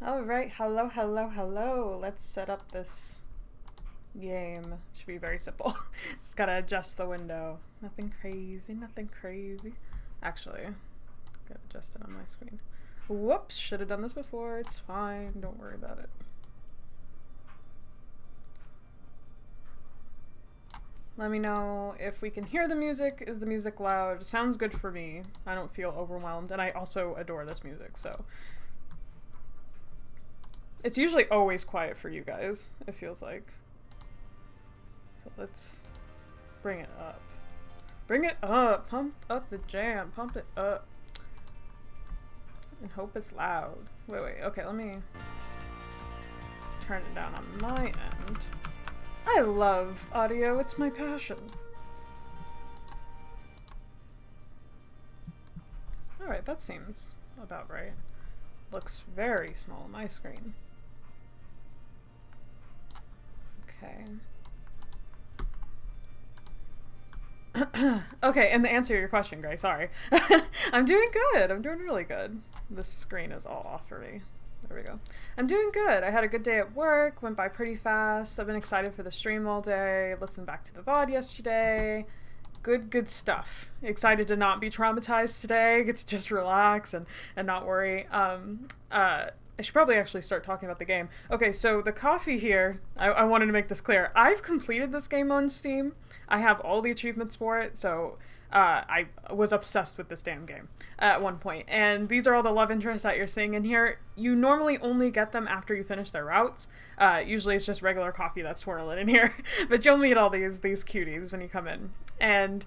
Alright, hello, hello, hello. Let's set up this game. Should be very simple. Just gotta adjust the window. Nothing crazy, nothing crazy. Actually, gotta adjust it on my screen. Whoops, should have done this before. It's fine, don't worry about it. Let me know if we can hear the music. Is the music loud? Sounds good for me. I don't feel overwhelmed, and I also adore this music, so. It's usually always quiet for you guys, it feels like. So let's bring it up. Bring it up! Pump up the jam. Pump it up. And hope it's loud. Wait, okay, let me turn it down on my end. I love audio, it's my passion. Alright, that seems about right. Looks very small on my screen. Okay. Okay, and the answer to your question, Gray, sorry. I'm doing good. I'm doing really good. This screen is all off for me. There we go. I'm doing good. I had a good day at work, went by pretty fast. I've been excited for the stream all day, listened back to the VOD yesterday. Good stuff. Excited to not be traumatized today, get to just relax and not worry. I should probably actually start talking about the game. Okay, so the coffee here, I wanted to make this clear. I've completed this game on Steam. I have all the achievements for it, so I was obsessed with this damn game at one point. And these are all the love interests that you're seeing in here. You normally only get them after you finish their routes. Usually it's just regular coffee that's swirling in here. But you'll meet all these cuties when you come in. And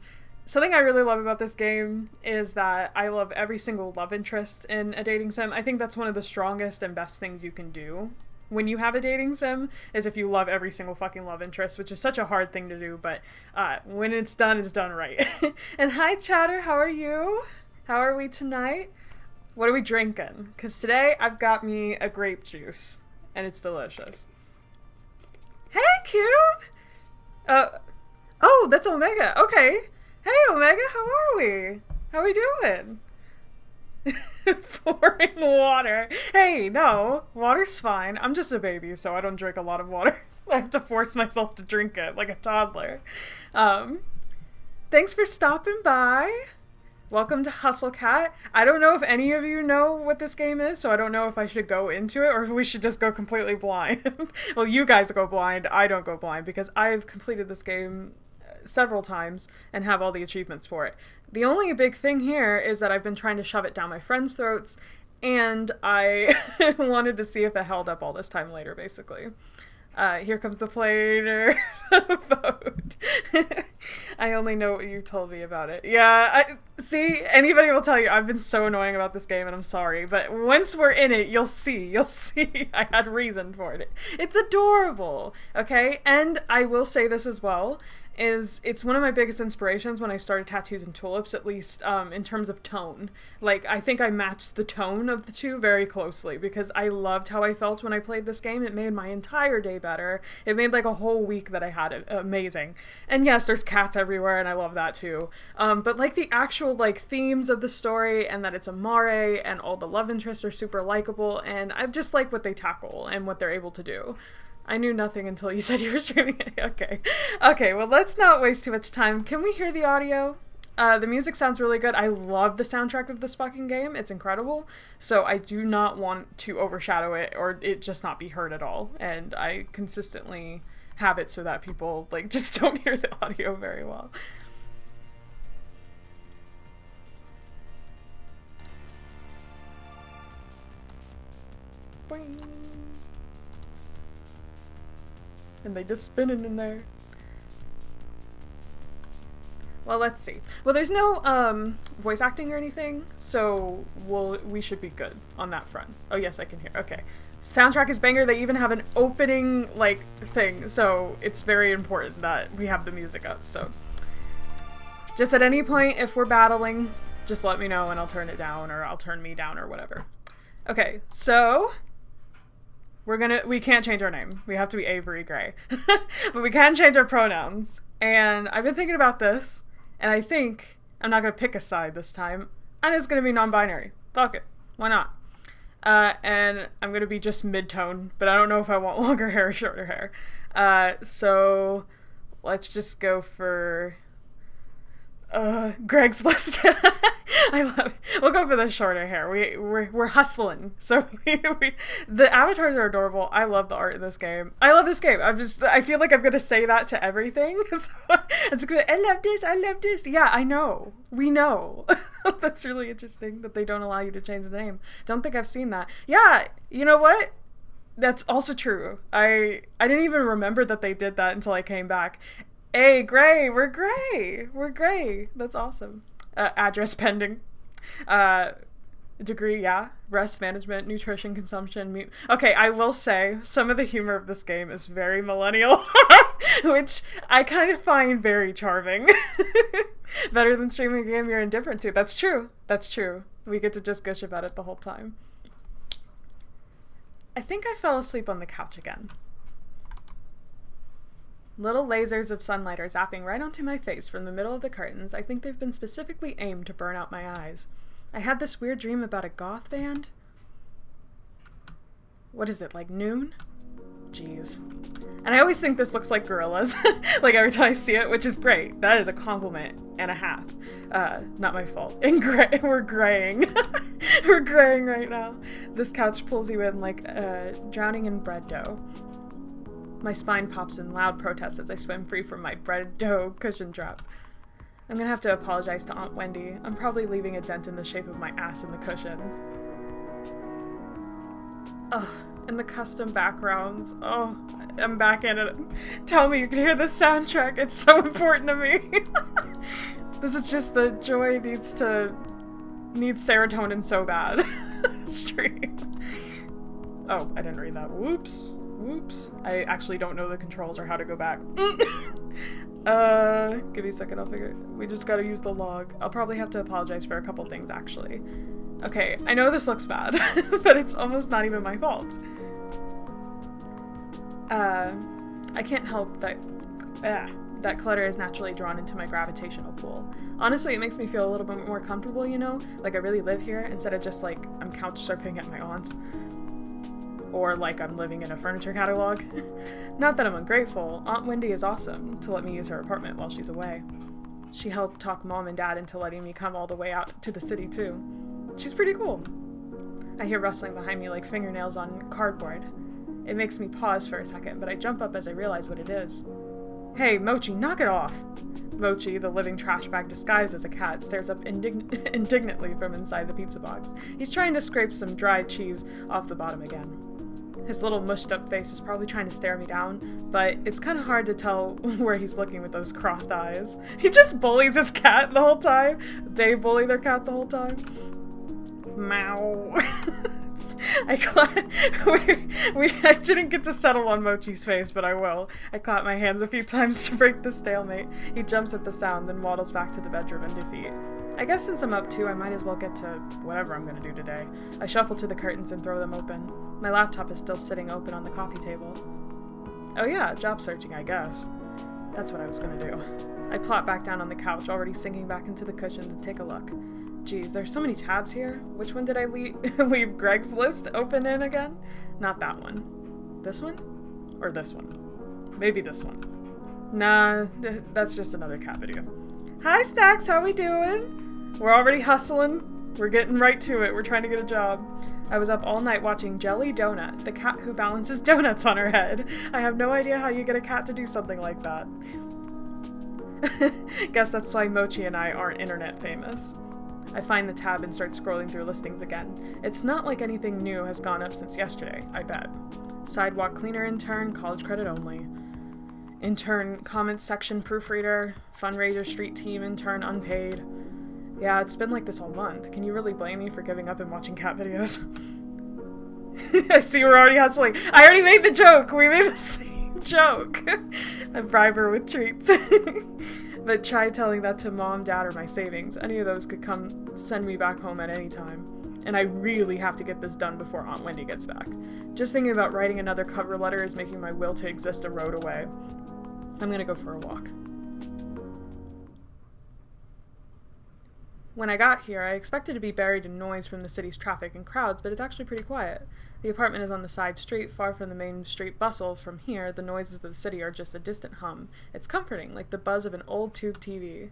something I really love about this game is that I love every single love interest in a dating sim. I think that's one of the strongest and best things you can do when you have a dating sim, is if you love every single fucking love interest, which is such a hard thing to do, but when it's done right. And hi, Chatter, how are you? How are we tonight? What are we drinking? Because today I've got me a grape juice, and it's delicious. Hey, cute! Oh, that's Omega. Okay. Hey, Omega, how are we? How are we doing? Pouring water. Hey, no, water's fine. I'm just a baby, so I don't drink a lot of water. I have to force myself to drink it like a toddler. Thanks for stopping by. Welcome to Hustle Cat. I don't know if any of you know what this game is, so I don't know if I should go into it or if we should just go completely blind. Well, you guys go blind. I don't go blind because I've completed this game several times and have all the achievements for it. The only big thing here is that I've been trying to shove it down my friends' throats, and I wanted to see if it held up all this time later, basically. Here comes the plater vote. I only know what you told me about it. Yeah, see, anybody will tell you I've been so annoying about this game, and I'm sorry, but once we're in it, you'll see I had reason for it. It's adorable, okay? And I will say this as well. is it's one of my biggest inspirations when I started Tattoos and Tulips, at least in terms of tone. Like, I think I matched the tone of the two very closely because I loved how I felt when I played this game. It made my entire day better. It made like a whole week that I had it amazing. And yes, there's cats everywhere and I love that too. But like the actual like themes of the story and that it's a mare and all the love interests are super likable, and I just like what they tackle and what they're able to do. I knew nothing until you said you were streaming it. Okay, well, let's not waste too much time. Can we hear the audio? The music sounds really good. I love the soundtrack of this fucking game. It's incredible. So I do not want to overshadow it or it just not be heard at all. And I consistently have it so that people, like, just don't hear the audio very well. Boing. And they just spinning in there. Well, let's see. Well, there's no voice acting or anything, so we should be good on that front. Oh yes, I can hear. Okay. Soundtrack is banger. They even have an opening like thing, so it's very important that we have the music up. So just at any point if we're battling, just let me know and I'll turn it down or I'll turn me down or whatever. Okay, so we can't change our name. We have to be Avery Gray. But we can change our pronouns. And I've been thinking about this, and I think I'm not going to pick a side this time. I'm just going to be non-binary. Fuck it. Why not? And I'm going to be just mid-tone, but I don't know if I want longer hair or shorter hair. So let's just go for Greg's List. I love it. We'll go for the shorter hair. We're hustling. So the avatars are adorable. I love the art in this game. I love this game. I feel like I'm gonna say that to everything. So it's gonna I love this. I love this. Yeah, I know. We know. That's really interesting that they don't allow you to change the name. Don't think I've seen that. Yeah, you know what? That's also true. I didn't even remember that they did that until I came back. Hey, Gray, we're Gray. We're Gray. That's awesome. Address pending. Degree, yeah. Rest management, nutrition consumption. Okay, I will say some of the humor of this game is very millennial, which I kind of find very charming. Better than streaming a game you're indifferent to. That's true. That's true. We get to just gush about it the whole time. I think I fell asleep on the couch again. Little lasers of sunlight are zapping right onto my face from the middle of the curtains. I think they've been specifically aimed to burn out my eyes. I had this weird dream about a goth band. What is it, like Noon? Jeez. And I always think this looks like Gorillaz, like every time I see it, which is great. That is a compliment and a half. Not my fault. And we're graying. We're graying right now. This couch pulls you in like drowning in bread dough. My spine pops in loud protest as I swim free from my bread dough cushion trap. I'm gonna have to apologize to Aunt Wendy. I'm probably leaving a dent in the shape of my ass in the cushions. Ugh, and the custom backgrounds. Oh, I'm back in it. Tell me you can hear the soundtrack. It's so important to me. This is just the joy needs serotonin so bad. Stream. Oh, I didn't read that. Whoops. Whoops. I actually don't know the controls or how to go back. Give me a second, I'll figure it. We just gotta use the log. I'll probably have to apologize for a couple things, actually. Okay, I know this looks bad, but it's almost not even my fault. I can't help that clutter is naturally drawn into my gravitational pull. Honestly, it makes me feel a little bit more comfortable, you know? Like I really live here, instead of just like, I'm couch surfing at my aunt's. Or like I'm living in a furniture catalog. Not that I'm ungrateful. Aunt Wendy is awesome to let me use her apartment while she's away. She helped talk Mom and Dad into letting me come all the way out to the city too. She's pretty cool. I hear rustling behind me like fingernails on cardboard. It makes me pause for a second, but I jump up as I realize what it is. Hey, Mochi, knock it off! Mochi, the living trash bag disguised as a cat, stares up indignantly from inside the pizza box. He's trying to scrape some dried cheese off the bottom again. His little mushed up face is probably trying to stare me down, but it's kind of hard to tell where he's looking with those crossed eyes. He just bullies his cat the whole time. They bully their cat the whole time. Meow. I didn't get to settle on Mochi's face, but I will. I clap my hands a few times to break the stalemate. He jumps at the sound, then waddles back to the bedroom in defeat. I guess since I'm up too, I might as well get to whatever I'm gonna do today. I shuffle to the curtains and throw them open. My laptop is still sitting open on the coffee table. Oh yeah, job searching, I guess. That's what I was gonna do. I plop back down on the couch, already sinking back into the cushion to take a look. Geez, there's so many tabs here. Which one did I leave Greg's list open in again? Not that one. This one? Or this one? Maybe this one. Nah, that's just another cat video. Hi Stacks, how we doing? We're already hustling. We're getting right to it. We're trying to get a job. I was up all night watching Jelly Donut, the cat who balances donuts on her head. I have no idea how you get a cat to do something like that. Guess that's why Mochi and I aren't internet famous. I find the tab and start scrolling through listings again. It's not like anything new has gone up since yesterday, I bet. Sidewalk cleaner intern, college credit only. Intern comments section proofreader, fundraiser street team intern unpaid. Yeah, it's been like this all month. Can you really blame me for giving up and watching cat videos? I see we're already hustling. I already made the joke. We made the same joke. I bribe her with treats. But try telling that to mom, dad, or my savings. Any of those could come send me back home at any time. And I really have to get this done before Aunt Wendy gets back. Just thinking about writing another cover letter is making my will to exist a road away. I'm gonna go for a walk. When I got here, I expected to be buried in noise from the city's traffic and crowds, but it's actually pretty quiet. The apartment is on the side street, far from the main street bustle. From here, the noises of the city are just a distant hum. It's comforting, like the buzz of an old tube TV.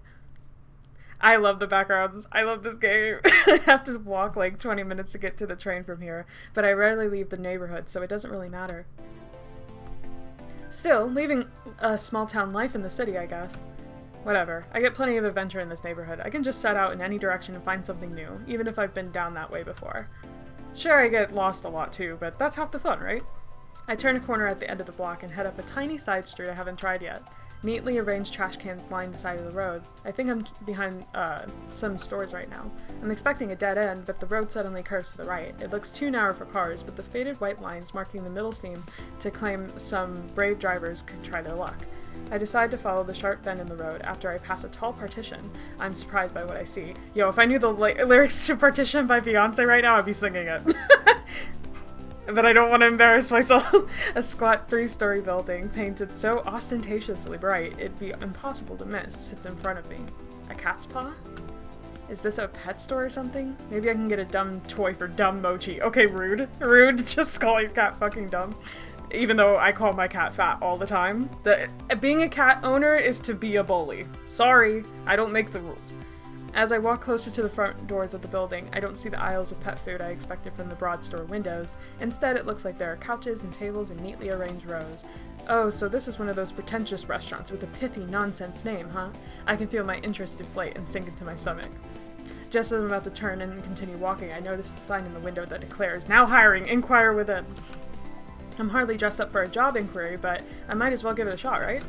I love the backgrounds. I love this game. I have to walk like 20 minutes to get to the train from here, but I rarely leave the neighborhood, so it doesn't really matter. Still, leaving a small-town life in the city, I guess. Whatever. I get plenty of adventure in this neighborhood. I can just set out in any direction and find something new, even if I've been down that way before. Sure, I get lost a lot too, but that's half the fun, right? I turn a corner at the end of the block and head up a tiny side street I haven't tried yet. Neatly arranged trash cans line the side of the road. I think I'm behind some stores right now. I'm expecting a dead end, but the road suddenly curves to the right. It looks too narrow for cars, but the faded white lines marking the middle seem to claim some brave drivers could try their luck. I decide to follow the sharp bend in the road. After I pass a tall partition, I'm surprised by what I see. Yo, if I knew the lyrics to Partition by Beyonce right now, I'd be singing it. But I don't want to embarrass myself. A squat 3-story building, painted so ostentatiously bright, it'd be impossible to miss, sits in front of me. A cat's paw? Is this a pet store or something? Maybe I can get a dumb toy for dumb Mochi. Okay, rude. Rude, just call your cat fucking dumb. Even though I call my cat fat all the time. Being a cat owner is to be a bully. Sorry, I don't make the rules. As I walk closer to the front doors of the building, I don't see the aisles of pet food I expected from the broad store windows. Instead, it looks like there are couches and tables in neatly arranged rows. Oh, so this is one of those pretentious restaurants with a pithy nonsense name, huh? I can feel my interest deflate and sink into my stomach. Just as I'm about to turn and continue walking, I notice the sign in the window that declares, "Now hiring, inquire within." I'm hardly dressed up for a job inquiry, but I might as well give it a shot, right?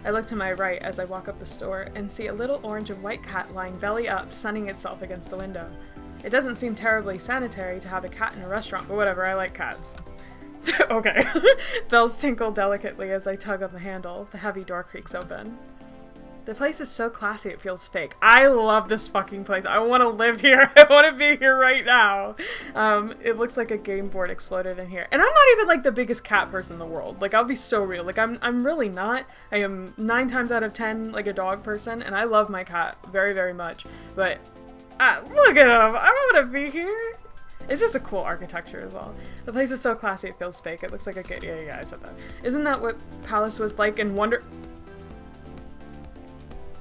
I look to my right as I walk up the store and see a little orange and white cat lying belly up, sunning itself against the window. It doesn't seem terribly sanitary to have a cat in a restaurant, but whatever, I like cats. Okay. Bells tinkle delicately as I tug on the handle. The heavy door creaks open. The place is so classy it feels fake. I love this fucking place. I want to live here. I want to be here right now. It looks like a game board exploded in here. And I'm not even like the biggest cat person in the world. Like, I'll be so real. Like, I'm really not. I am 9 times out of 10 like a dog person, and I love my cat very, very much. But look at him. I want to be here. It's just a cool architecture as well. The place is so classy it feels fake. It looks like a kid. Yeah, I said that. Isn't that what Palace was like in Wonder...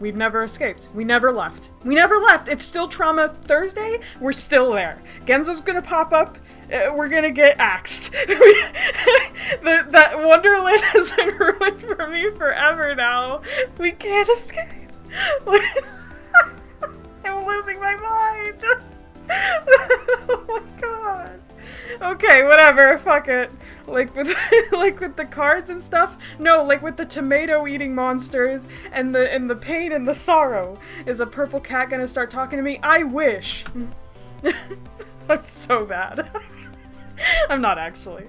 We've never escaped. We never left. We never left! It's still Trauma Thursday? We're still there. Genzo's gonna pop up. We're gonna get axed. That Wonderland has been ruined for me forever now. We can't escape. I'm losing my mind. Oh my god. Okay, whatever. Fuck it. Like with the cards and stuff? No, like with the tomato eating monsters and the pain and the sorrow. Is a purple cat gonna start talking to me? I wish. I'm so bad. I'm not actually.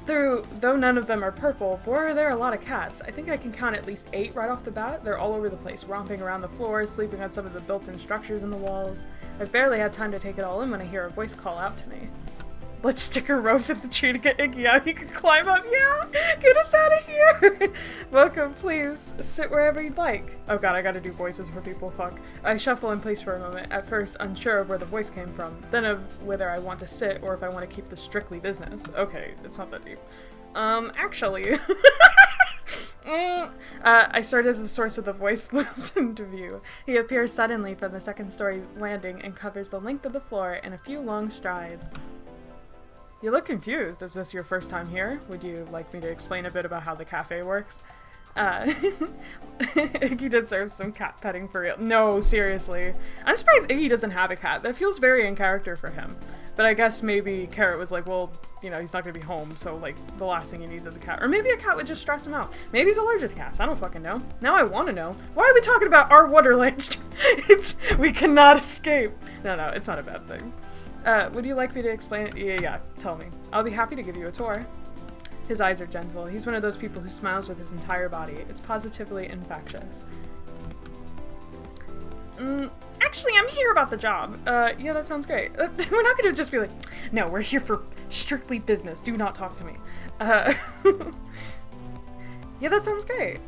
Though none of them are purple, boy are there a lot of cats. I think I can count at least 8 right off the bat. They're all over the place, romping around the floor, sleeping on some of the built-in structures in the walls. I've barely had time to take it all in when I hear a voice call out to me. Let's stick a rope in the tree to get Iggy out. He can climb up. Yeah! Get us out of here! Welcome, please. Sit wherever you'd like. Oh god, I gotta do voices for people, fuck. I shuffle in place for a moment, at first unsure of where the voice came from, then of whether I want to sit or if I want to keep this strictly business. Okay, it's not that deep. Actually... I start as the source of the voice looms into view. He appears suddenly from the second-story landing and covers the length of the floor in a few long strides. You look confused. Is this your first time here? Would you like me to explain a bit about how the cafe works? Iggy deserves some cat petting for real. No, seriously. I'm surprised Iggy doesn't have a cat. That feels very in character for him. But I guess maybe Carrot was like, well, you know, he's not gonna be home, so like the last thing he needs is a cat. Or maybe a cat would just stress him out. Maybe he's allergic to cats. I don't fucking know. Now I want to know. Why are we talking about our Wonderland? We cannot escape. No, it's not a bad thing. Would you like me to explain it? Yeah, tell me. I'll be happy to give you a tour. His eyes are gentle. He's one of those people who smiles with his entire body. It's positively infectious. Actually, I'm here about the job. Yeah, that sounds great. We're not gonna just be like, no, we're here for strictly business. Do not talk to me. Yeah, that sounds great.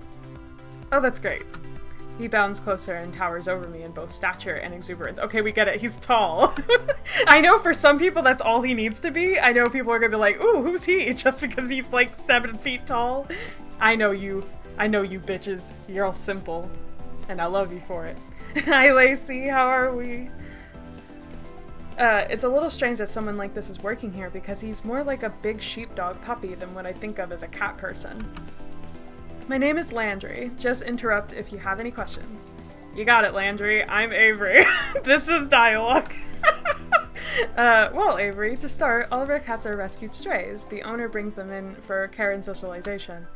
Oh, that's great. He bounds closer and towers over me in both stature and exuberance. Okay, we get it. He's tall. I know for some people that's all he needs to be. I know people are gonna be like, ooh, who's he? Just because he's like 7 feet tall. I know you. I know you bitches. You're all simple. And I love you for it. Hi, Lacey. How are we? It's a little strange that someone like this is working here because he's more like a big sheepdog puppy than what I think of as a cat person. My name is Landry. Just interrupt if you have any questions. You got it, Landry. I'm Avery. This is dialogue. Well, Avery, to start, all of our cats are rescued strays. The owner brings them in for care and socialization.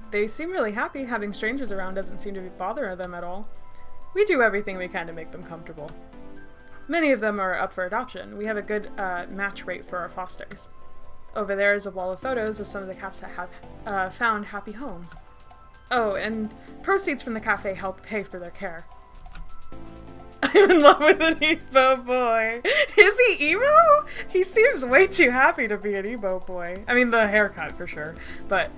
They seem really happy. Having strangers around doesn't seem to be bothering them at all. We do everything we can to make them comfortable. Many of them are up for adoption. We have a good match rate for our fosters. Over there is a wall of photos of some of the cats that have found happy homes. Oh, and proceeds from the cafe help pay for their care. I'm in love with an emo boy. Is he emo? He seems way too happy to be an emo boy. I mean, the haircut for sure, but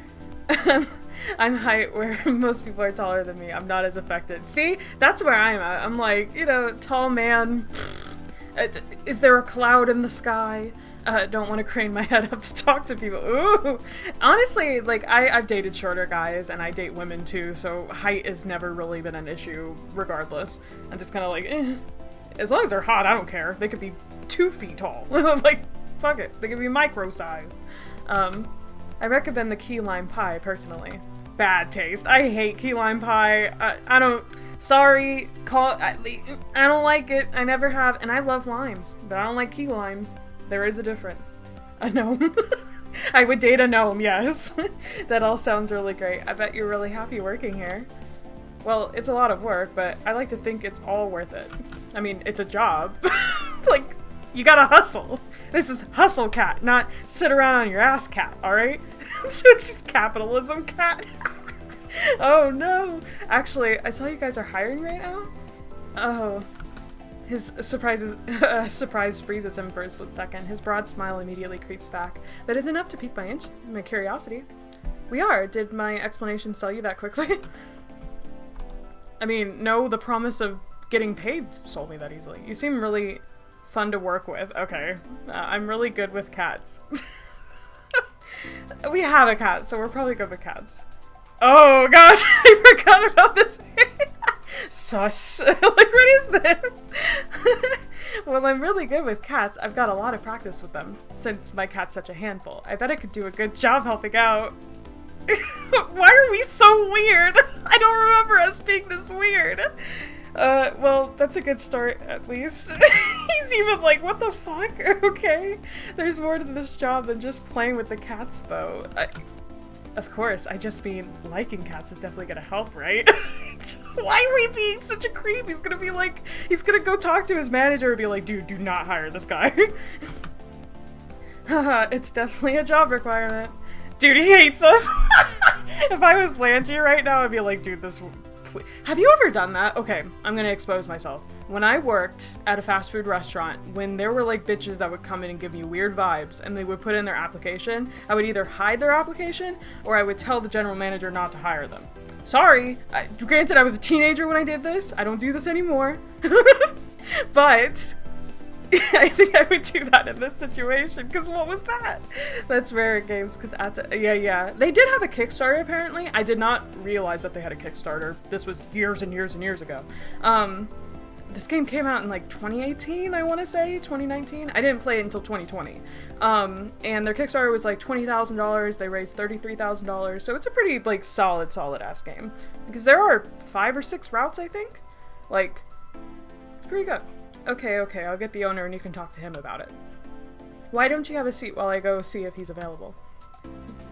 I'm height where most people are taller than me. I'm not as affected. See, that's where I'm at. I'm like, you know, tall man. Is there a cloud in the sky? Don't want to crane my head up to talk to people. Ooh! Honestly, like, I've dated shorter guys, and I date women too, so height has never really been an issue, regardless. I'm just kind of like, eh. As long as they're hot, I don't care. They could be 2 feet tall. Like, fuck it. They could be micro size. I recommend the key lime pie, personally. Bad taste. I hate key lime pie. I don't... Sorry, I don't like it. I never have, and I love limes, but I don't like key limes. There is a difference. A gnome. I would date a gnome, yes. That all sounds really great. I bet you're really happy working here. Well, it's a lot of work, but I like to think it's all worth it. I mean, it's a job. Like, you gotta hustle. This is hustle cat, not sit around on your ass cat, alright? It's just capitalism cat. Oh no. Actually, I saw you guys are hiring right now? Oh. His surprise freezes him for a split second. His broad smile immediately creeps back, but is enough to pique my curiosity. We are. Did my explanation sell you that quickly? I mean, no, the promise of getting paid sold me that easily. You seem really fun to work with. Okay. I'm really good with cats. We have a cat, so we're probably good with cats. Oh gosh, I forgot about this. Sus. Like, what is this? Well, I'm really good with cats. I've got a lot of practice with them, since my cat's such a handful. I bet I could do a good job helping out. Why are we so weird? I don't remember us being this weird. Well, that's a good start, at least. He's even like, what the fuck? Okay. There's more to this job than just playing with the cats, though. Of course, I just mean liking cats is definitely gonna help, right? Why are we being such a creep? He's gonna go talk to his manager and be like, dude, do not hire this guy. Haha, it's definitely a job requirement. Dude, he hates us. If I was Landry right now, I'd be like, dude, this... Have you ever done that? Okay, I'm gonna expose myself. When I worked at a fast food restaurant, when there were like bitches that would come in and give me weird vibes and they would put in their application, I would either hide their application or I would tell the general manager not to hire them. Sorry, granted I was a teenager when I did this. I don't do this anymore. But I think I would do that in this situation, because what was that? That's rare in games, because yeah. They did have a Kickstarter, apparently. I did not realize that they had a Kickstarter. This was years and years and years ago. This game came out in like 2018, I want to say, 2019. I didn't play it until 2020. And their Kickstarter was like $20,000. They raised $33,000. So it's a pretty like solid ass game, because there are 5 or 6 routes, I think. Like, it's pretty good. Okay, I'll get the owner and you can talk to him about it. Why don't you have a seat while I go see if he's available?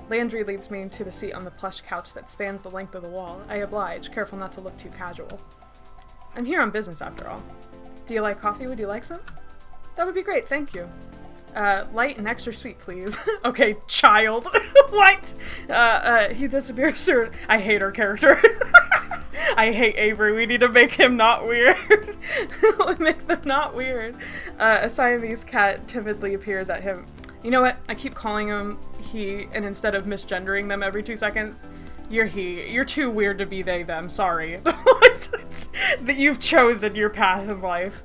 Landry leads me to the seat on the plush couch that spans the length of the wall. I oblige, careful not to look too casual. I'm here on business after all. Do you like coffee? Would you like some? That would be great, thank you. Light and extra sweet, please. Okay, child. What? He disappears through... I hate her character. I hate Avery. We need to make him not weird. Make them not weird. A Siamese cat timidly appears at him. You know what? I keep calling him he, and instead of misgendering them every 2 seconds, you're he. You're too weird to be they, them. Sorry. That you've chosen your path in life.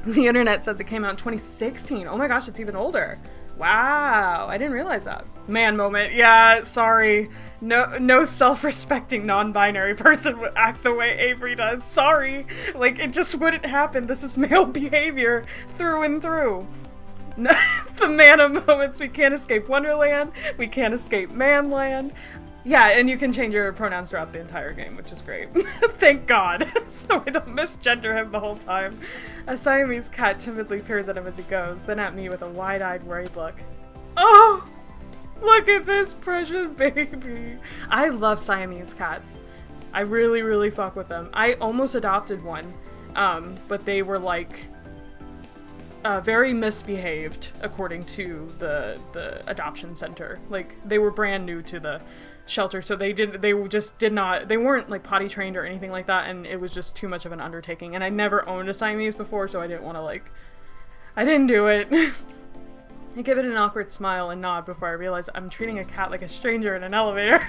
The internet says it came out in 2016. Oh my gosh, it's even older. Wow, I didn't realize that. Man moment. Yeah, sorry. No self-respecting non-binary person would act the way Avery does. Sorry. Like, it just wouldn't happen. This is male behavior through and through. The man of moments. We can't escape Wonderland. We can't escape Manland. Yeah, and you can change your pronouns throughout the entire game, which is great. Thank God. So I don't misgender him the whole time. A Siamese cat timidly peers at him as he goes, then at me with a wide-eyed, worried look. Oh! Look at this precious baby. I love Siamese cats. I really, really fuck with them. I almost adopted one, but they were like very misbehaved according to the adoption center. Like, they were brand new to the shelter, so they weren't like potty trained or anything like that, and it was just too much of an undertaking. And I never owned a Siamese before, so I didn't want to I didn't do it. I give it an awkward smile and nod before I realize I'm treating a cat like a stranger in an elevator.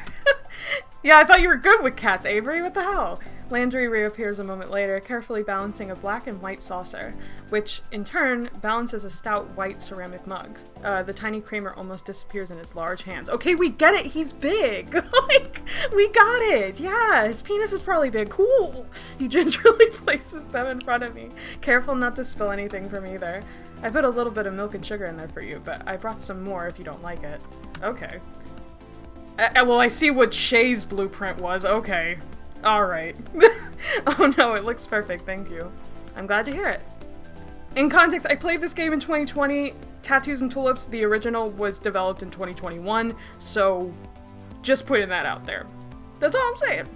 Yeah, I thought you were good with cats, Avery. What the hell? Landry reappears a moment later, carefully balancing a black and white saucer, which, in turn, balances a stout white ceramic mug. The tiny creamer almost disappears in his large hands. Okay, we get it! He's big! Like, we got it! Yeah, his penis is probably big. Cool! He gingerly places them in front of me, careful not to spill anything from either. I put a little bit of milk and sugar in there for you, but I brought some more if you don't like it. Okay. Well, I see what Shay's blueprint was. Okay. Alright. Oh no, it looks perfect, thank you. I'm glad to hear it. In context, I played this game in 2020. Tattoos and Tulips, the original, was developed in 2021, so just putting that out there. That's all I'm saying.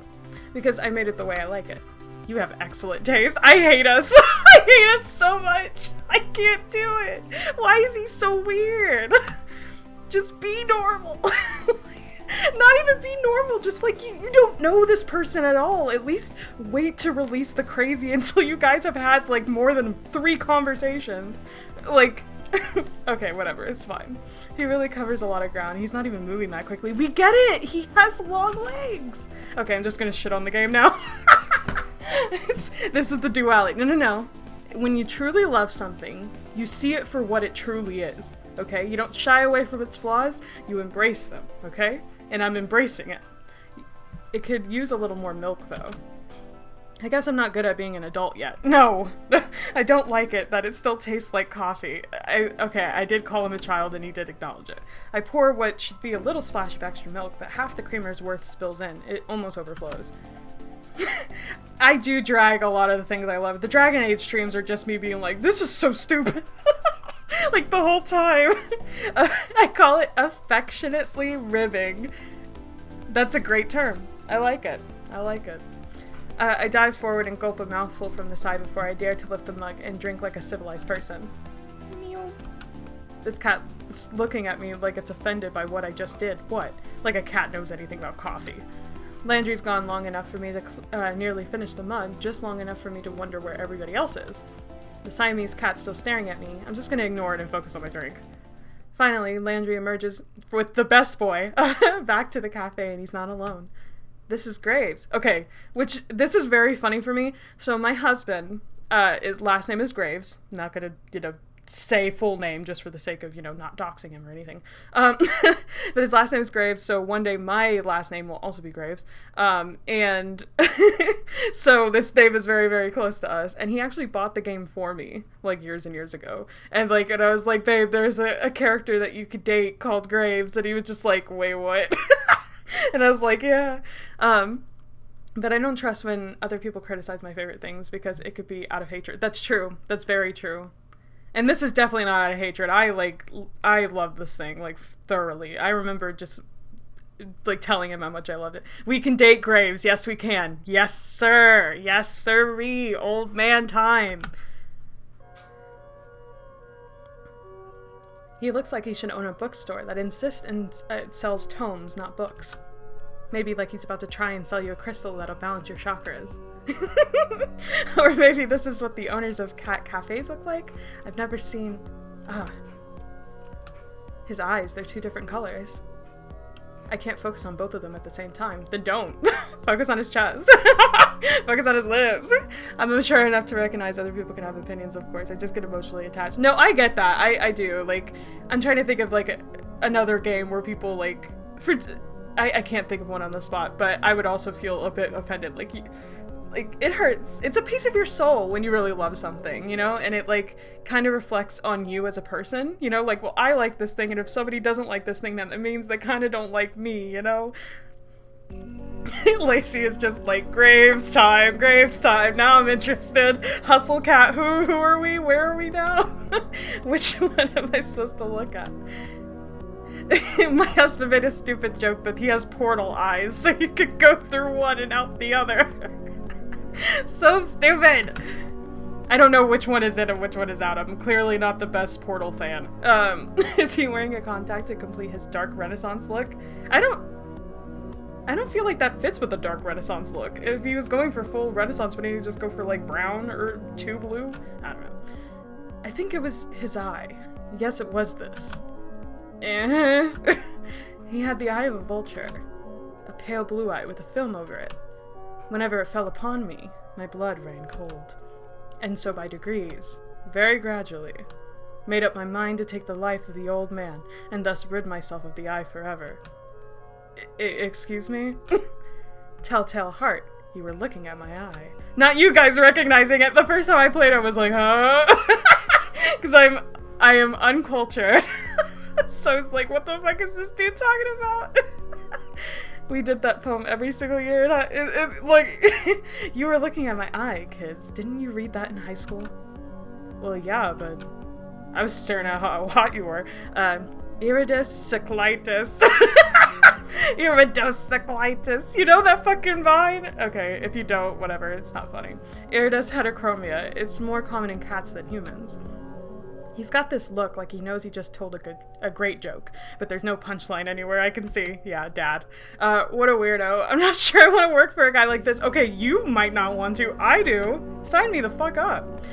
Because I made it the way I like it. You have excellent taste. I hate us. I hate us so much. I can't do it. Why is he so weird? Just be normal. Not even be normal, just like you don't know this person at all. At least wait to release the crazy until you guys have had like more than 3 conversations. Like, okay, whatever, it's fine. He really covers a lot of ground. He's not even moving that quickly. We get it! He has long legs! Okay, I'm just gonna shit on the game now. This is the duality. No. When you truly love something, you see it for what it truly is, okay? You don't shy away from its flaws, you embrace them, okay? And I'm embracing it. It could use a little more milk, though. I guess I'm not good at being an adult yet. No! I don't like it that it still tastes like coffee. Okay, I did call him a child and he did acknowledge it. I pour what should be a little splash of extra milk, but half the creamer's worth spills in. It almost overflows. I do drag a lot of the things I love. The Dragon Age streams are just me being like, this is so stupid. Like the whole time. I call it affectionately ribbing. That's a great term. I like it. I like it. I dive forward and gulp a mouthful from the side before I dare to lift the mug and drink like a civilized person. Meow. This cat looking at me like it's offended by what I just did. What? Like a cat knows anything about coffee. Landry's gone long enough for me to nearly finish the mug, just long enough for me to wonder where everybody else is. The Siamese cat's still staring at me. I'm just gonna ignore it and focus on my drink. Finally, Landry emerges with the best boy back to the cafe, and he's not alone. This is Graves. Okay, this is very funny for me. So my husband, his last name is Graves. I'm not gonna, say full name just for the sake of, not doxing him or anything. But his last name is Graves, so one day my last name will also be Graves. And so this name is very, very close to us. And he actually bought the game for me, like, years and years ago. And, and I was like, babe, there's a character that you could date called Graves. And he was just like, wait, what? And I was like, yeah. But I don't trust when other people criticize my favorite things because it could be out of hatred. That's true. That's very true. And this is definitely not out of hatred. I love this thing, thoroughly. I remember just, telling him how much I loved it. We can date Graves. Yes, we can. Yes, sir. Yes, sirree. Old man time. He looks like he should own a bookstore that insists and sells tomes, not books. Maybe like he's about to try and sell you a crystal that'll balance your chakras. Or maybe this is what the owners of cat cafes look like. I've never seen... His eyes, they're two different colors. I can't focus on both of them at the same time. Then don't. Focus on his chest. Focus on his lips. I'm mature enough to recognize other people can have opinions, of course. I just get emotionally attached. No, I get that. I do. I'm trying to think of, another game where people, I can't think of one on the spot, but I would also feel a bit offended. It hurts. It's a piece of your soul when you really love something, and it, kind of reflects on you as a person, well, I like this thing, and if somebody doesn't like this thing, then it means they kind of don't like me, Lacey is just like, Graves time, now I'm interested. Hustle cat, who are we? Where are we now? Which one am I supposed to look at? My husband made a stupid joke that he has portal eyes, so you could go through one and out the other. So stupid! I don't know which one is in and which one is out. I'm clearly not the best Portal fan. Is he wearing a contact to complete his dark Renaissance look? I don't feel like that fits with the dark Renaissance look. If he was going for full Renaissance, wouldn't he just go for, brown or too blue? I don't know. I think it was his eye. Yes, it was this. He had the eye of a vulture, a pale blue eye with a film over it. Whenever it fell upon me, my blood ran cold. And so by degrees, very gradually, made up my mind to take the life of the old man, and thus rid myself of the eye forever. Excuse me? Telltale heart, you were looking at my eye. Not you guys recognizing it! The first time I played it, I was like, huh? Because I am uncultured. So it's like, what the fuck is this dude talking about? We did that poem every single year, and you were looking at my eye, kids. Didn't you read that in high school? Well, yeah, but I was staring at how hot you were. Iridus cyclitis. Iridus cyclitis. You know that fucking vine? Okay, if you don't, whatever, it's not funny. Iridus heterochromia. It's more common in cats than humans. He's got this look like he knows he just told a great joke, but there's no punchline anywhere I can see. Yeah, dad. What a weirdo. I'm not sure I want to work for a guy like this. Okay, you might not want to. I do. Sign me the fuck up.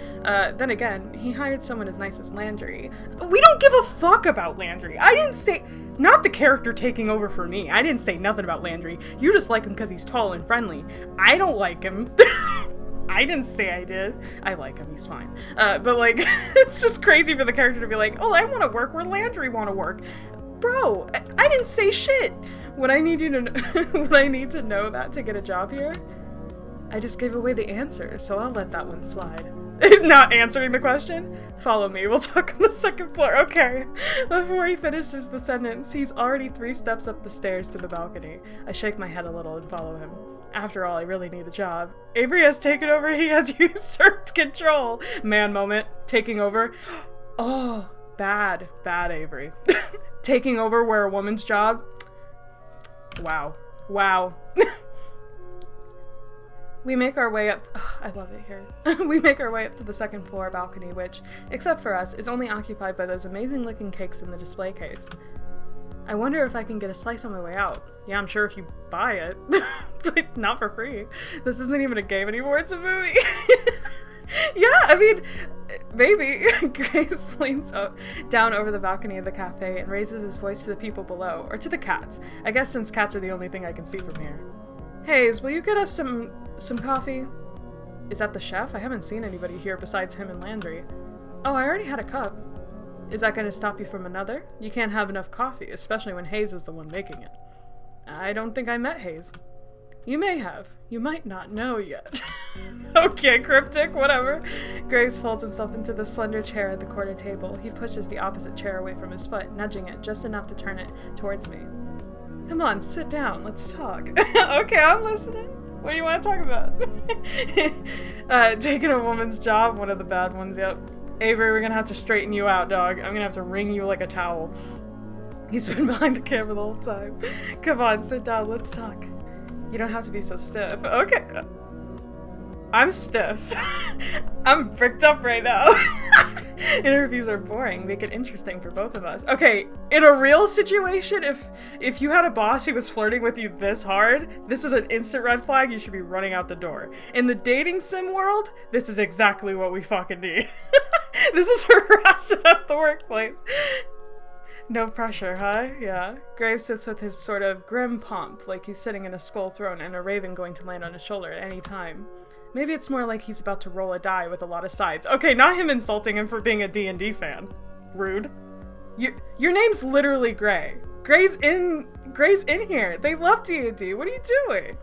Then again, he hired someone as nice as Landry. We don't give a fuck about Landry. I didn't say... Not the character taking over for me. I didn't say nothing about Landry. You just like him because he's tall and friendly. I don't like him. I didn't say I did. I like him, he's fine. But it's just crazy for the character to be like, oh, I want to work where Landry want to work. Bro, I didn't say shit. Would I need to know that to get a job here? I just gave away the answer, so I'll let that one slide. Not answering the question? Follow me, we'll talk on the second floor. Okay. Before he finishes the sentence, he's already 3 steps up the stairs to the balcony. I shake my head a little and follow him. After all, I really need a job. Avery has taken over, he has usurped control. Man moment. Taking over. Oh, bad Avery. Taking over where a woman's job. Wow. We make our way up... I love it here. We make our way up to the second floor balcony, which, except for us, is only occupied by those amazing-looking cakes in the display case. I wonder if I can get a slice on my way out. Yeah, I'm sure if you buy it. But not for free. This isn't even a game anymore, it's a movie. Yeah, I mean, maybe. Graves leans down over the balcony of the cafe and raises his voice to the people below, or to the cats. I guess since cats are the only thing I can see from here. Hayes, will you get us some coffee? Is that the chef? I haven't seen anybody here besides him and Landry. Oh, I already had a cup. Is that going to stop you from another? You can't have enough coffee, especially when Hayes is the one making it. I don't think I met Hayes. You may have. You might not know yet. Okay, cryptic, whatever. Graves folds himself into the slender chair at the corner table. He pushes the opposite chair away from his foot, nudging it just enough to turn it towards me. Come on, sit down. Let's talk. Okay, I'm listening. What do you want to talk about? Taking a woman's job, one of the bad ones, yep. Avery, we're gonna have to straighten you out, dog. I'm gonna have to wring you like a towel. He's been behind the camera the whole time. Come on, sit down, let's talk. You don't have to be so stiff. Okay. I'm stiff. I'm bricked up right now. Interviews are boring. Make it interesting for both of us. Okay, in a real situation, if you had a boss who was flirting with you this hard, this is an instant red flag. You should be running out the door. In the dating sim world, this is exactly what we fucking need. This is harassment at the workplace. No pressure, huh? Yeah. Graves sits with his sort of grim pomp, like he's sitting in a skull throne and a raven going to land on his shoulder at any time. Maybe it's more like he's about to roll a die with a lot of sides. Okay, not him insulting him for being a D&D fan. Rude. Your name's literally Gray. Gray's in here. They love D&D. What are you doing?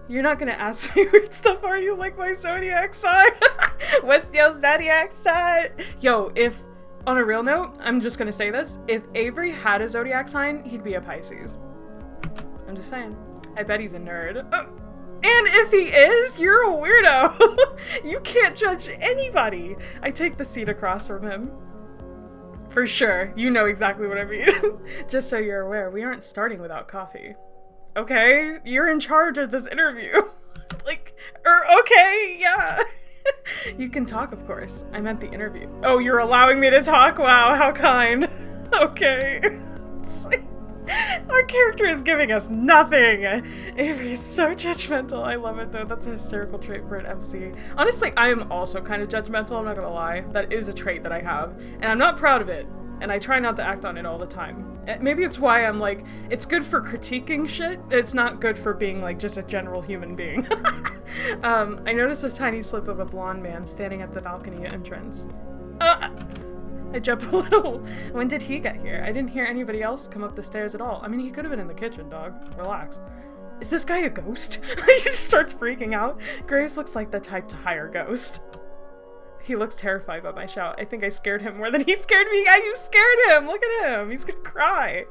You're not gonna ask me weird stuff, are you? Like my zodiac sign? What's your zodiac sign? Yo, on a real note, I'm just gonna say this. If Avery had a zodiac sign, he'd be a Pisces. I'm just saying. I bet he's a nerd. And if he is, you're a weirdo. You can't judge anybody. I take the seat across from him. For sure. You know exactly what I mean. Just so you're aware, we aren't starting without coffee. Okay? You're in charge of this interview. Okay, yeah. You can talk, of course. I meant the interview. Oh, you're allowing me to talk? Wow, how kind. Okay. Our character is giving us nothing. Avery's so judgmental. I love it though. That's a hysterical trait for an MC. Honestly, I am also kind of judgmental. I'm not gonna lie. That is a trait that I have. And I'm not proud of it. And I try not to act on it all the time. Maybe it's why I'm like, it's good for critiquing shit. It's not good for being like just a general human being. I noticed a tiny slip of a blonde man standing at the balcony entrance. I jump a little. When did he get here? I didn't hear anybody else come up the stairs at all. I mean, he could have been in the kitchen, dog. Relax. Is this guy a ghost? He just starts freaking out. Graves looks like the type to hire Ghost. He looks terrified by my shout. I think I scared him more than he scared me. Yeah, you scared him. Look at him. He's gonna cry.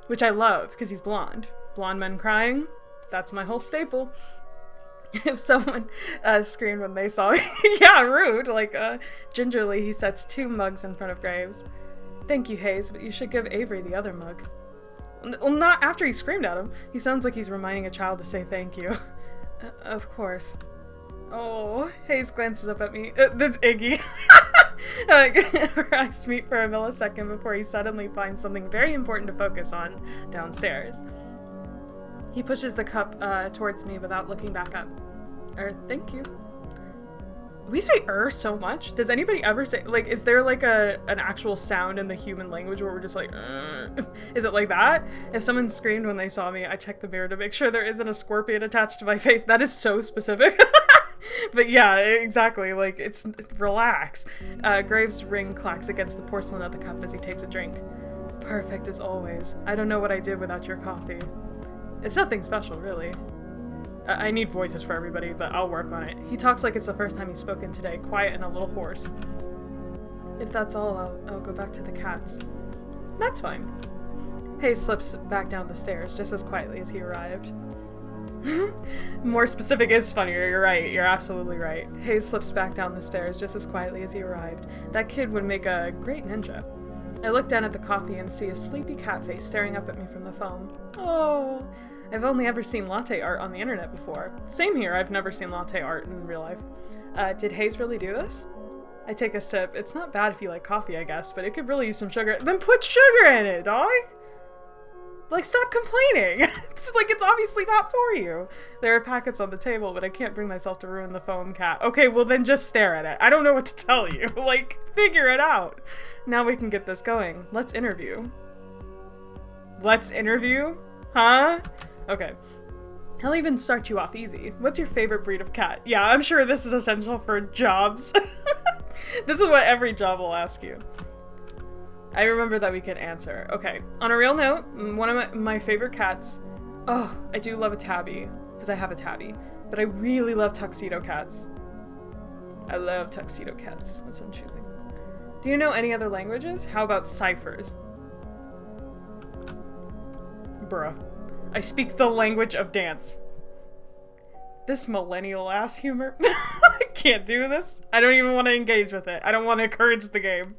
Which I love, because he's blonde. Blonde men crying. That's my whole staple. If someone screamed when they saw me. Yeah, rude. Gingerly, he sets 2 mugs in front of Graves. Thank you, Hayes, but you should give Avery the other mug. Well, not after he screamed at him. He sounds like he's reminding a child to say thank you. Of course. Oh, Hayes glances up at me. That's Iggy. Our eyes meet for a millisecond before he suddenly finds something very important to focus on downstairs. He pushes the cup towards me without looking back up. Thank you. We say so much. Does anybody ever say, is there an actual sound in the human language where we're just like, Is it like that? If someone screamed when they saw me, I check the mirror to make sure there isn't a scorpion attached to my face. That is so specific. But yeah, exactly. It's relax. Graves' ring clacks against the porcelain of the cup as he takes a drink. Perfect as always. I don't know what I did without your coffee. It's nothing special, really. I need voices for everybody, but I'll work on it. He talks like it's the first time he's spoken today, quiet and a little hoarse. If that's all, I'll go back to the cats. That's fine. Hayes slips back down the stairs just as quietly as he arrived. More specific is funnier, you're right, you're absolutely right. Hayes slips back down the stairs just as quietly as he arrived. That kid would make a great ninja. I look down at the coffee and see a sleepy cat face staring up at me from the phone. Oh, I've only ever seen latte art on the internet before. Same here, I've never seen latte art in real life. Did Hayes really do this? I take a sip. It's not bad if you like coffee, I guess, but it could really use some sugar. Then put sugar in it, dog! Like, stop complaining! It's like, it's obviously not for you. There are packets on the table, but I can't bring myself to ruin the foam cat. Okay, well then just stare at it. I don't know what to tell you. Like, figure it out. Now we can get this going. Let's interview. Let's interview? Huh? Okay. I'll even start you off easy. What's your favorite breed of cat? Yeah, I'm sure this is essential for jobs. This is what every job will ask you. I remember that we can answer. Okay. On a real note, one of my favorite cats... Oh, I do love a tabby, because I have a tabby. But I really love tuxedo cats. I love tuxedo cats. That's what I'm choosing. Do you know any other languages? How about ciphers? Bruh. I speak the language of dance. This millennial ass humor. I can't do this. I don't even want to engage with it. I don't want to encourage the game.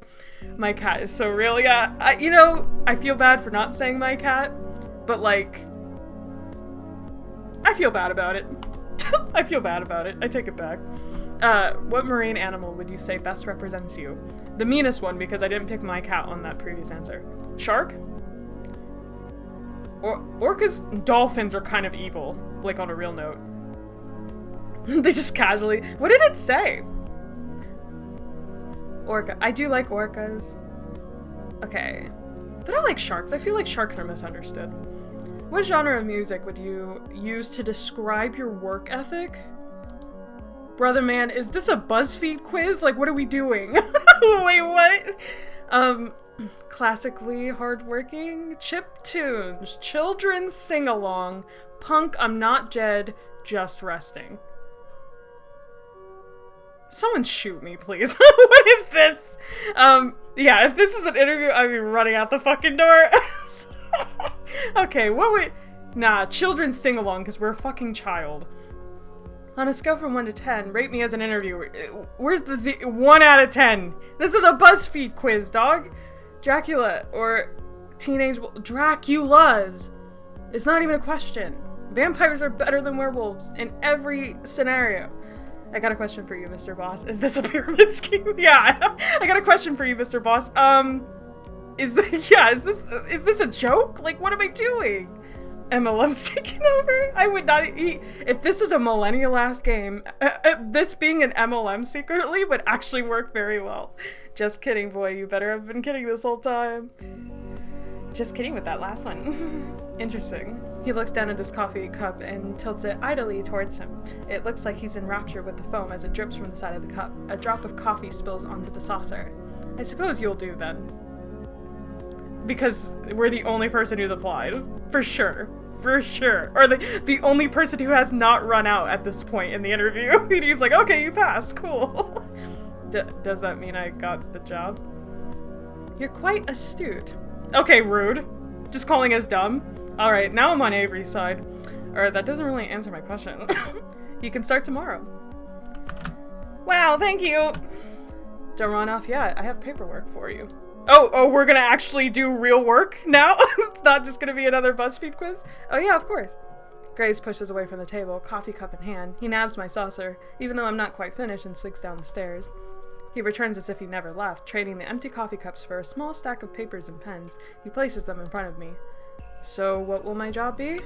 My cat is so real. Yeah, you know, I feel bad for not saying my cat, but like, I feel bad about it. I feel bad about it. I take it back. What marine animal would you say best represents you? The meanest one, because I didn't pick my cat on that previous answer. Shark? Orcas, dolphins are kind of evil, like on a real note. They just casually... What did it say? Orca. I do like orcas. Okay. But I like sharks. I feel like sharks are misunderstood. What genre of music would you use to describe your work ethic? Brother man, is this a BuzzFeed quiz? Like, what are we doing? Wait, what? Classically hardworking, chip tunes, children's sing-along, punk, I'm not Jed, just resting. Someone shoot me, please. What is this? Yeah, if this is an interview, I'd be running out the fucking door. Okay, what would... Nah, children's sing-along, because we're a fucking child. On a scale from 1 to 10, rate me as an interviewer. Where's the 1 out of 10? This is a BuzzFeed quiz, dog. Dracula, or teenage... Draculas! It's not even a question. Vampires are better than werewolves in every scenario. I got a question for you, Mr. Boss. Is this a pyramid scheme? Yeah, I got a question for you, Mr. Boss. Is this a joke? Like, what am I doing? MLM's taking over? I would not eat. If this is a millennial-ass game, this being an MLM secretly would actually work very well. Just kidding, boy. You better have been kidding this whole time. Just kidding with that last one. Interesting. He looks down at his coffee cup and tilts it idly towards him. It looks like he's in rapture with the foam as it drips from the side of the cup. A drop of coffee spills onto the saucer. I suppose you'll do then. Because we're the only person who's applied. For sure. For sure. Or the only person who has not run out at this point in the interview. And he's like, okay, you passed. Cool. Does that mean I got the job? You're quite astute. Okay, rude. Just calling us dumb. Alright, now I'm on Avery's side. Or that doesn't really answer my question. You can start tomorrow. Wow, thank you! Don't run off yet. I have paperwork for you. Oh, we're gonna actually do real work now? It's not just gonna be another BuzzFeed quiz? Oh yeah, of course. Graves pushes away from the table, coffee cup in hand. He nabs my saucer, even though I'm not quite finished, and slinks down the stairs. He returns as if he never left, trading the empty coffee cups for a small stack of papers and pens. He places them in front of me. So, what will my job be?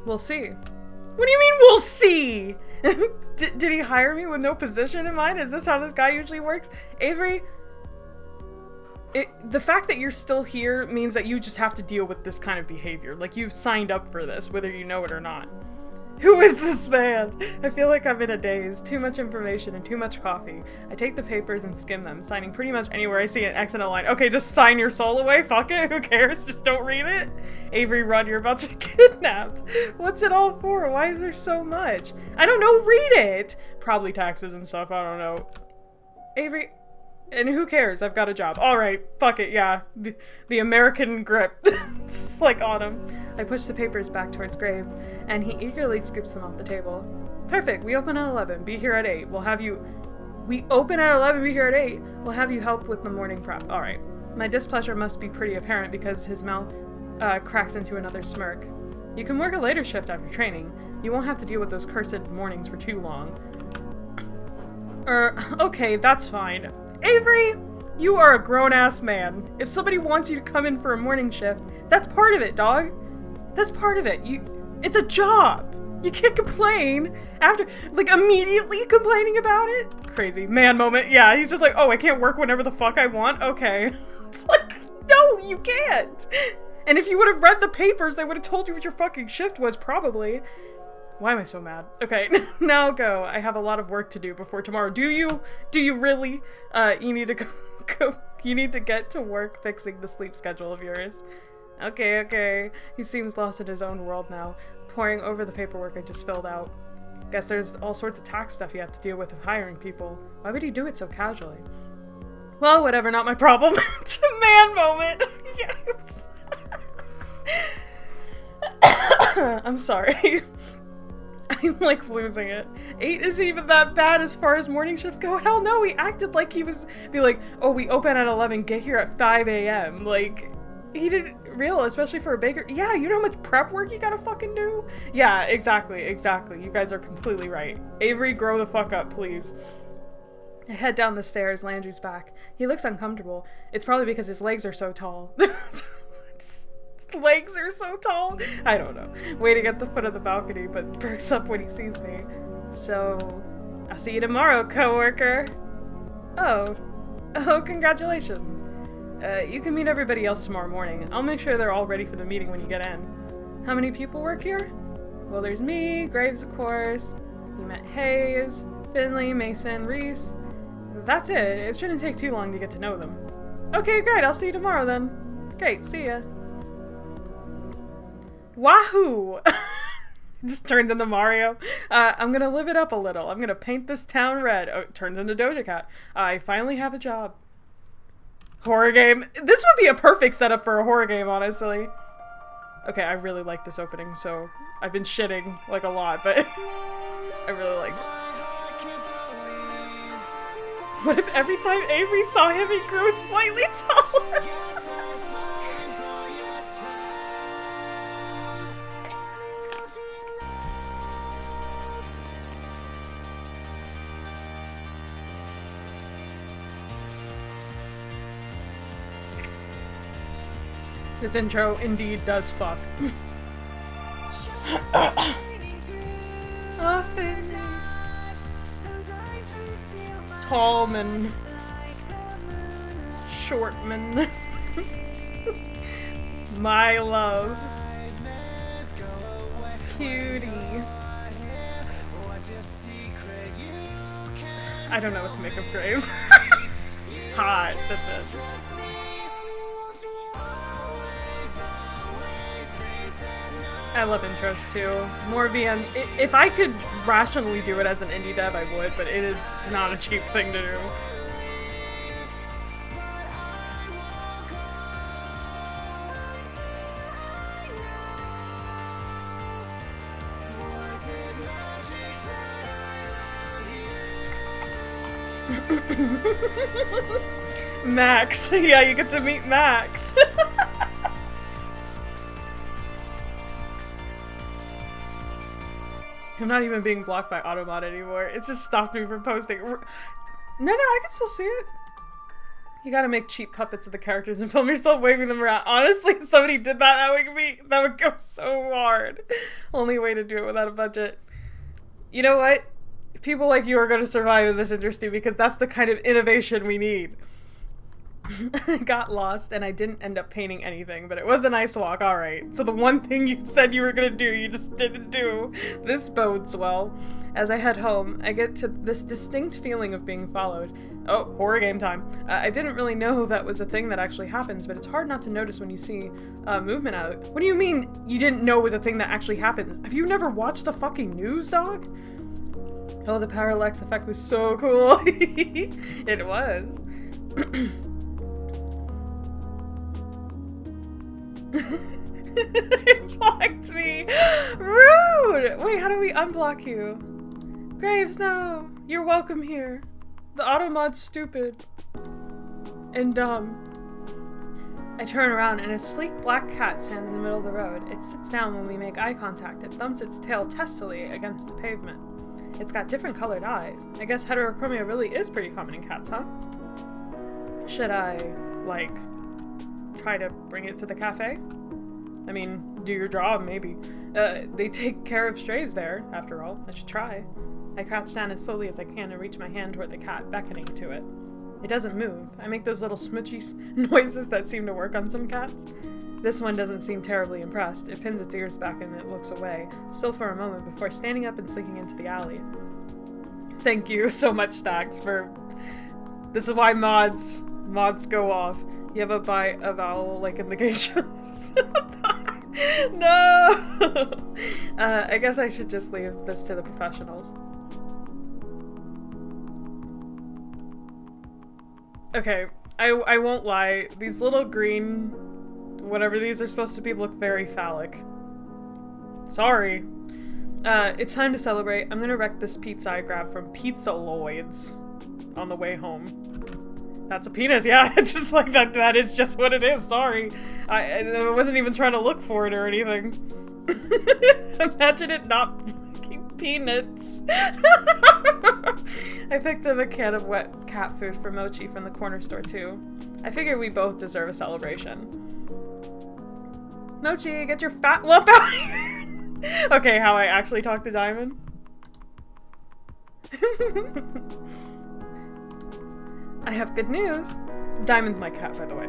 We'll see. What do you mean, we'll see? Did he hire me with no position in mind? Is this how this guy usually works? Avery, the fact that you're still here means that you just have to deal with this kind of behavior. Like, you've signed up for this, whether you know it or not. Who is this man? I feel like I'm in a daze. Too much information and too much coffee. I take the papers and skim them, signing pretty much anywhere I see an X and a line. Okay, just sign your soul away. Fuck it. Who cares? Just don't read it. Avery, run. You're about to get kidnapped. What's it all for? Why is there so much? I don't know. Read it. Probably taxes and stuff. I don't know. Avery... And who cares? I've got a job. Alright, fuck it, yeah. The American grip. Just like on him. I push the papers back towards Grave, and he eagerly scoops them off the table. Perfect, we open at 11. Be here at 8. We open at 11, be here at 8. We'll have you help with the morning prep. Alright. My displeasure must be pretty apparent because his mouth cracks into another smirk. You can work a later shift after training. You won't have to deal with those cursed mornings for too long. Okay, that's fine. Avery, you are a grown-ass man. If somebody wants you to come in for a morning shift, that's part of it, dog. That's part of it. It's a job. You can't complain after, like, immediately complaining about it. Crazy. Man moment. Yeah, he's just like, oh, I can't work whenever the fuck I want? Okay. It's like, no, you can't. And if you would have read the papers, they would have told you what your fucking shift was, probably. Why am I so mad? Okay, now go. I have a lot of work to do before tomorrow. Do you? Do you really? You need to go. You need to get to work fixing the sleep schedule of yours. Okay. He seems lost in his own world now, poring over the paperwork I just filled out. Guess there's all sorts of tax stuff you have to deal with hiring people. Why would he do it so casually? Well, whatever, not my problem. It's a man moment. Yes. I'm sorry. I'm like losing it. 8 isn't even that bad as far as morning shifts go. Hell no, he acted like he was be like, oh, we open at 11, get here at 5 a.m. Like, he didn't real, especially for a baker. Yeah, you know how much prep work you gotta fucking do? Yeah, exactly. You guys are completely right. Avery, grow the fuck up, please. I head down the stairs, Landry's back. He looks uncomfortable. It's probably because his legs are so tall. Legs are so tall? I don't know. Waiting at the foot of the balcony, but perks up when he sees me. So, I'll see you tomorrow, coworker. Oh, congratulations. You can meet everybody else tomorrow morning. I'll make sure they're all ready for the meeting when you get in. How many people work here? Well, there's me, Graves, of course. You met Hayes, Finley, Mason, Reese. That's it. It shouldn't take too long to get to know them. Okay, great. I'll see you tomorrow then. Great. See ya. Wahoo! Just turns into Mario. I'm gonna live it up a little. I'm gonna paint this town red. Oh, it turns into Doja Cat. I finally have a job. Horror game. This would be a perfect setup for a horror game, honestly. Okay, I really like this opening, so I've been shitting, like, a lot, but I really like it. What if every time Avery saw him, he grew slightly taller? This intro indeed does fuck. Tallman. Shortman. My love. Cutie. I don't know what to make of Graves. Hot, that's it. I love intros too. More VM. If I could rationally do it as an indie dev, I would, but it is not a cheap thing to do. Max. Yeah, you get to meet Max. I'm not even being blocked by Automod anymore. It just stopped me from posting. No, I can still see it. You gotta make cheap puppets of the characters and film yourself waving them around. Honestly, if somebody did that, that would go so hard. Only way to do it without a budget. You know what? People like you are going to survive in this industry because that's the kind of innovation we need. I got lost and I didn't end up painting anything, but it was a nice walk, alright. So the one thing you said you were gonna do, you just didn't do. This bodes well. As I head home, I get to this distinct feeling of being followed. Oh, horror game time. I didn't really know that was a thing that actually happens, but it's hard not to notice when you see movement out of it. What do you mean you didn't know it was a thing that actually happens? Have you never watched the fucking news, dog? Oh, the parallax effect was so cool. It was. It blocked me. Rude! Wait, how do we unblock you? Graves, no. You're welcome here. The Automod's stupid. And dumb. I turn around and a sleek black cat stands in the middle of the road. It sits down when we make eye contact. It thumps its tail testily against the pavement. It's got different colored eyes. I guess heterochromia really is pretty common in cats, huh? Should I, like, try to bring it to the cafe? I mean, do your job, maybe. They take care of strays there, after all. I should try. I crouch down as slowly as I can and reach my hand toward the cat, beckoning to it. It doesn't move. I make those little smoochy noises that seem to work on some cats. This one doesn't seem terribly impressed. It pins its ears back and it looks away, still for a moment before standing up and slinking into the alley. Thank you so much, Stacks, for... This is why mods go off. You have a bite of owl, like in the gations. No! I guess I should just leave this to the professionals. Okay, I won't lie. These little green, whatever these are supposed to be, look very phallic. Sorry. It's time to celebrate. I'm gonna wreck this pizza I grabbed from Pizza Lloyd's on the way home. That's a penis, yeah, it's just like that. That is just what it is, sorry. I wasn't even trying to look for it or anything. Imagine it not fucking peanuts. I picked up a can of wet cat food for Mochi from the corner store too. I figure we both deserve a celebration. Mochi, get your fat lump out here! Okay, how I actually talk to Diamond? I have good news. Diamond's my cat, by the way.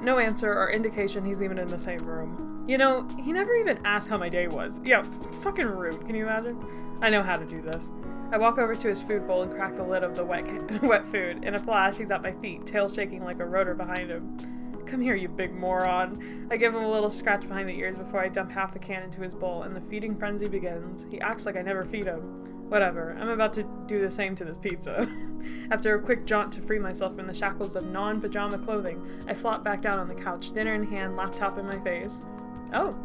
No answer or indication he's even in the same room. You know, he never even asked how my day was. Yeah, fucking rude, can you imagine? I know how to do this. I walk over to his food bowl and crack the lid of the wet food. In a flash, he's at my feet, tail shaking like a rotor behind him. Come here, you big moron. I give him a little scratch behind the ears before I dump half the can into his bowl, and the feeding frenzy begins. He acts like I never feed him. Whatever, I'm about to do the same to this pizza. After a quick jaunt to free myself from the shackles of non-pajama clothing, I flop back down on the couch, dinner in hand, laptop in my face. Oh,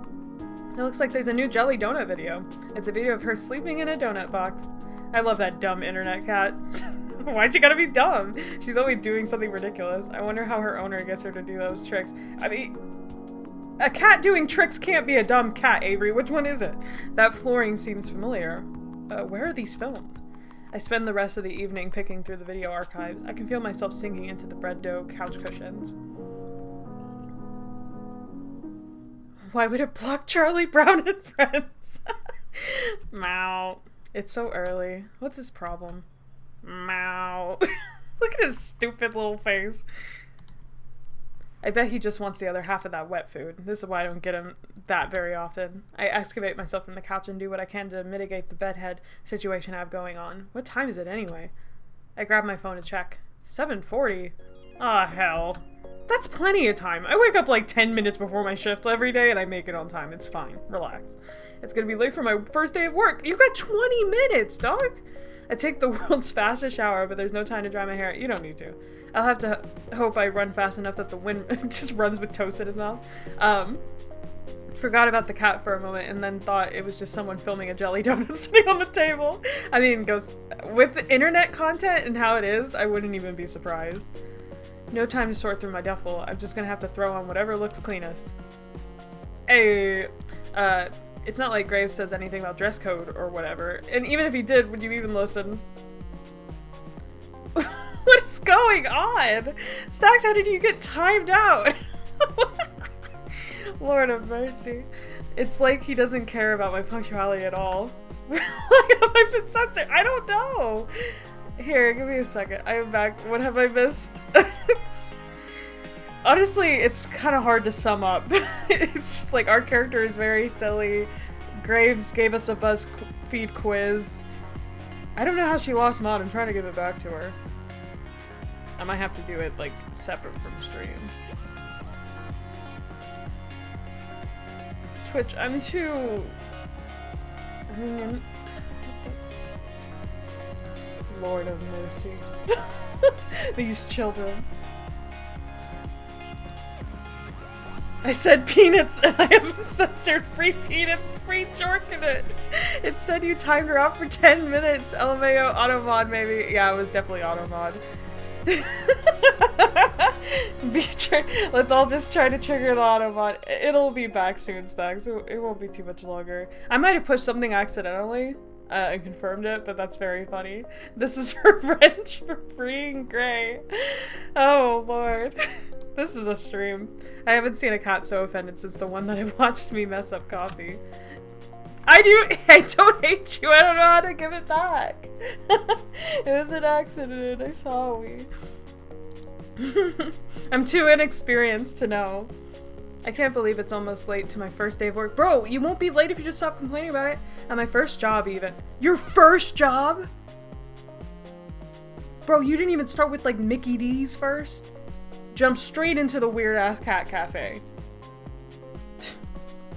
it looks like there's a new Jelly Donut video. It's a video of her sleeping in a donut box. I love that dumb internet cat. Why'd she gotta be dumb? She's always doing something ridiculous. I wonder how her owner gets her to do those tricks. I mean, a cat doing tricks can't be a dumb cat, Avery. Which one is it? That flooring seems familiar. Where are these filmed? I spend the rest of the evening picking through the video archives. I can feel myself sinking into the bread dough couch cushions. Why would it block Charlie Brown and Friends? Meow. It's so early. What's his problem? Meow. Look at his stupid little face. I bet he just wants the other half of that wet food. This is why I don't get him that very often. I excavate myself from the couch and do what I can to mitigate the bedhead situation I have going on. What time is it anyway? I grab my phone to check. 7:40? Ah, hell. That's plenty of time. I wake up like 10 minutes before my shift every day and I make it on time. It's fine. Relax. It's gonna be late for my first day of work. You got 20 minutes, dog! I take the world's fastest shower, but there's no time to dry my hair. You don't need to. I'll have to hope I run fast enough that the wind just runs with toast in his mouth. Forgot about the cat for a moment and then thought it was just someone filming a jelly donut sitting on the table. I mean, with the internet content and how it is, I wouldn't even be surprised. No time to sort through my duffel. I'm just gonna have to throw on whatever looks cleanest. Hey, it's not like Graves says anything about dress code or whatever. And even if he did, would you even listen? What is going on? Stacks, how did you get timed out? Lord of mercy. It's like he doesn't care about my punctuality at all. Why have I been censored? I don't know. Here, give me a second. I am back. What have I missed? Honestly, it's kind of hard to sum up. It's just like our character is very silly. Graves gave us a BuzzFeed quiz. I don't know how she lost mod. I'm trying to give it back to her. I might have to do it like separate from stream. Twitch, I'm too... Lord of mercy. These children. I said peanuts and I haven't censored free peanuts, free jorking it. It said you timed her out for 10 minutes. LMAO auto mod maybe. Yeah, it was definitely auto mod. Let's all just try to trigger the Autobot. It'll be back soon, Stacks. It won't be too much longer. I might have pushed something accidentally and confirmed it, but that's very funny. This is revenge for freeing Gray. Oh, Lord. This is a stream. I haven't seen a cat so offended since the one that I watched me mess up coffee. I don't hate you. I don't know how to give it back. It was an accident. I saw we. I'm too inexperienced to know. I can't believe it's almost late to my first day of work. Bro, you won't be late if you just stop complaining about it. At my first job, even. Your first job? Bro, you didn't even start with, like, Mickey D's first? Jump straight into the weird-ass cat cafe.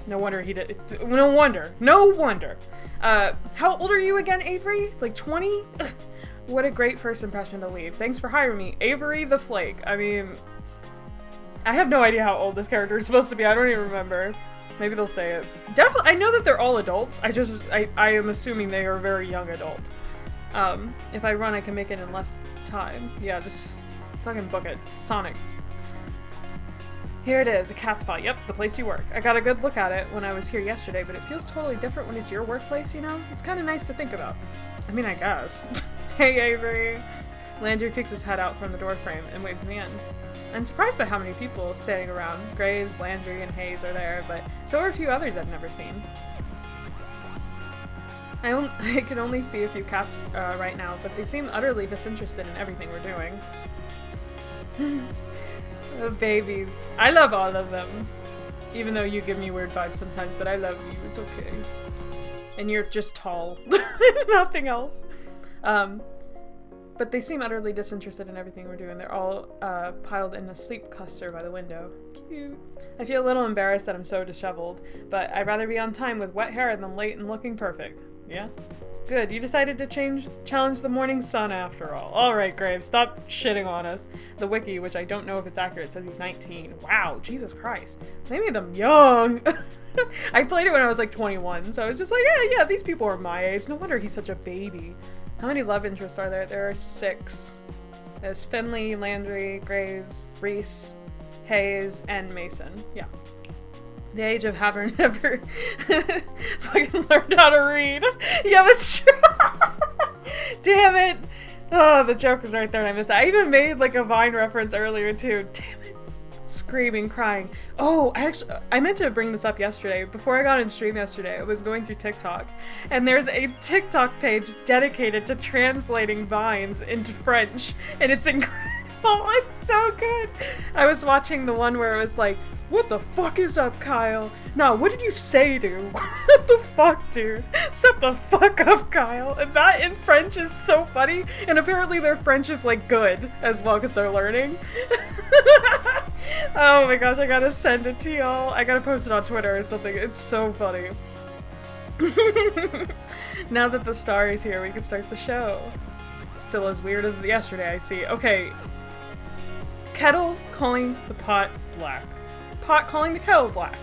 No wonder he did. No wonder. No wonder. How old are you again, Avery? Like 20? What a great first impression to leave. Thanks for hiring me. Avery the Flake. I mean, I have no idea how old this character is supposed to be. I don't even remember. Maybe they'll say it. Definitely, I know that they're all adults. I am assuming they are a very young adult. If I run, I can make it in less time. Yeah, just fucking book it. Sonic. Here it is, a cat spot. Yep, the place you work. I got a good look at it when I was here yesterday, but it feels totally different when it's your workplace, you know? It's kind of nice to think about. I mean, I guess. Hey, Avery. Landry kicks his head out from the doorframe and waves me in. I'm surprised by how many people standing around. Graves, Landry, and Hayes are there, but so are a few others I've never seen. I can only see a few cats right now, but they seem utterly disinterested in everything we're doing. The babies. I love all of them. Even though you give me weird vibes sometimes, but I love you. It's okay. And you're just tall. Nothing else. But they seem utterly disinterested in everything we're doing. They're all piled in a sleep cluster by the window. Cute. I feel a little embarrassed that I'm so disheveled, but I'd rather be on time with wet hair than late and looking perfect. Yeah? Good, you decided to challenge the morning sun after all. Alright, Graves, stop shitting on us. The wiki, which I don't know if it's accurate, says he's 19. Wow, Jesus Christ. They made them young. I played it when I was like 21, so I was just like, yeah, these people are my age. No wonder he's such a baby. How many love interests are there? There are 6. There's Finley, Landry, Graves, Reese, Hayes, and Mason. Yeah. The age of having never fucking learned how to read. Yeah, that's true. Damn it. Oh, the joke is right there and I missed it. I even made like a Vine reference earlier too. Damn it. Screaming, crying. Oh, I meant to bring this up yesterday. Before I got on stream yesterday, I was going through TikTok. And there's a TikTok page dedicated to translating Vines into French. And it's incredible. It's so good. I was watching the one where it was like, what the fuck is up, Kyle? No, what did you say, dude? What the fuck, dude? Step the fuck up, Kyle. And that in French is so funny. And apparently their French is like good as well because they're learning. Oh my gosh, I gotta send it to y'all. I gotta post it on Twitter or something. It's so funny. Now that the star is here, we can start the show. Still as weird as yesterday, I see. Okay. Kettle calling the pot black. Pot calling the kettle black.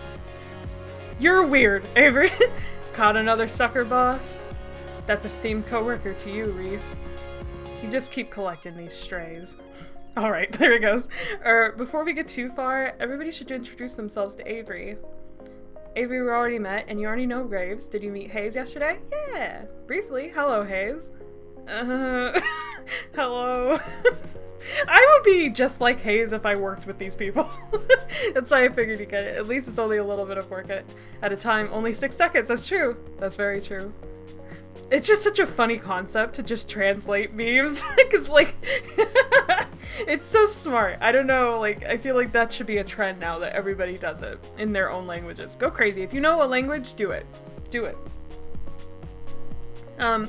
You're weird, Avery. Caught another sucker, boss? That's esteemed coworker to you, Reese. You just keep collecting these strays. Alright, there it goes. Before we get too far, everybody should introduce themselves to Avery. Avery, we already met, and you already know Graves. Did you meet Hayes yesterday? Yeah, briefly. Hello, Hayes. Hello. I would be just like Hayes if I worked with these people. That's why I figured you get it. At least it's only a little bit of work at a time. Only 6 seconds. That's true. That's very true. It's just such a funny concept to just translate memes. Because, like, it's so smart. I don't know, like, I feel like that should be a trend now that everybody does it in their own languages. Go crazy. If you know a language, do it. Do it.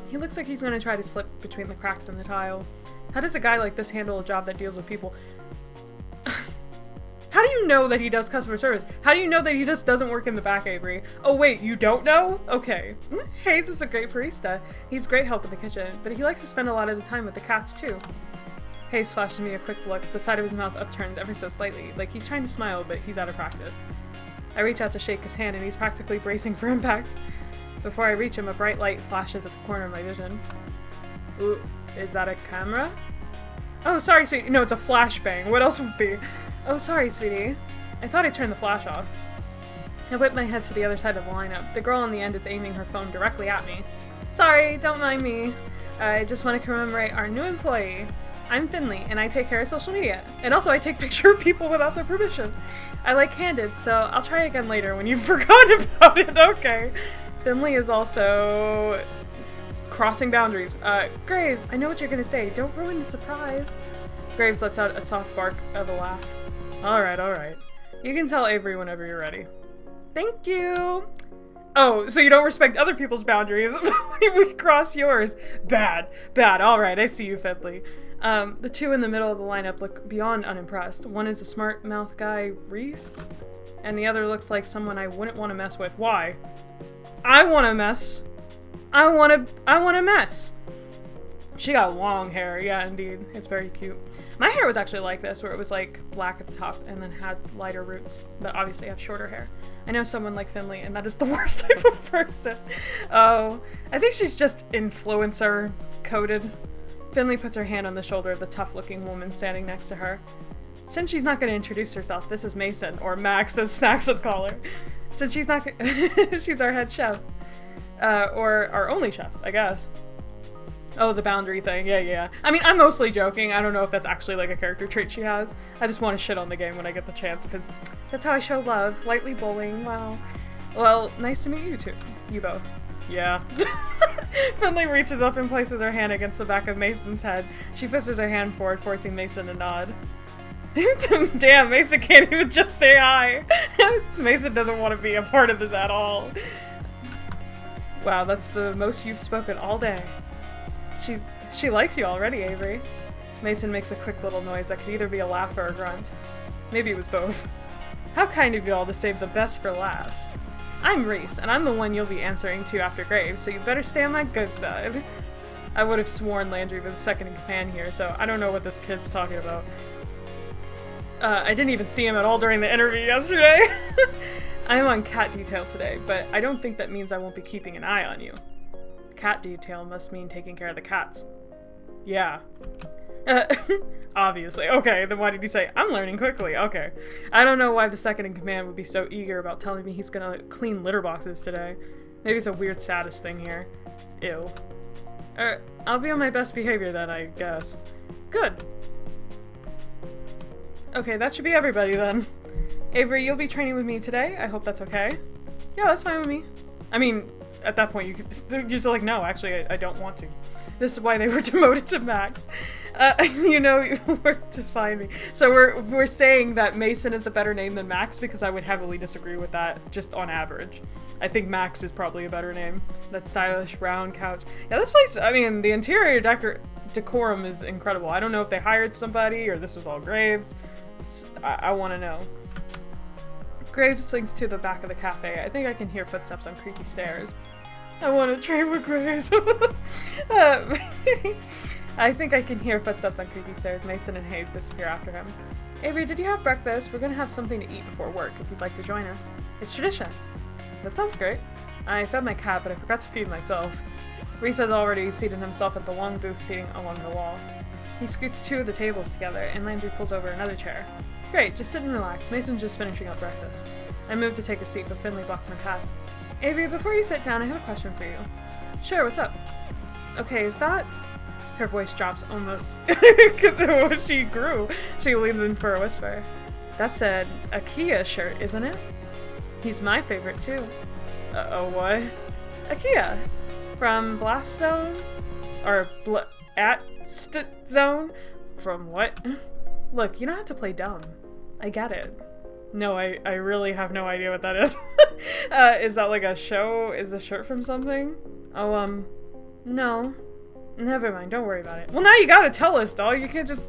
He looks like he's going to try to slip between the cracks in the tile. How does a guy like this handle a job that deals with people? How do you know that he does customer service? How do you know that he just doesn't work in the back, Avery? Oh wait, you don't know? Okay. Hayes is a great barista. He's great help in the kitchen, but he likes to spend a lot of the time with the cats too. Hayes flashed me a quick look, the side of his mouth upturns ever so slightly, like he's trying to smile, but he's out of practice. I reach out to shake his hand and he's practically bracing for impact. Before I reach him, a bright light flashes at the corner of my vision. Ooh, is that a camera? Oh, sorry, sweetie. No, it's a flashbang. What else would be? Oh, sorry, sweetie. I thought I turned the flash off. I whipped my head to the other side of the lineup. The girl on the end is aiming her phone directly at me. Sorry, don't mind me. I just want to commemorate our new employee. I'm Finley, and I take care of social media. And also, I take pictures of people without their permission. I like candid, so I'll try again later when you've forgotten about it. Okay. Finley is also crossing boundaries. Graves, I know what you're gonna say. Don't ruin the surprise. Graves lets out a soft bark of a laugh. Alright. You can tell Avery whenever you're ready. Thank you! Oh, so you don't respect other people's boundaries. We cross yours. Bad. Alright, I see you, Finley. The two in the middle of the lineup look beyond unimpressed. One is a smart mouth guy, Reese, and the other looks like someone I wouldn't want to mess with. Why? I want to mess. I want to mess. She got long hair. Yeah, indeed. It's very cute. My hair was actually like this, where it was like black at the top and then had lighter roots, but obviously I have shorter hair. I know someone like Finley, and that is the worst type of person. Oh, I think she's just influencer coded. Finley puts her hand on the shoulder of the tough-looking woman standing next to her. Since she's not going to introduce herself, this is Mason, or Max as Snacks would call her. Since she's not she's our head chef. Or our only chef, I guess. Oh, the boundary thing. Yeah. I mean, I'm mostly joking. I don't know if that's actually like a character trait she has. I just want to shit on the game when I get the chance, because that's how I show love. Lightly bullying. Wow. Well, nice to meet you two. You both. Yeah. Finley reaches up and places her hand against the back of Mason's head. She pushes her hand forward, forcing Mason to nod. Damn, Mason can't even just say hi. Mason doesn't want to be a part of this at all. Wow, that's the most you've spoken all day. She likes you already, Avery. Mason makes a quick little noise that could either be a laugh or a grunt. Maybe it was both. How kind of you all to save the best for last. I'm Reese, and I'm the one you'll be answering to after Graves, so you better stay on my good side. I would have sworn Landry was second in command here, so I don't know what this kid's talking about. I didn't even see him at all during the interview yesterday. I'm on cat detail today, but I don't think that means I won't be keeping an eye on you. Cat detail must mean taking care of the cats. Yeah. Obviously. Okay, then why did he say, I'm learning quickly? Okay. I don't know why the second in command would be so eager about telling me he's gonna clean litter boxes today. Maybe it's a weird status thing here. Ew. I'll be on my best behavior then, I guess. Good. Okay, that should be everybody then. Avery, you'll be training with me today. I hope that's okay. Yeah, that's fine with me. I mean, at that point, you could just like, no, actually, I don't want to. This is why they were demoted to Max. You know where to find me. So we're saying that Mason is a better name than Max because I would heavily disagree with that, just on average. I think Max is probably a better name. That stylish brown couch. Yeah, this place, I mean, the interior decorum is incredible. I don't know if they hired somebody or this was all Graves. I want to know. Graves slinks to the back of the cafe. I think I can hear footsteps on creaky stairs. I want to train with Graves. I think I can hear footsteps on creaky stairs. Mason and Hayes disappear after him. Avery, did you have breakfast? We're gonna have something to eat before work if you'd like to join us. It's tradition. That sounds great. I fed my cat, but I forgot to feed myself. Reese has already seated himself at the long booth seating along the wall. He scoots two of the tables together, and Landry pulls over another chair. Great, just sit and relax. Mason's just finishing up breakfast. I move to take a seat, but Finley blocks my path. Avery, before you sit down, I have a question for you. Sure, what's up? Okay, is that... Her voice drops almost... She grew. She leans in for a whisper. That's an Akia shirt, isn't it? He's my favorite, too. Uh-oh, what? Akia. From Blast Zone? Or Zone? From what? Look, you don't have to play dumb. I get it. No, I really have no idea what that is. Is that like a show? Is the shirt from something? Oh, no. Never mind, don't worry about it. Well, now you gotta tell us, doll. You can't just...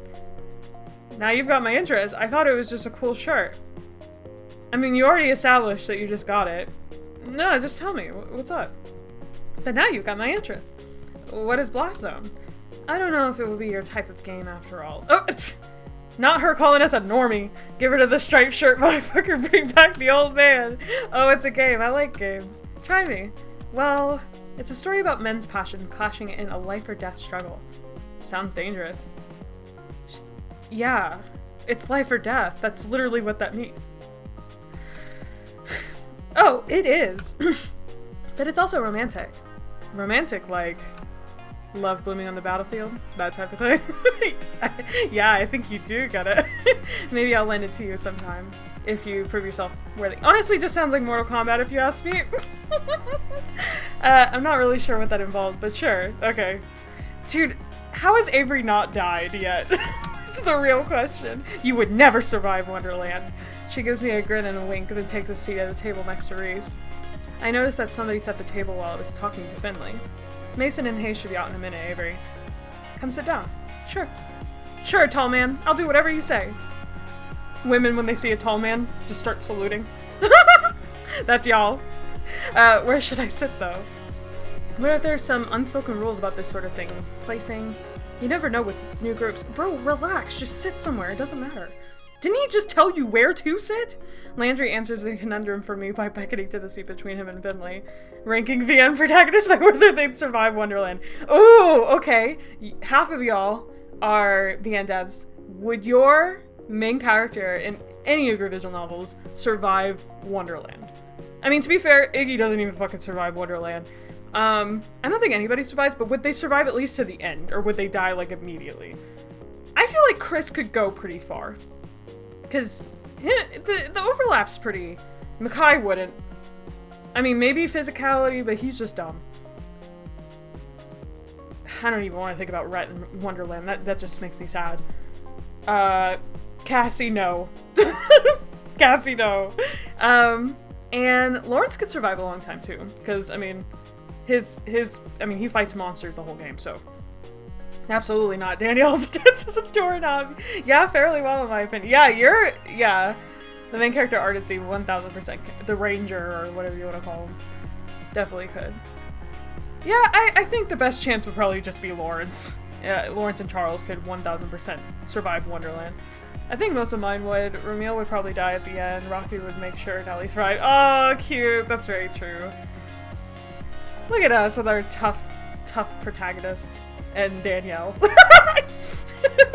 Now you've got my interest. I thought it was just a cool shirt. I mean, you already established that you just got it. No, just tell me. What's up? But now you've got my interest. What is Blast Zone? I don't know if it will be your type of game after all. Oh! Not her calling us a normie. Get rid of the striped shirt, motherfucker. Bring back the old man. Oh, it's a game. I like games. Try me. Well, it's a story about men's passion clashing in a life or death struggle. Sounds dangerous. Yeah. It's life or death. That's literally what that means. Oh, it is. But it's also romantic. Romantic, like love blooming on the battlefield, that type of thing. Yeah, I think you do get it. Maybe I'll lend it to you sometime if you prove yourself worthy. Honestly, just sounds like Mortal Kombat if you ask me. I'm not really sure what that involved, but sure. Okay. Dude, how has Avery not died yet? This is the real question. You would never survive Wonderland. She gives me a grin and a wink, then takes a seat at the table next to Reese. I noticed that somebody set the table while I was talking to Finley. Mason and Hayes should be out in a minute, Avery. Come sit down. Sure. Sure, tall man. I'll do whatever you say. Women, when they see a tall man, just start saluting. That's y'all. Where should I sit, though? What if there's some unspoken rules about this sort of thing? Placing? You never know with new groups. Bro, relax. Just sit somewhere. It doesn't matter. Didn't he just tell you where to sit? Landry answers the conundrum for me by beckoning to the seat between him and Finley, ranking VN protagonists by whether they'd survive Wonderland. Ooh, okay. Half of y'all are VN devs. Would your main character in any of your visual novels survive Wonderland? I mean, to be fair, Iggy doesn't even fucking survive Wonderland. I don't think anybody survives, but would they survive at least to the end? Or would they die, like, immediately? I feel like Chris could go pretty far. Because the overlap's pretty... Mackay wouldn't. I mean, maybe physicality, but he's just dumb. I don't even want to think about Rhett in Wonderland. That just makes me sad. Cassie, no. Cassie, no. And Lawrence could survive a long time, too. Because, I mean, he fights monsters the whole game, so... Absolutely not. Danielle's dance as a doorknob. Yeah, fairly well in my opinion. Yeah, the main character Ardency, 1000%. The Ranger, or whatever you want to call him. Definitely could. Yeah, I think the best chance would probably just be Lawrence. Yeah, Lawrence and Charles could 1000% survive Wonderland. I think most of mine would. Ramil would probably die at the end. Rocky would make sure Nellie survived. Oh, cute. That's very true. Look at us with our tough protagonist. And Danielle.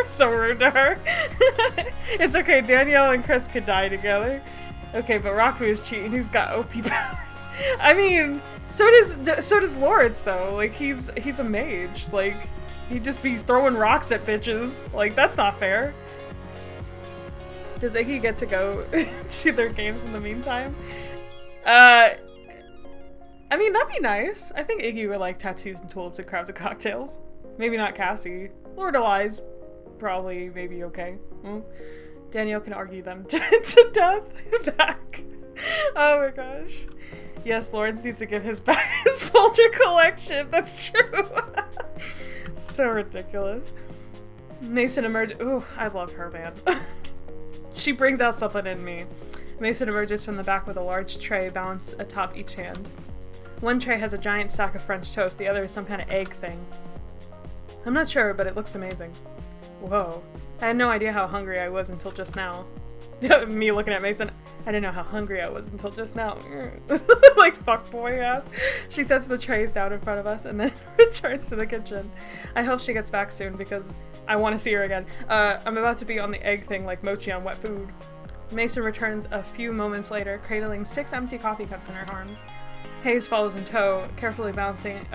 So rude to her. It's okay, Danielle and Chris could die together. Okay, but Raku is cheating. He's got OP powers. I mean, so does Lawrence though. Like he's a mage. Like he'd just be throwing rocks at bitches. Like that's not fair. Does Iggy get to go to their games in the meantime? I mean, that'd be nice. I think Iggy would like tattoos and tulips and crabs and cocktails. Maybe not Cassie. Lord Eli's probably maybe okay. Danielle can argue them to death. Back. Oh my gosh. Yes, Lawrence needs to give his back his folder collection. That's true. So ridiculous. Mason emerges. Ooh, I love her, man. She brings out something in me. Mason emerges from the back with a large tray balanced atop each hand. One tray has a giant stack of French toast, the other is some kind of egg thing. I'm not sure, but it looks amazing. Whoa. I had no idea how hungry I was until just now. Me looking at Mason, I didn't know how hungry I was until just now. Like, fuckboy ass. She sets the trays down in front of us and then returns to the kitchen. I hope she gets back soon because I want to see her again. I'm about to be on the egg thing like Mochi on wet food. Mason returns a few moments later, cradling 6 empty coffee cups in her arms. Hayes follows in tow, carefully balancing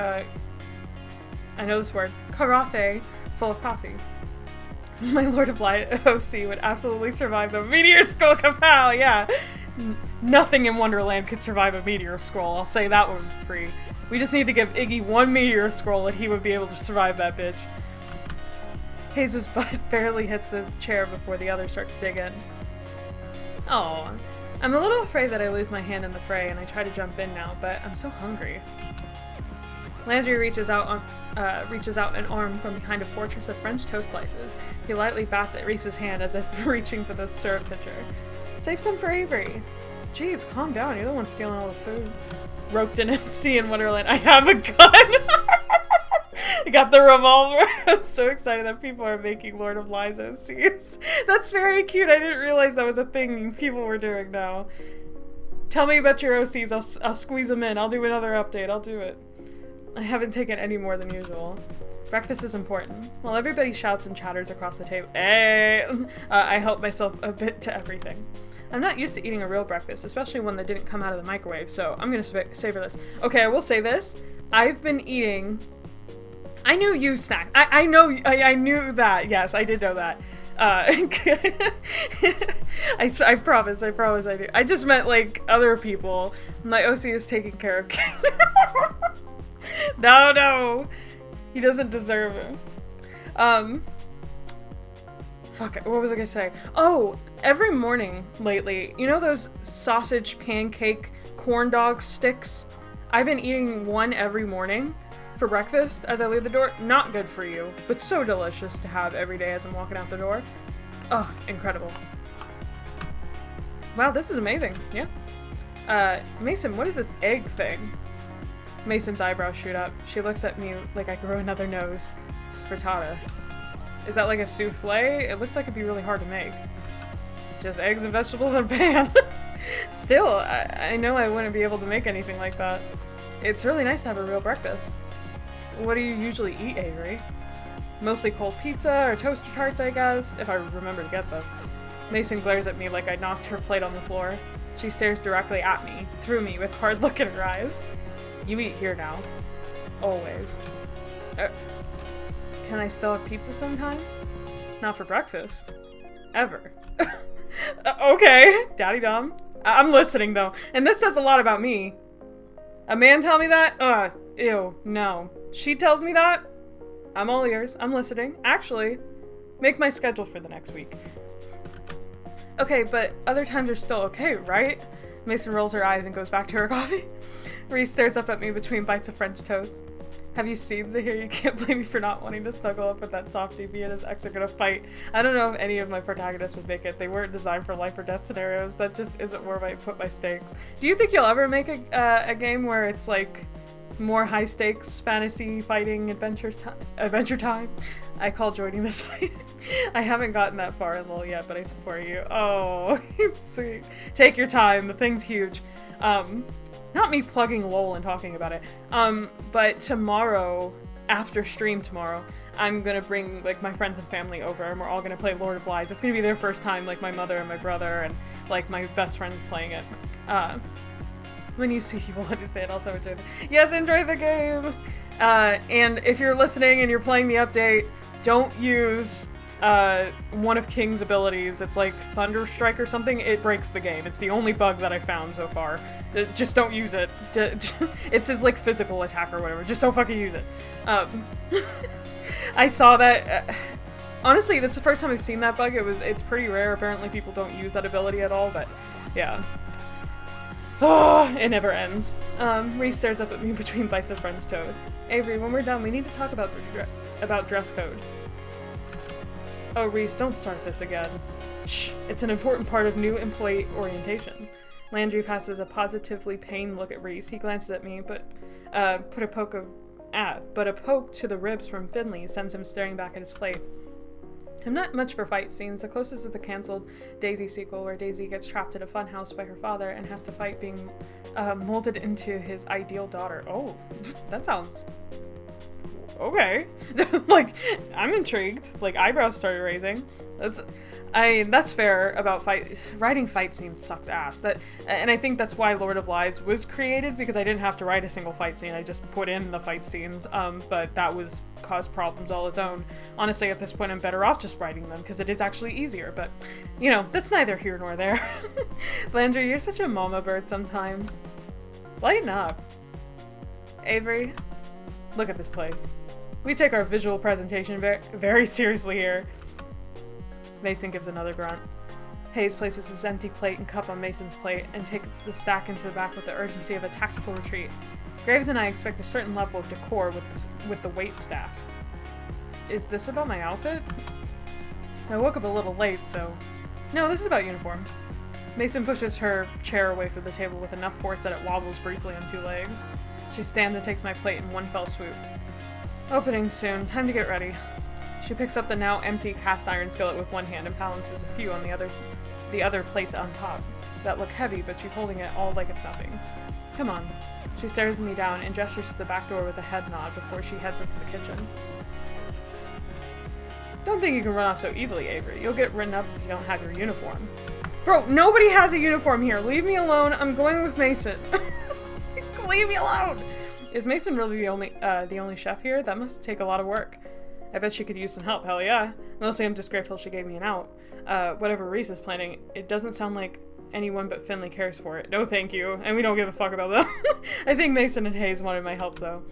I know this word, carafe full of coffee. My Lord of Light OC would absolutely survive the meteor scroll. Kapow, yeah. Nothing in Wonderland could survive a meteor scroll. I'll say that one for free. We just need to give Iggy one meteor scroll and he would be able to survive that bitch. Hayes' butt barely hits the chair before the other starts digging. Oh, I'm a little afraid that I lose my hand in the fray and I try to jump in now, but I'm so hungry. Landry reaches out an arm from behind a fortress of French toast slices. He lightly bats at Reese's hand as if reaching for the syrup pitcher. Save some for Avery. Jeez, calm down. You're the one stealing all the food. Roped in MC in Wonderland. I have a gun! I got the revolver. I'm so excited that people are making Lord of Lies OCs. That's very cute. I didn't realize that was a thing people were doing now. Tell me about your OCs. I'll squeeze them in. I'll do another update. I'll do it. I haven't taken any more than usual. Breakfast is important. While everybody shouts and chatters across the table, I help myself a bit to everything. I'm not used to eating a real breakfast, especially one that didn't come out of the microwave, so I'm gonna savor this. Okay, I will say this. I've been eating... I knew you snack. I knew that. Yes, I did know that. I promise I do. I just meant, like, other people. My OC is taking care of No. He doesn't deserve it. Fuck it, what was I gonna say? Oh, every morning lately, you know those sausage pancake corn dog sticks? I've been eating one every morning for breakfast as I leave the door. Not good for you, but so delicious to have every day as I'm walking out the door. Oh, incredible. Wow, this is amazing. Yeah. Mason, what is this egg thing? Mason's eyebrows shoot up. She looks at me like I grow another nose. Frittata. Is that like a souffle? It looks like it'd be really hard to make. Just eggs and vegetables in a pan. Still, I know I wouldn't be able to make anything like that. It's really nice to have a real breakfast. What do you usually eat, Avery? Mostly cold pizza or toaster tarts, I guess, if I remember to get them. Mason glares at me like I knocked her plate on the floor. She stares directly at me, through me, with hard look in her eyes. You eat here now. Always. Can I still have pizza sometimes? Not for breakfast. Ever. Okay, Daddy Dom. I'm listening, though. And this says a lot about me. A man tell me that? Ew, no. She tells me that? I'm all ears. I'm listening. Actually, make my schedule for the next week. Okay, but other times are still okay, right? Mason rolls her eyes and goes back to her coffee. Reese stares up at me between bites of French toast. Have you seen Zahir? You can't blame me for not wanting to snuggle up with that softie. Me and his ex are gonna fight. I don't know if any of my protagonists would make it. They weren't designed for life or death scenarios. That just isn't where I put my stakes. Do you think you'll ever make a game where it's like more high stakes fantasy fighting adventure time? I call joining this fight. I haven't gotten that far in LOL yet, but I support you. Oh, sweet. Take your time. The thing's huge. Not me plugging LOL and talking about it. But tomorrow, after stream tomorrow, I'm gonna bring like my friends and family over and we're all gonna play Lord of Lies. It's gonna be their first time, like my mother and my brother and like my best friends playing it. When you see you will understand, also enjoy it. Yes, enjoy the game! And if you're listening and you're playing the update, don't use one of King's abilities. It's like Thunder Strike or something. It breaks the game. It's the only bug that I found so far. Just don't use it. It's his like physical attack or whatever. Just don't fucking use it. I saw that. Honestly, that's the first time I've seen that bug. It's pretty rare. Apparently people don't use that ability at all, but yeah. Oh, it never ends. Reese stares up at me between bites of French toast. Avery, when we're done, we need to talk about dress code. Oh, Reese, don't start this again. Shh, it's an important part of new employee orientation. Landry passes a positively pained look at Reese. He glances at me, but a poke to the ribs from Finley sends him staring back at his plate. I'm not much for fight scenes. The closest is the cancelled Daisy sequel, where Daisy gets trapped in a funhouse by her father and has to fight being molded into his ideal daughter. Oh, that sounds okay. Like, I'm intrigued. Like, eyebrows started raising. That's fair about writing fight scenes sucks ass. And I think that's why Lord of Lies was created, because I didn't have to write a single fight scene. I just put in the fight scenes, but that caused problems all its own. Honestly, at this point, I'm better off just writing them, because it is actually easier, but, you know, that's neither here nor there. Landry, you're such a mama bird sometimes. Lighten up. Avery, look at this place. We take our visual presentation very seriously here. Mason gives another grunt. Hayes places his empty plate and cup on Mason's plate and takes the stack into the back with the urgency of a tactical retreat. Graves and I expect a certain level of decor with the wait staff. Is this about my outfit? I woke up a little late, so... No, this is about uniforms. Mason pushes her chair away from the table with enough force that it wobbles briefly on two legs. She stands and takes my plate in one fell swoop. Opening soon. Time to get ready. She picks up the now empty cast iron skillet with one hand and balances a few on the other plates on top that look heavy, but she's holding it all like it's nothing. Come on. She stares me down and gestures to the back door with a head nod before she heads into the kitchen. Don't think you can run off so easily, Avery. You'll get written up if you don't have your uniform. Bro, nobody has a uniform here. Leave me alone. I'm going with Mason. Leave me alone. Is Mason really the only chef here? That must take a lot of work. I bet she could use some help. Hell yeah. Mostly I'm just grateful she gave me an out. Whatever Reese is planning, it doesn't sound like anyone but Finley cares for it. No thank you. And we don't give a fuck about them. I think Mason and Hayes wanted my help though.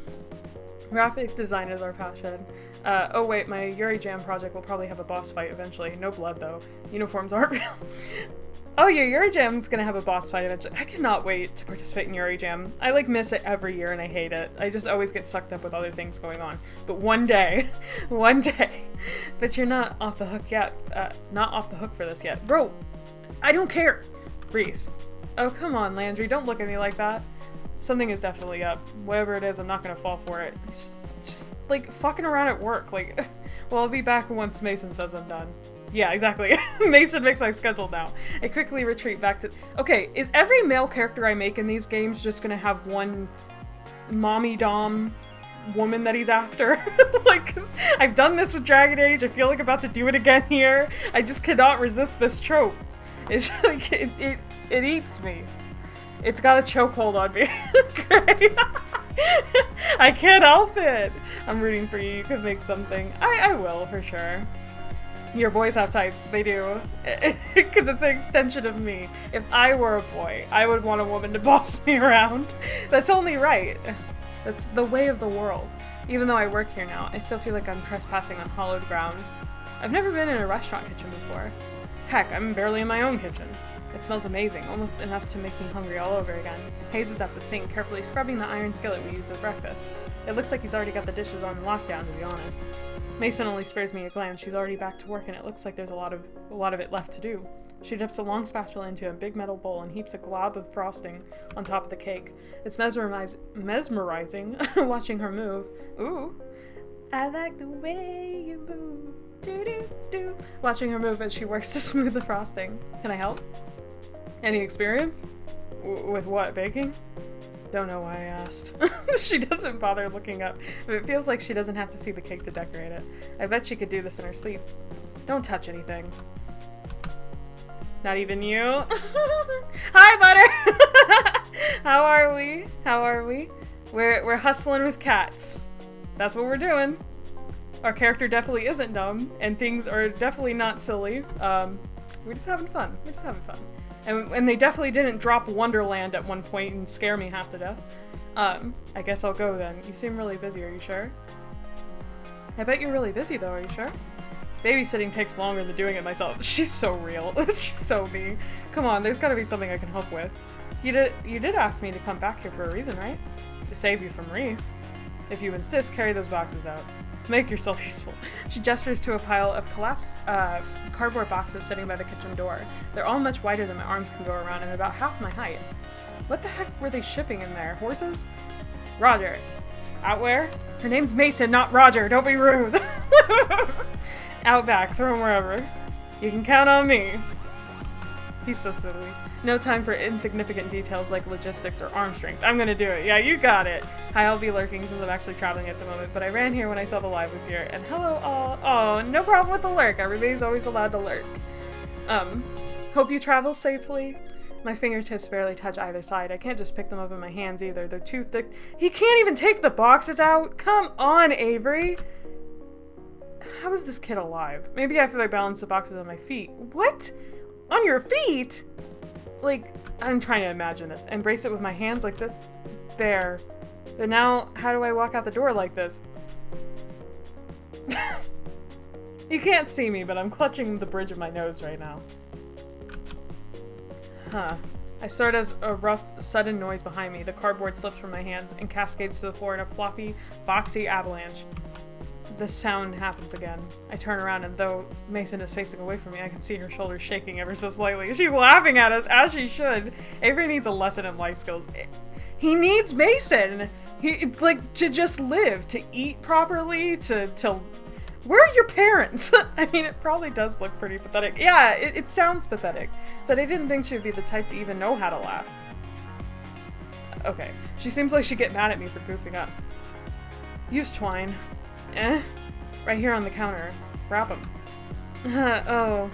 Graphic design is our passion. Oh wait, my Yuri Jam project will probably have a boss fight eventually. No blood though. Uniforms aren't real. Oh, your Yuri Jam's gonna have a boss fight eventually. I cannot wait to participate in Yuri Jam. I like miss it every year and I hate it. I just always get sucked up with other things going on. But one day, one day. But you're not off the hook yet. Not off the hook for this yet. Bro, I don't care. Reese. Oh, come on, Landry. Don't look at me like that. Something is definitely up. Whatever it is, I'm not gonna fall for it. Just like, fucking around at work. Like, well, I'll be back once Mason says I'm done. Yeah, exactly. Mason makes my schedule now. I quickly retreat back to... Okay, is every male character I make in these games just gonna have one mommy dom woman that he's after? Like, 'cause I've done this with Dragon Age, I feel like I'm about to do it again here. I just cannot resist this trope. It's like, it eats me. It's got a chokehold on me. Great. I can't help it. I'm rooting for you. You could make something. I will, for sure. Your boys have types. They do. Because it's an extension of me. If I were a boy, I would want a woman to boss me around. That's only right. That's the way of the world. Even though I work here now, I still feel like I'm trespassing on hallowed ground. I've never been in a restaurant kitchen before. Heck, I'm barely in my own kitchen. It smells amazing, almost enough to make me hungry all over again. Hayes is at the sink, carefully scrubbing the iron skillet we used at breakfast. It looks like he's already got the dishes on lockdown, to be honest. Mason only spares me a glance. She's already back to work and it looks like there's a lot of it left to do. She dips a long spatula into a big metal bowl and heaps a glob of frosting on top of the cake. It's mesmerizing watching her move. Ooh. I like the way you move. Do-do-do. Watching her move as she works to smooth the frosting. Can I help? Any experience? With what, baking? Don't know why I asked. She doesn't bother looking up. It feels like she doesn't have to see the cake to decorate it. I bet she could do this in her sleep. Don't touch anything. Not even you. Hi, Butter! How are we? How are we? We're hustling with cats. That's what we're doing. Our character definitely isn't dumb, and things are definitely not silly. We're just having fun. We're just having fun. And they definitely didn't drop Wonderland at one point and scare me half to death. I guess I'll go then. You seem really busy, are you sure? I bet you're really busy though, are you sure? Babysitting takes longer than doing it myself. She's so real. She's so me. Come on, there's gotta be something I can help with. You did ask me to come back here for a reason, right? To save you from Reese. If you insist, carry those boxes out. Make yourself useful. She gestures to a pile of collapsed cardboard boxes sitting by the kitchen door. They're all much wider than my arms can go around and about half my height. What the heck were they shipping in there? Horses? Roger. Out where? Her name's Mason, not Roger. Don't be rude. Out back. Throw him wherever. You can count on me. He's so silly. No time for insignificant details like logistics or arm strength. I'm gonna do it. Yeah, you got it. Hi, I'll be lurking since I'm actually traveling at the moment, but I ran here when I saw the live was here. And hello all. Oh, no problem with the lurk. Everybody's always allowed to lurk. Hope you travel safely. My fingertips barely touch either side. I can't just pick them up in my hands either. They're too thick. He can't even take the boxes out? Come on, Avery. How is this kid alive? Maybe if I balance the boxes on my feet. What? On your feet? Like, I'm trying to imagine this. Embrace it with my hands like this. There. But now, how do I walk out the door like this? You can't see me, but I'm clutching the bridge of my nose right now. Huh. I start as a rough, sudden noise behind me. The cardboard slips from my hands and cascades to the floor in a floppy, boxy avalanche. The sound happens again. I turn around and though Mason is facing away from me, I can see her shoulders shaking ever so slightly. She's laughing at us, as she should. Avery needs a lesson in life skills. He needs Mason! Like, to just live, to eat properly, to... Where are your parents? I mean, it probably does look pretty pathetic. Yeah, it sounds pathetic. But I didn't think she would be the type to even know how to laugh. Okay. She seems like she'd get mad at me for goofing up. Use twine. Right here on the counter. Wrap them. Oh.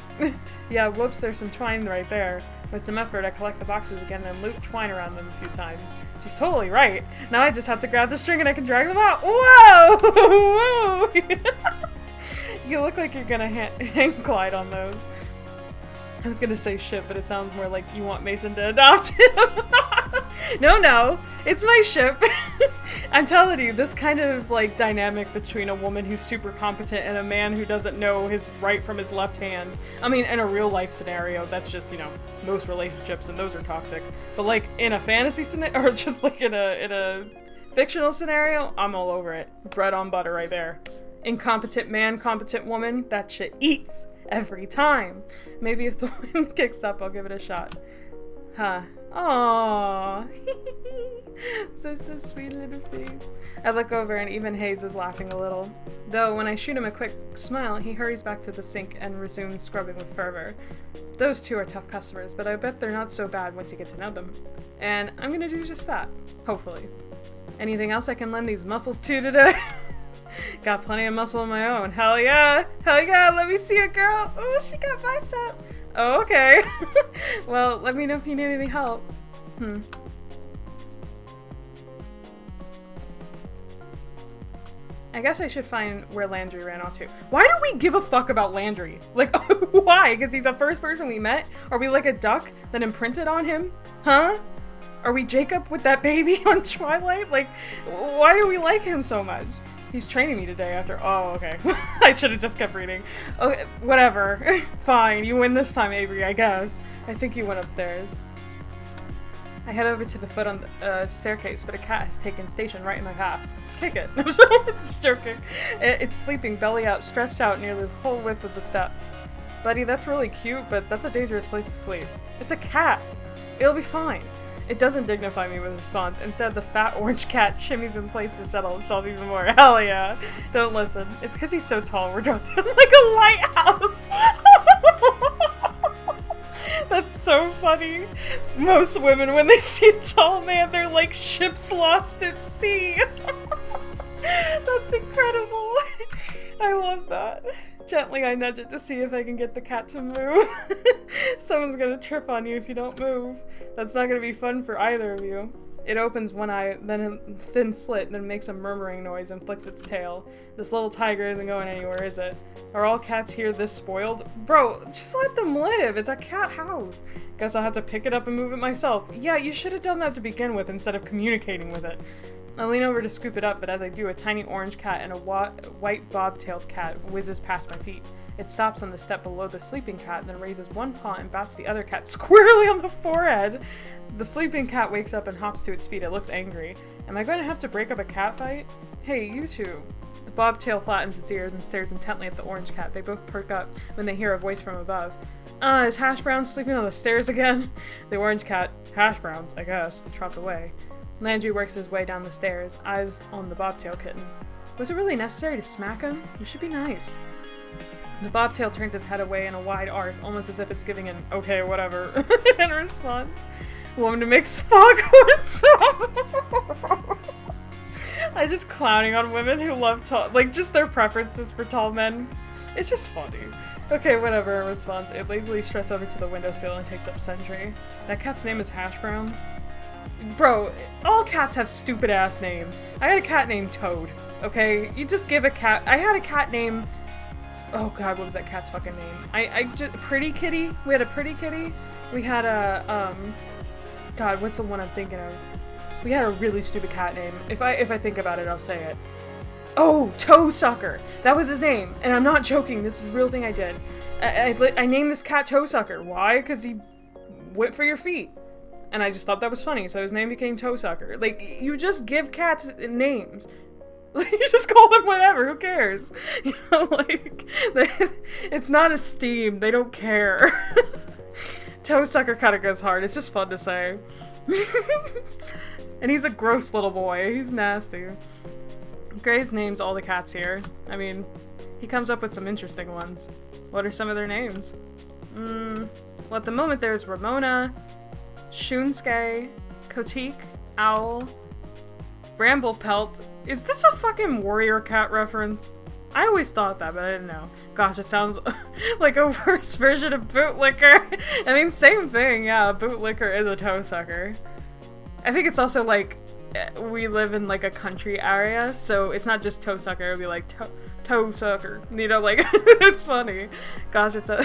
Yeah, whoops, there's some twine right there. With some effort, I collect the boxes again and loop twine around them a few times. She's totally right. Now I just have to grab the string and I can drag them out. Whoa! Whoa! You look like you're gonna hang glide on those. I was gonna say ship, but it sounds more like you want Mason to adopt him. No, it's my ship. I'm telling you, this kind of like dynamic between a woman who's super competent and a man who doesn't know his right from his left hand. I mean, in a real life scenario, that's just, you know, most relationships and those are toxic. But like in a fantasy scenario, or just like in a fictional scenario, I'm all over it. Bread on butter right there. Incompetent man, competent woman, that shit eats every time. Maybe if the wind kicks up, I'll give it a shot. Huh. Aww. Such a sweet little face. I look over and even Hayes is laughing a little. Though when I shoot him a quick smile, he hurries back to the sink and resumes scrubbing with fervor. Those two are tough customers, but I bet they're not so bad once you get to know them. And I'm gonna do just that. Hopefully. Anything else I can lend these muscles to today? Got plenty of muscle of my own. Hell yeah! Hell yeah! Let me see it, girl! Oh, she got bicep! Oh, okay. Well, let me know if you need any help. I guess I should find where Landry ran off to. Why do we give a fuck about Landry? Like, why? Because he's the first person we met? Are we like a duck that imprinted on him? Huh? Are we Jacob with that baby on Twilight? Like, why do we like him so much? He's training me today after- oh, okay. I should have just kept reading. Okay, whatever. Fine, you win this time, Avery, I guess. I think you went upstairs. I head over to the foot on the staircase, but a cat has taken station right in my path. Kick it. I'm just joking. It's sleeping, belly out, stretched out near the whole width of the step. Buddy, that's really cute, but that's a dangerous place to sleep. It's a cat. It'll be fine. It doesn't dignify me with a response. Instead, the fat orange cat shimmies in place to settle itself even more. Hell yeah. Don't listen. It's because he's so tall. We're talking like a lighthouse. That's so funny. Most women, when they see a tall man, they're like ships lost at sea. That's incredible. I love that. Gently, I nudge it to see if I can get the cat to move. Someone's gonna trip on you if you don't move. That's not gonna be fun for either of you. It opens one eye, then a thin slit, then makes a murmuring noise and flicks its tail. This little tiger isn't going anywhere, is it? Are all cats here this spoiled? Bro, just let them live. It's a cat house. Guess I'll have to pick it up and move it myself. Yeah, you should have done that to begin with instead of communicating with it. I lean over to scoop it up, but as I do, a tiny orange cat and a white bob-tailed cat whizzes past my feet. It stops on the step below the sleeping cat, then raises one paw and bats the other cat squarely on the forehead. The sleeping cat wakes up and hops to its feet. It looks angry. Am I going to have to break up a cat fight? Hey, you two. The bobtail flattens its ears and stares intently at the orange cat. They both perk up when they hear a voice from above. Is Hash Brown sleeping on the stairs again? The orange cat, Hash Brown's, I guess, trots away. Landry works his way down the stairs, eyes on the bobtail kitten. Was it really necessary to smack him? You should be nice. The bobtail turns its head away in a wide arc, almost as if it's giving an okay, whatever in response. Woman to make Spock. I just clowning on women who love tall, like just their preferences for tall men. It's just funny. Okay, whatever in response. It lazily struts over to the windowsill and takes up sentry. That cat's name is Hash Browns. Bro, all cats have stupid ass names. I had a cat named Toad, okay? You just give a cat- I had a cat named- oh god, what was that cat's fucking name? I just- Pretty Kitty? We had a Pretty Kitty. We had a, god, what's the one I'm thinking of? We had a really stupid cat name. If I think about it, I'll say it. Oh, Toe Sucker! That was his name, and I'm not joking, this is a real thing I did. I named this cat Toe Sucker. Why? Because he went for your feet. And I just thought that was funny, so his name became Toe Sucker. Like, you just give cats names. Like, you just call them whatever, who cares? You know, like, it's not esteem, they don't care. Toe Sucker kind of goes hard, it's just fun to say. And he's a gross little boy, he's nasty. Graves names all the cats here. I mean, he comes up with some interesting ones. What are some of their names? Well, at the moment there's Ramona, Shunsuke, Kotique, Owl, Bramblepelt. Is this a fucking warrior cat reference? I always thought that, but I didn't know. Gosh, it sounds like a worse version of bootlicker. I mean, same thing, yeah, bootlicker is a toe sucker. I think it's also like, we live in like a country area, so it's not just toe sucker, it would be like toe sucker. You know, like, it's funny. Gosh, it's a...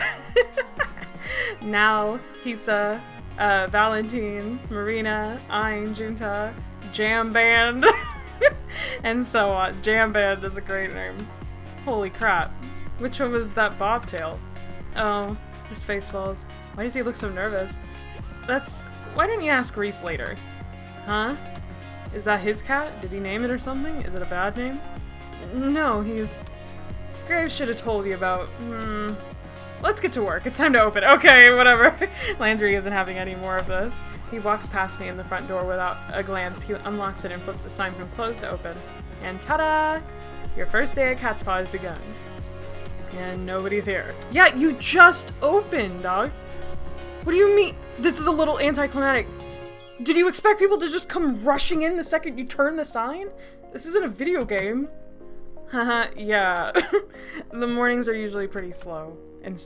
Now, Hisa, Valentine, Marina, Ayn, Junta, Jam Band, and so on. Jam Band is a great name. Holy crap. Which one was that bobtail? Oh, his face falls. Why does he look so nervous? Why didn't you ask Reese later? Huh? Is that his cat? Did he name it or something? Is it a bad name? No, Graves should have told you about... Let's get to work. It's time to open. Okay, whatever. Landry isn't having any more of this. He walks past me in the front door without a glance. He unlocks it and flips the sign from closed to open. And ta-da! Your first day at Cat's Paw has begun. And nobody's here. Yeah, you just opened, dog. What do you mean? This is a little anticlimactic. Did you expect people to just come rushing in the second you turn the sign? This isn't a video game. Haha, yeah. The mornings are usually pretty slow. And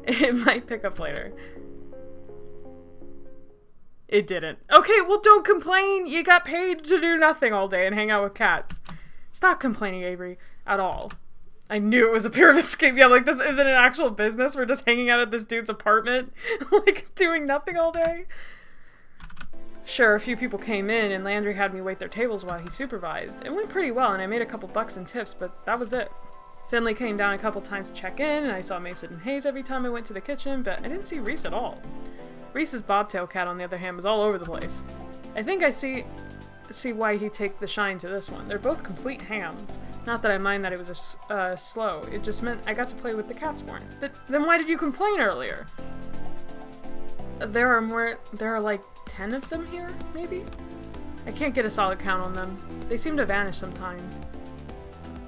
it might pick up later. It didn't. Okay, well don't complain. You got paid to do nothing all day and hang out with cats. Stop complaining, Avery. At all. I knew it was a pyramid scheme. Yeah, like this isn't an actual business. We're just hanging out at this dude's apartment. Like doing nothing all day. Sure, a few people came in and Landry had me wait their tables while he supervised. It went pretty well and I made a couple bucks in tips, but that was it. Finley came down a couple times to check in, and I saw Mason and Hayes every time I went to the kitchen, but I didn't see Reese at all. Reese's bobtail cat, on the other hand, was all over the place. I think I see why he'd take the shine to this one. They're both complete hams. Not that I mind that it was slow, it just meant I got to play with the cats more. Then why did you complain earlier? There are like 10 of them here, maybe? I can't get a solid count on them. They seem to vanish sometimes.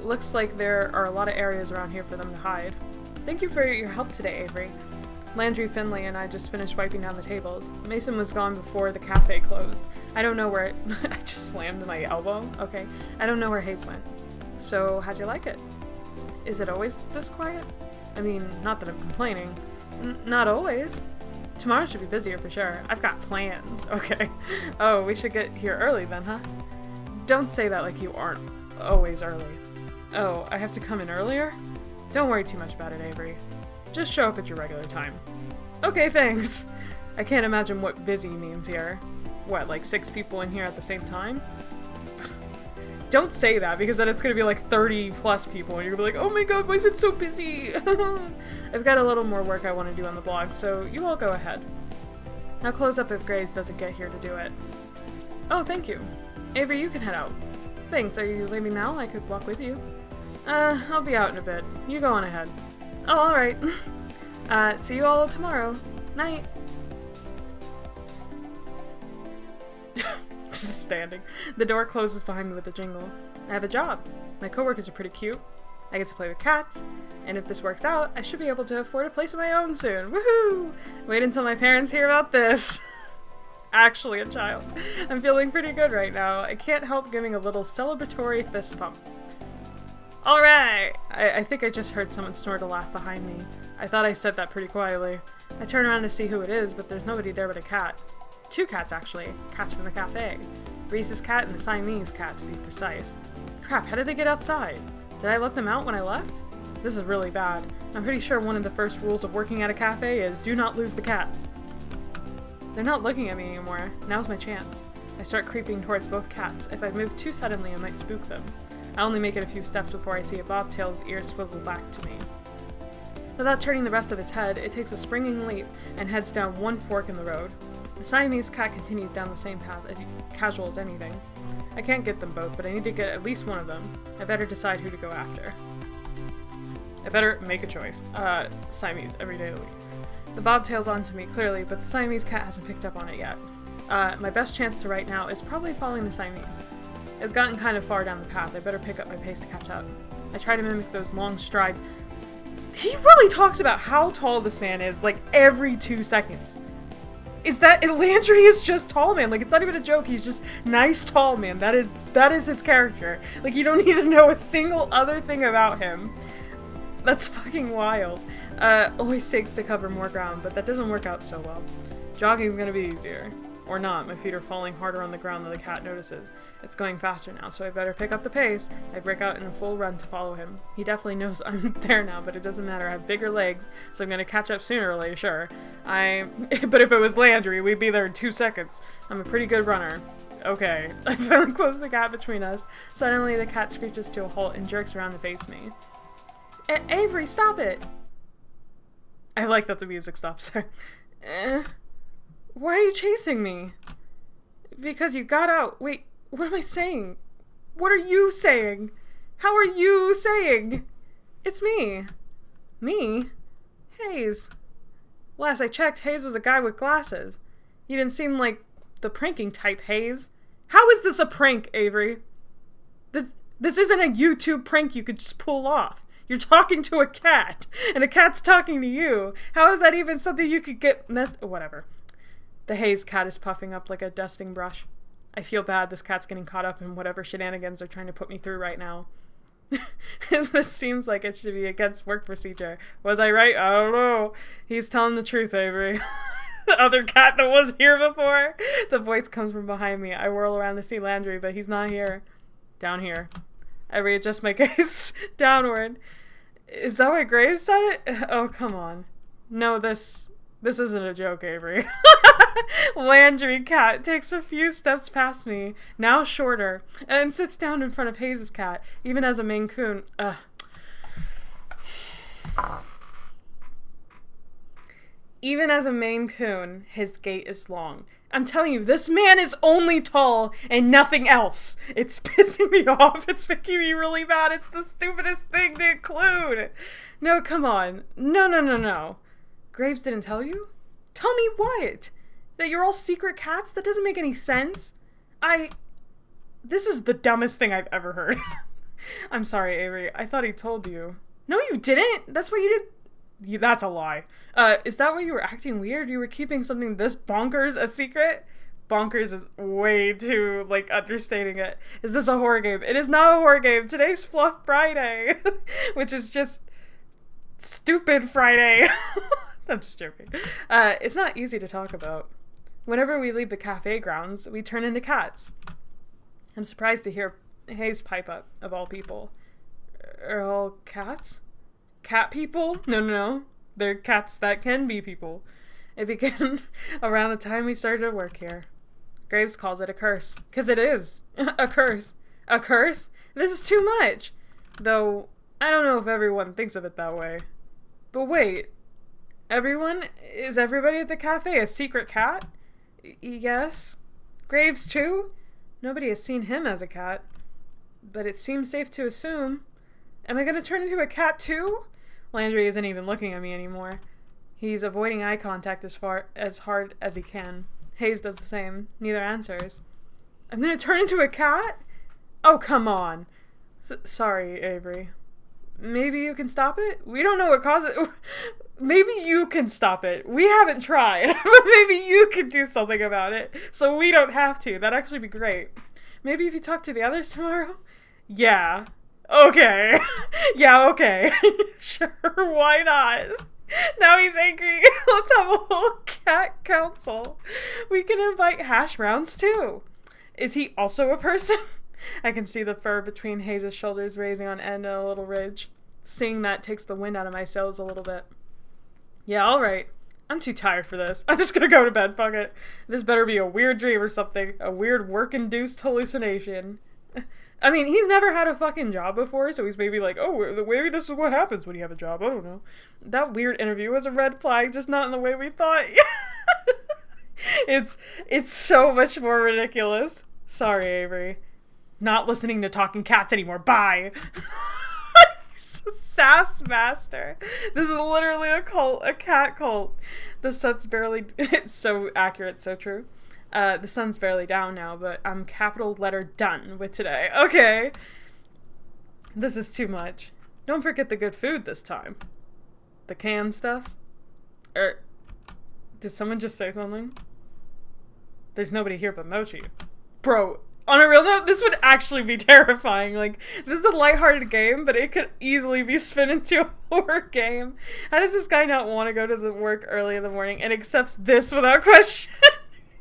Looks like there are a lot of areas around here for them to hide. Thank you for your help today, Avery. Landry, Finley, and I just finished wiping down the tables. Mason was gone before the cafe closed. I don't know where I just slammed my elbow. Okay. I don't know where Hayes went. So, how'd you like it? Is it always this quiet? I mean, not that I'm complaining. Not always. Tomorrow should be busier for sure. I've got plans. Okay. Oh, we should get here early then, huh? Don't say that like you aren't always early. Oh, I have to come in earlier? Don't worry too much about it, Avery. Just show up at your regular time. Okay, thanks. I can't imagine what busy means here. What, like 6 people in here at the same time? Don't say that, because then it's gonna be like 30 plus people, and you're gonna be like, oh my god, why is it so busy? I've got a little more work I want to do on the blog, so you all go ahead. I'll close up if Grace doesn't get here to do it. Oh, thank you. Avery, you can head out. Thanks, are you leaving now? I could walk with you. I'll be out in a bit. You go on ahead. Oh, alright. See you all tomorrow. Night. Just standing. The door closes behind me with a jingle. I have a job. My coworkers are pretty cute. I get to play with cats. And if this works out, I should be able to afford a place of my own soon. Woohoo! Wait until my parents hear about this. Actually a child. I'm feeling pretty good right now. I can't help giving a little celebratory fist pump. Alright! I think I just heard someone snort a laugh behind me. I thought I said that pretty quietly. I turn around to see who it is, but there's nobody there but a cat. 2 cats, actually. Cats from the cafe. Reese's cat and the Siamese cat, to be precise. Crap, how did they get outside? Did I let them out when I left? This is really bad. I'm pretty sure one of the first rules of working at a cafe is do not lose the cats. They're not looking at me anymore. Now's my chance. I start creeping towards both cats. If I move too suddenly, I might spook them. I only make it a few steps before I see a bobtail's ear swivel back to me. Without turning the rest of its head, it takes a springing leap and heads down one fork in the road. The Siamese cat continues down the same path, as casual as anything. I can't get them both, but I need to get at least one of them. I better decide who to go after. I better make a choice. Siamese, every day of the week. The bobtail's on to me, clearly, but the Siamese cat hasn't picked up on it yet. My best chance to right now is probably following the Siamese. It's gotten kind of far down the path. I better pick up my pace to catch up. I try to mimic those long strides. He really talks about how tall this man is, like, every 2 seconds. is that Landry is just tall man. Like, it's not even a joke. He's just nice tall man. That is his character. Like, you don't need to know a single other thing about him. That's fucking wild. Always takes to cover more ground, but that doesn't work out so well. Jogging's gonna be easier. Or not. My feet are falling harder on the ground than the cat notices. It's going faster now, so I better pick up the pace. I break out in a full run to follow him. He definitely knows I'm there now, but it doesn't matter. I have bigger legs, so I'm gonna catch up sooner or later, sure. But if it was Landry, we'd be there in 2 seconds. I'm a pretty good runner. Okay. I finally close the gap between us. Suddenly, the cat screeches to a halt and jerks around to face me. Avery, stop it! I like that the music stops there. Why are you chasing me? Because you got out. Wait, what am I saying? What are you saying? How are you saying? It's me. Me? Hayes. Last I checked, Hayes was a guy with glasses. You didn't seem like the pranking type, Hayes. How is this a prank, Avery? This isn't a YouTube prank you could just pull off. You're talking to a cat, and a cat's talking to you. How is that even something you could get whatever. The Hayes cat is puffing up like a dusting brush. I feel bad this cat's getting caught up in whatever shenanigans they're trying to put me through right now. This seems like it should be against work procedure. Was I right? I don't know. He's telling the truth, Avery. The other cat that was here before. The voice comes from behind me. I whirl around to see Landry, but he's not here. Down here. I readjust my gaze downward. Is that what Graves said it? Oh, come on. No, this isn't a joke, Avery. Landry cat takes a few steps past me, now shorter, and sits down in front of Hayes' cat, even as a Maine Coon. Even as a Maine Coon, his gait is long. I'm telling you, this man is only tall and nothing else. It's pissing me off. It's making me really mad. It's the stupidest thing to include. No, come on. No. Graves didn't tell you? Tell me what? That you're all secret cats? That doesn't make any sense. This is the dumbest thing I've ever heard. I'm sorry, Avery. I thought he told you. No, you didn't. That's what you did. That's a lie. Is that why you were acting weird? You were keeping something this bonkers a secret? Bonkers is way too, understating it. Is this a horror game? It is not a horror game. Today's Fluff Friday. Which is just stupid Friday. I'm just joking. It's not easy to talk about. Whenever we leave the cafe grounds, we turn into cats. I'm surprised to hear Hayes pipe up, of all people. Are all cats? Cat people? No. They're cats that can be people. It began around the time we started to work here. Graves calls it a curse. 'Cause it is. A curse. A curse? This is too much. Though, I don't know if everyone thinks of it that way. But wait. Is everybody at the cafe a secret cat? Yes. Graves too? Nobody has seen him as a cat. But it seems safe to assume. Am I gonna turn into a cat too? Landry isn't even looking at me anymore. He's avoiding eye contact as hard as he can. Hayes does the same. Neither answers. I'm gonna turn into a cat? Oh, come on. Sorry, Avery. Maybe you can stop it? We don't know what causes it. Maybe you can stop it. We haven't tried, but maybe you can do something about it, so we don't have to. That'd actually be great. Maybe if you talk to the others tomorrow? Yeah. Okay. Yeah, okay. Sure, why not? Now he's angry. Let's have a whole cat council. We can invite Hash Browns too. Is he also a person? I can see the fur between Hayes' shoulders raising on end and a little ridge. Seeing that takes the wind out of my sails a little bit. Yeah, alright. I'm too tired for this. I'm just gonna go to bed, fuck it. This better be a weird dream or something. A weird work-induced hallucination. I mean, he's never had a fucking job before, so he's maybe like, oh, maybe this is what happens when you have a job. I don't know. That weird interview was a red flag, just not in the way we thought. It's so much more ridiculous. Sorry, Avery. Not listening to Talking Cats anymore. Bye. Sass master. This is literally a cult, a cat cult. The sun's barely, it's so accurate, so true. The sun's barely down now, but I'm capital letter done with today. Okay. This is too much. Don't forget the good food this time. The canned stuff. Did someone just say something? There's nobody here but Mochi. Bro, on a real note, this would actually be terrifying. Like, this is a lighthearted game, but it could easily be spun into a horror game. How does this guy not want to go to the work early in the morning and accepts this without question?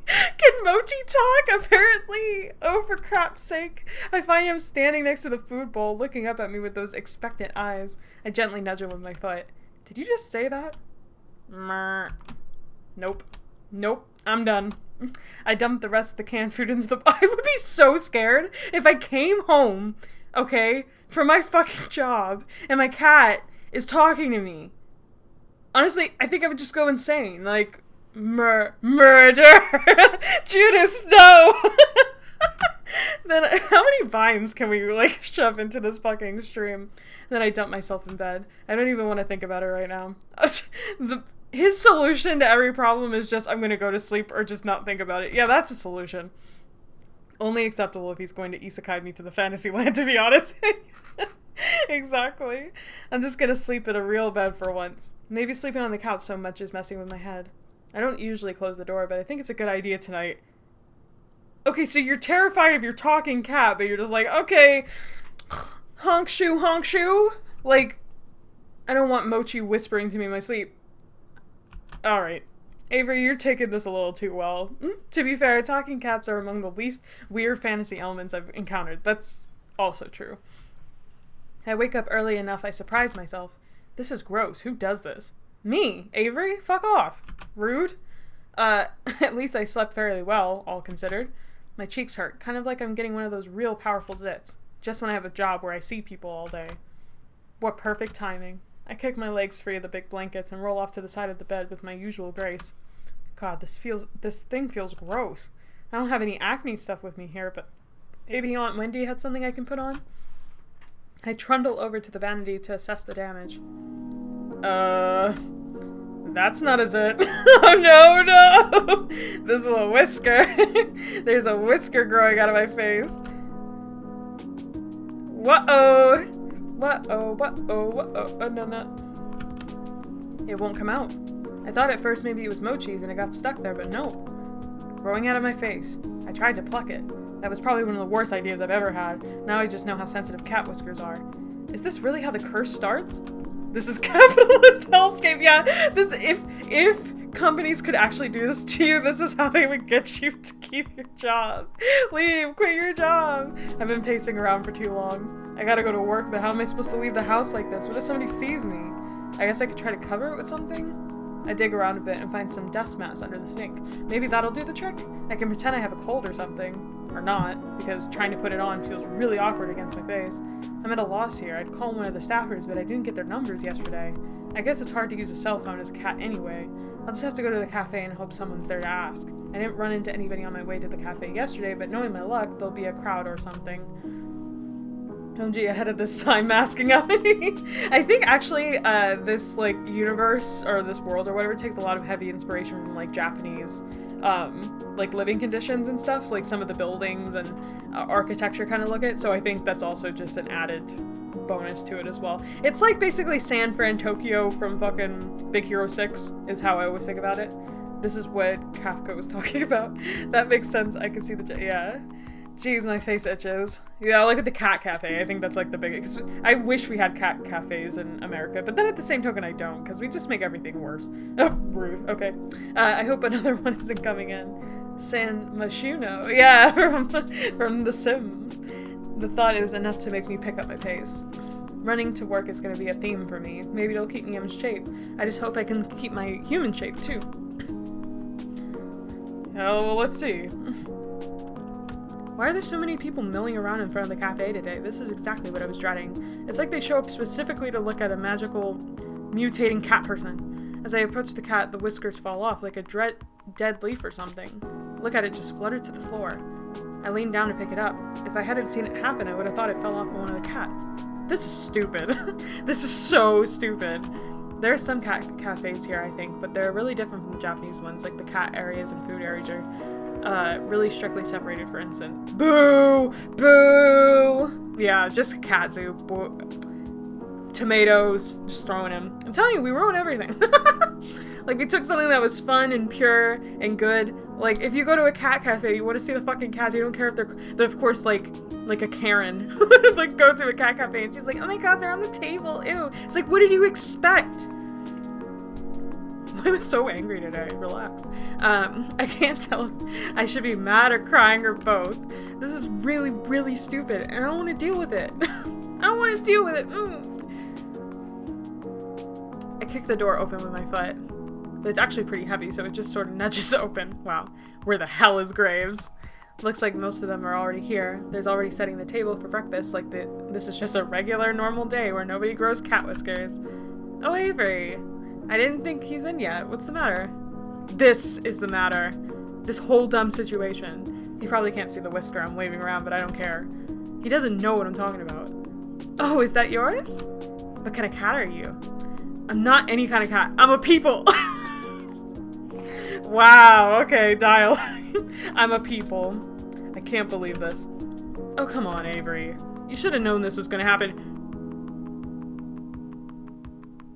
Can Mochi talk? Apparently. Oh, for crap's sake. I find him standing next to the food bowl, looking up at me with those expectant eyes. I gently nudge him with my foot. Did you just say that? Nope. Nope. I'm done. I dumped the rest of the canned food into the... I would be so scared if I came home, okay, from my fucking job, and my cat is talking to me. Honestly, I think I would just go insane. Like, murder! Judas, no! Then, how many vines can we, like, shove into this fucking stream? Then I dump myself in bed. I don't even want to think about it right now. His solution to every problem is just, I'm going to go to sleep or just not think about it. Yeah, that's a solution. Only acceptable if he's going to isekai me to the fantasy land, to be honest. Exactly. I'm just going to sleep in a real bed for once. Maybe sleeping on the couch so much is messing with my head. I don't usually close the door, but I think it's a good idea tonight. Okay, so you're terrified of your talking cat, but you're just like, okay, honk shoe. Like, I don't want Mochi whispering to me in my sleep. Alright. Avery, you're taking this a little too well. To be fair, talking cats are among the least weird fantasy elements I've encountered. That's also true. I wake up early enough I surprise myself. This is gross. Who does this? Me? Avery? Fuck off. Rude. At least I slept fairly well, all considered. My cheeks hurt, kind of like I'm getting one of those real powerful zits. Just when I have a job where I see people all day. What perfect timing. I kick my legs free of the big blankets and roll off to the side of the bed with my usual grace. God, this thing feels gross. I don't have any acne stuff with me here, but maybe Aunt Wendy had something I can put on? I trundle over to the vanity to assess the damage. That's not a zit. Oh, no! This is a whisker. There's a whisker growing out of my face. Whoa! No. It won't come out. I thought at first maybe it was Mochi's and it got stuck there, but no. Growing out of my face. I tried to pluck it. That was probably one of the worst ideas I've ever had. Now I just know how sensitive cat whiskers are. Is this really how the curse starts? This is capitalist hellscape. Yeah, this if companies could actually do this to you, this is how they would get you to keep your job. Leave, quit your job. I've been pacing around for too long. I gotta go to work, but how am I supposed to leave the house like this? What if somebody sees me? I guess I could try to cover it with something? I dig around a bit and find some dust mats under the sink. Maybe that'll do the trick? I can pretend I have a cold or something. Or not, because trying to put it on feels really awkward against my face. I'm at a loss here. I'd call one of the staffers, but I didn't get their numbers yesterday. I guess it's hard to use a cell phone as a cat anyway. I'll just have to go to the cafe and hope someone's there to ask. I didn't run into anybody on my way to the cafe yesterday, but knowing my luck, there'll be a crowd or something. OMG, ahead of this time masking up. I think actually this like universe or this world or whatever takes a lot of heavy inspiration from like Japanese like living conditions and stuff, like some of the buildings and architecture kind of look at, so I think that's also just an added bonus to it as well. It's like basically San Fran, Tokyo from fucking Big Hero 6 is how I always think about it. This is what Kafka was talking about. That makes sense. I can see the yeah. Jeez, my face itches. Yeah, look at the cat cafe. I think that's like the biggest. I wish we had cat cafes in America, but then at the same token I don't, because we just make everything worse. Oh, rude. Okay. I hope another one isn't coming in. San Mashuno. Yeah, from The Sims. The thought is enough to make me pick up my pace. Running to work is going to be a theme for me. Maybe it'll keep me in shape. I just hope I can keep my human shape, too. Oh, well, let's see. Why are there so many people milling around in front of the cafe today? This is exactly what I was dreading. It's like they show up specifically to look at a magical, mutating cat person. As I approach the cat, the whiskers fall off like a dead leaf or something. Look at it just flutter to the floor. I lean down to pick it up. If I hadn't seen it happen, I would have thought it fell off of one of the cats. This is stupid. This is so stupid. There are some cat cafes here, I think, but they're really different from the Japanese ones, like the cat areas and food areas are really strictly separated, for instance. Boo! Boo! Yeah, just cat zoo. Tomatoes, just throwing him. I'm telling you, we ruin everything. Like, we took something that was fun and pure and good. Like, if you go to a cat cafe, you want to see the fucking cats. You don't care if they're... But of course, like a Karen like, go to a cat cafe and she's like, oh my god, they're on the table. Ew. It's like, what did you expect? I'm so angry today. Relax. I can't tell if I should be mad or crying or both. This is really, really stupid, and I don't want to deal with it. I don't want to deal with it. I kicked the door open with my foot, but it's actually pretty heavy, so it just sort of nudges open. Wow. Where the hell is Graves? Looks like most of them are already here. There's already setting the table for breakfast, like this is just a regular, normal day where nobody grows cat whiskers. Oh, Avery. I didn't think he's in yet. What's the matter? This is the matter. This whole dumb situation. He probably can't see the whisker I'm waving around, but I don't care. He doesn't know what I'm talking about. Oh, is that yours? What kind of cat are you? I'm not any kind of cat. I'm a people. Wow, okay, dialogue. I'm a people. I can't believe this. Oh, come on, Avery. You should have known this was gonna happen.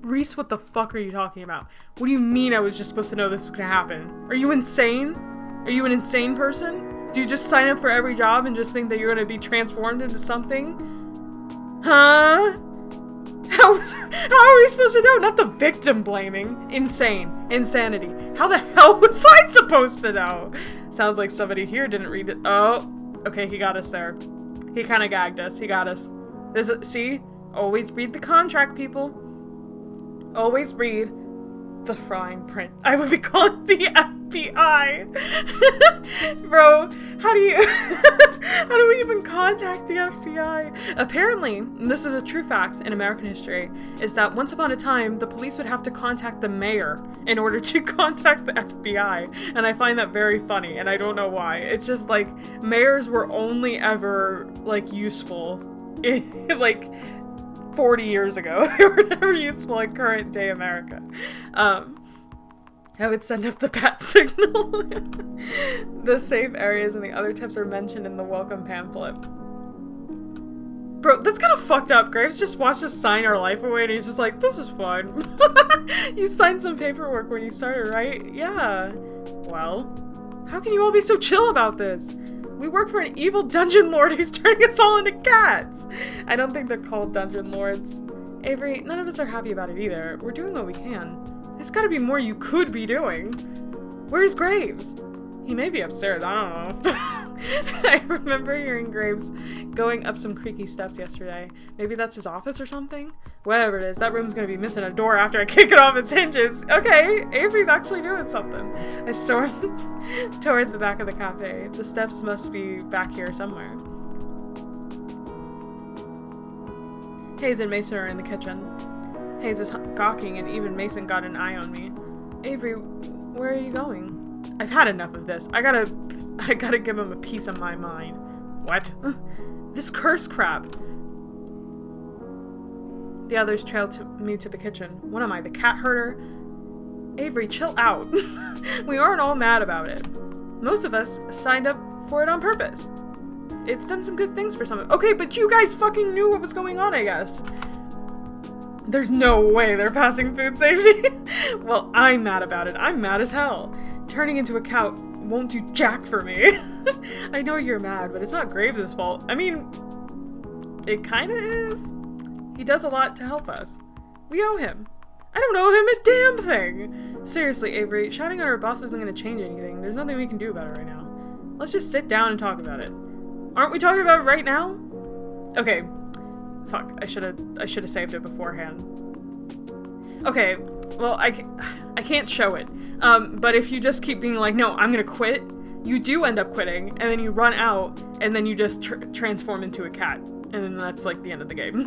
Reese, what the fuck are you talking about? What do you mean I was just supposed to know this was gonna happen? Are you insane? Are you an insane person? Do you just sign up for every job and just think that you're gonna be transformed into something? Huh? How are we supposed to know? Not the victim blaming. Insane. Insanity. How the hell was I supposed to know? Sounds like somebody here didn't read it. Oh, okay, he got us there. He kind of gagged us. He got us. See? Always read the contract, people. Always read the fine print. I would be calling the FBI. Bro, how do we even contact the FBI? Apparently, and this is a true fact in American history, is that once upon a time, the police would have to contact the mayor in order to contact the FBI. And I find that very funny, and I don't know why. It's just like, mayors were only ever, like, useful in, like, 40 years ago. They were never useful in current day America. I would send up the bat signal. The safe areas and the other tips are mentioned in the welcome pamphlet. Bro, that's kind of fucked up. Graves just watched us sign our life away and he's just like, this is fun. You signed some paperwork when you started, right? Yeah. Well, how can you all be so chill about this? We work for an evil dungeon lord who's turning us all into cats. I don't think they're called dungeon lords. Avery, none of us are happy about it either. We're doing what we can. There's gotta be more you could be doing. Where's Graves? He may be upstairs, I don't know. I remember hearing Graves going up some creaky steps yesterday. Maybe that's his office or something? Whatever it is, that room's gonna be missing a door after I kick it off its hinges. Okay, Avery's actually doing something. I stormed towards the back of the cafe. The steps must be back here somewhere. Hayes and Mason are in the kitchen. Hayes is gawking and even Mason got an eye on me. Avery, where are you going? I've had enough of this. I gotta give him a piece of my mind. What? This curse crap. The others trailed me to the kitchen. What am I, the cat herder? Avery, chill out. We aren't all mad about it. Most of us signed up for it on purpose. It's done some good things for some of it. Okay, but you guys fucking knew what was going on, I guess. There's no way they're passing food safety. Well, I'm mad about it. I'm mad as hell. Turning into a cow won't do jack for me. I know you're mad, but it's not Graves' fault. I mean, it kinda is. He does a lot to help us. We owe him. I don't owe him a damn thing. Seriously, Avery, shouting at our boss isn't gonna change anything. There's nothing we can do about it right now. Let's just sit down and talk about it. Aren't we talking about it right now? Okay. Fuck, I should have saved it beforehand. Okay, well, I can't show it. But if you just keep being like, no, I'm gonna quit, you do end up quitting, and then you run out, and then you just transform into a cat. And then that's, like, the end of the game.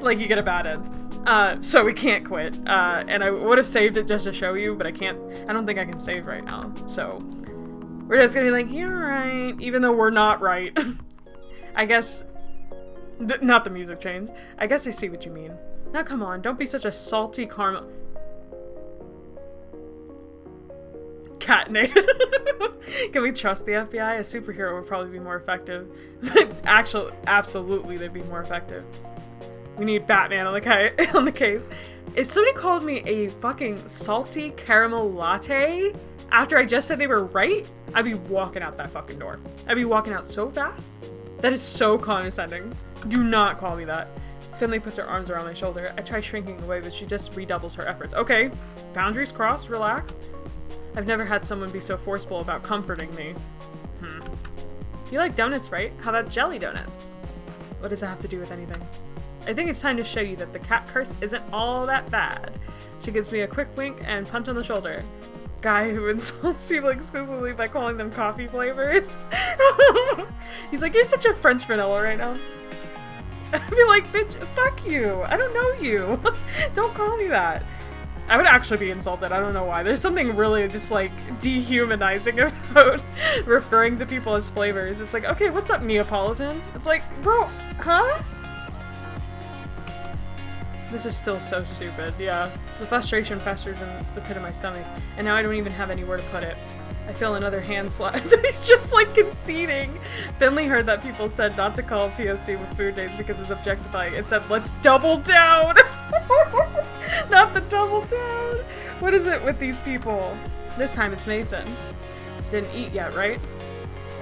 Like, you get a bad end. So we can't quit. And I would have saved it just to show you, but I don't think I can save right now. So, we're just gonna be like, you're right, even though we're not right. I guess... not the music change. I guess I see what you mean. Now come on, don't be such a salty caramel... Catnip. Can we trust the FBI? A superhero would probably be more effective. Actually, absolutely, they'd be more effective. We need Batman on the case. If somebody called me a fucking salty caramel latte after I just said they were right, I'd be walking out that fucking door. I'd be walking out so fast. That is so condescending. Do not call me that. Finley puts her arms around my shoulder. I try shrinking away, but she just redoubles her efforts. Okay, boundaries crossed, relax. I've never had someone be so forceful about comforting me. You like donuts, right? How about jelly donuts? What does that have to do with anything? I think it's time to show you that the cat curse isn't all that bad. She gives me a quick wink and punch on the shoulder. Guy who insults people exclusively by calling them coffee flavors. He's like, you're such a French vanilla right now. I'd be like, bitch, fuck you. I don't know you. Don't call me that. I would actually be insulted. I don't know why. There's something really just like dehumanizing about referring to people as flavors. It's like, okay, what's up, Neapolitan? It's like, bro, huh? This is still so stupid, yeah. The frustration festers in the pit of my stomach, and now I don't even have anywhere to put it. I feel another hand slap. He's just like conceding. Finley heard that people said not to call POC with food names because it's objectifying. It said, let's double down! Not the double down! What is it with these people? This time it's Mason. Didn't eat yet, right?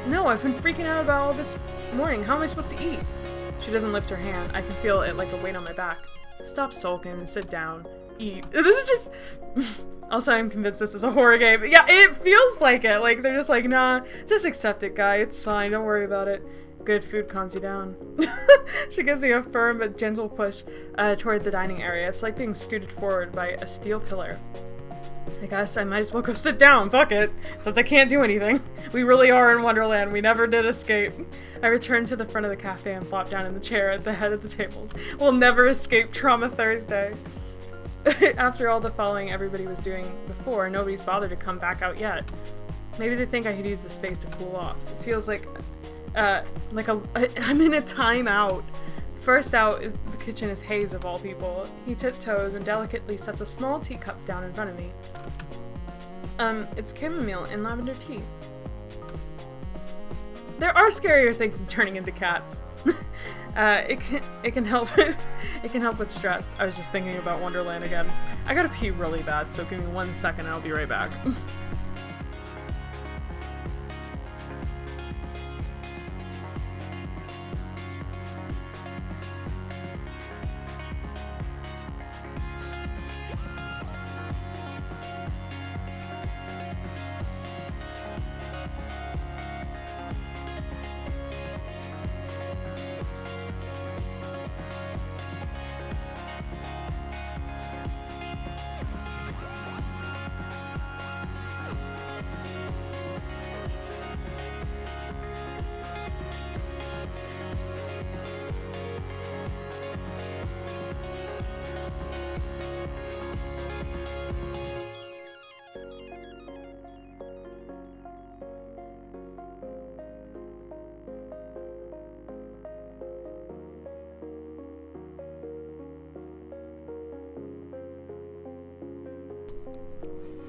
No, I've been freaking out about all this morning. How am I supposed to eat? She doesn't lift her hand. I can feel it like a weight on my back. Stop sulking and sit down. Eat. This is just... Also, I'm convinced this is a horror game. Yeah, it feels like it. Like, they're just like, nah, just accept it, guy. It's fine. Don't worry about it. Good food calms you down. She gives me a firm but gentle push toward the dining area. It's like being scooted forward by a steel pillar. I guess I might as well go sit down. Fuck it. Since I can't do anything. We really are in Wonderland. We never did escape. I return to the front of the cafe and flop down in the chair at the head of the table. We'll never escape Trauma Thursday. After all the following everybody was doing before, nobody's bothered to come back out yet. Maybe they think I could use the space to cool off. It feels like I'm in a timeout. First out is the kitchen is Hayes of all people. He tiptoes and delicately sets a small teacup down in front of me. It's chamomile and lavender tea. There are scarier things than turning into cats. It can help with stress. I was just thinking about Wonderland again. I gotta pee really bad, so give me 1 second and I'll be right back.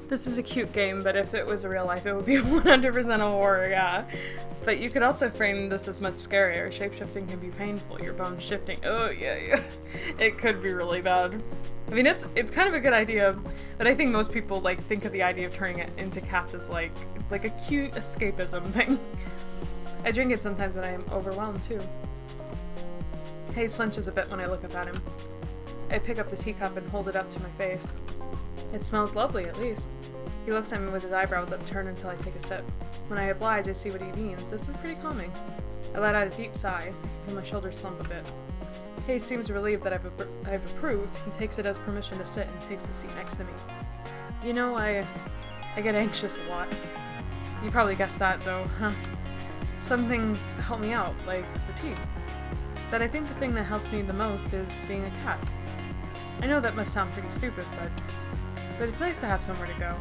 This is a cute game, but if it was real life, it would be 100% a horror, yeah. But you could also frame this as much scarier. Shapeshifting can be painful. Your bones shifting. Oh, yeah. It could be really bad. I mean, it's kind of a good idea, but I think most people, like, think of the idea of turning it into cats as, like a cute escapism thing. I drink it sometimes when I am overwhelmed, too. Hayes flinches a bit when I look up at him. I pick up the teacup and hold it up to my face. It smells lovely, at least. He looks at me with his eyebrows upturned until I take a sip. When I oblige, I see what he means. This is pretty calming. I let out a deep sigh, and my shoulders slump a bit. Hayes seems relieved that I've approved. He takes it as permission to sit and takes the seat next to me. You know, I get anxious a lot. You probably guessed that, though, huh? Some things help me out, like fatigue. But I think the thing that helps me the most is being a cat. I know that must sound pretty stupid, but it's nice to have somewhere to go.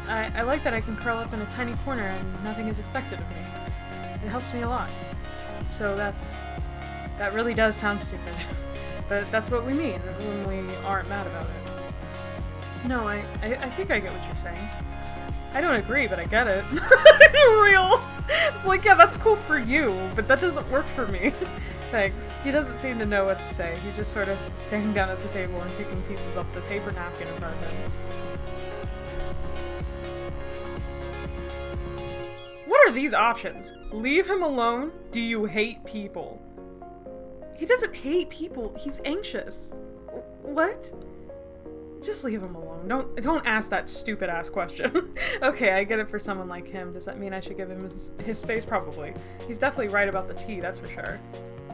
I like that I can curl up in a tiny corner and nothing is expected of me. It helps me a lot. So that really does sound stupid. But that's what we mean when we aren't mad about it. No, I think I get what you're saying. I don't agree, but I get it. Real. It's like, yeah, that's cool for you, but that doesn't work for me. Thanks. He doesn't seem to know what to say. He's just sort of staring down at the table and picking pieces off the paper napkin in front of him. What are these options? Leave him alone? Do you hate people? He doesn't hate people. He's anxious. What? Just leave him alone. Don't ask that stupid ass question. Okay, I get it for someone like him. Does that mean I should give him his space? Probably. He's definitely right about the tea, that's for sure.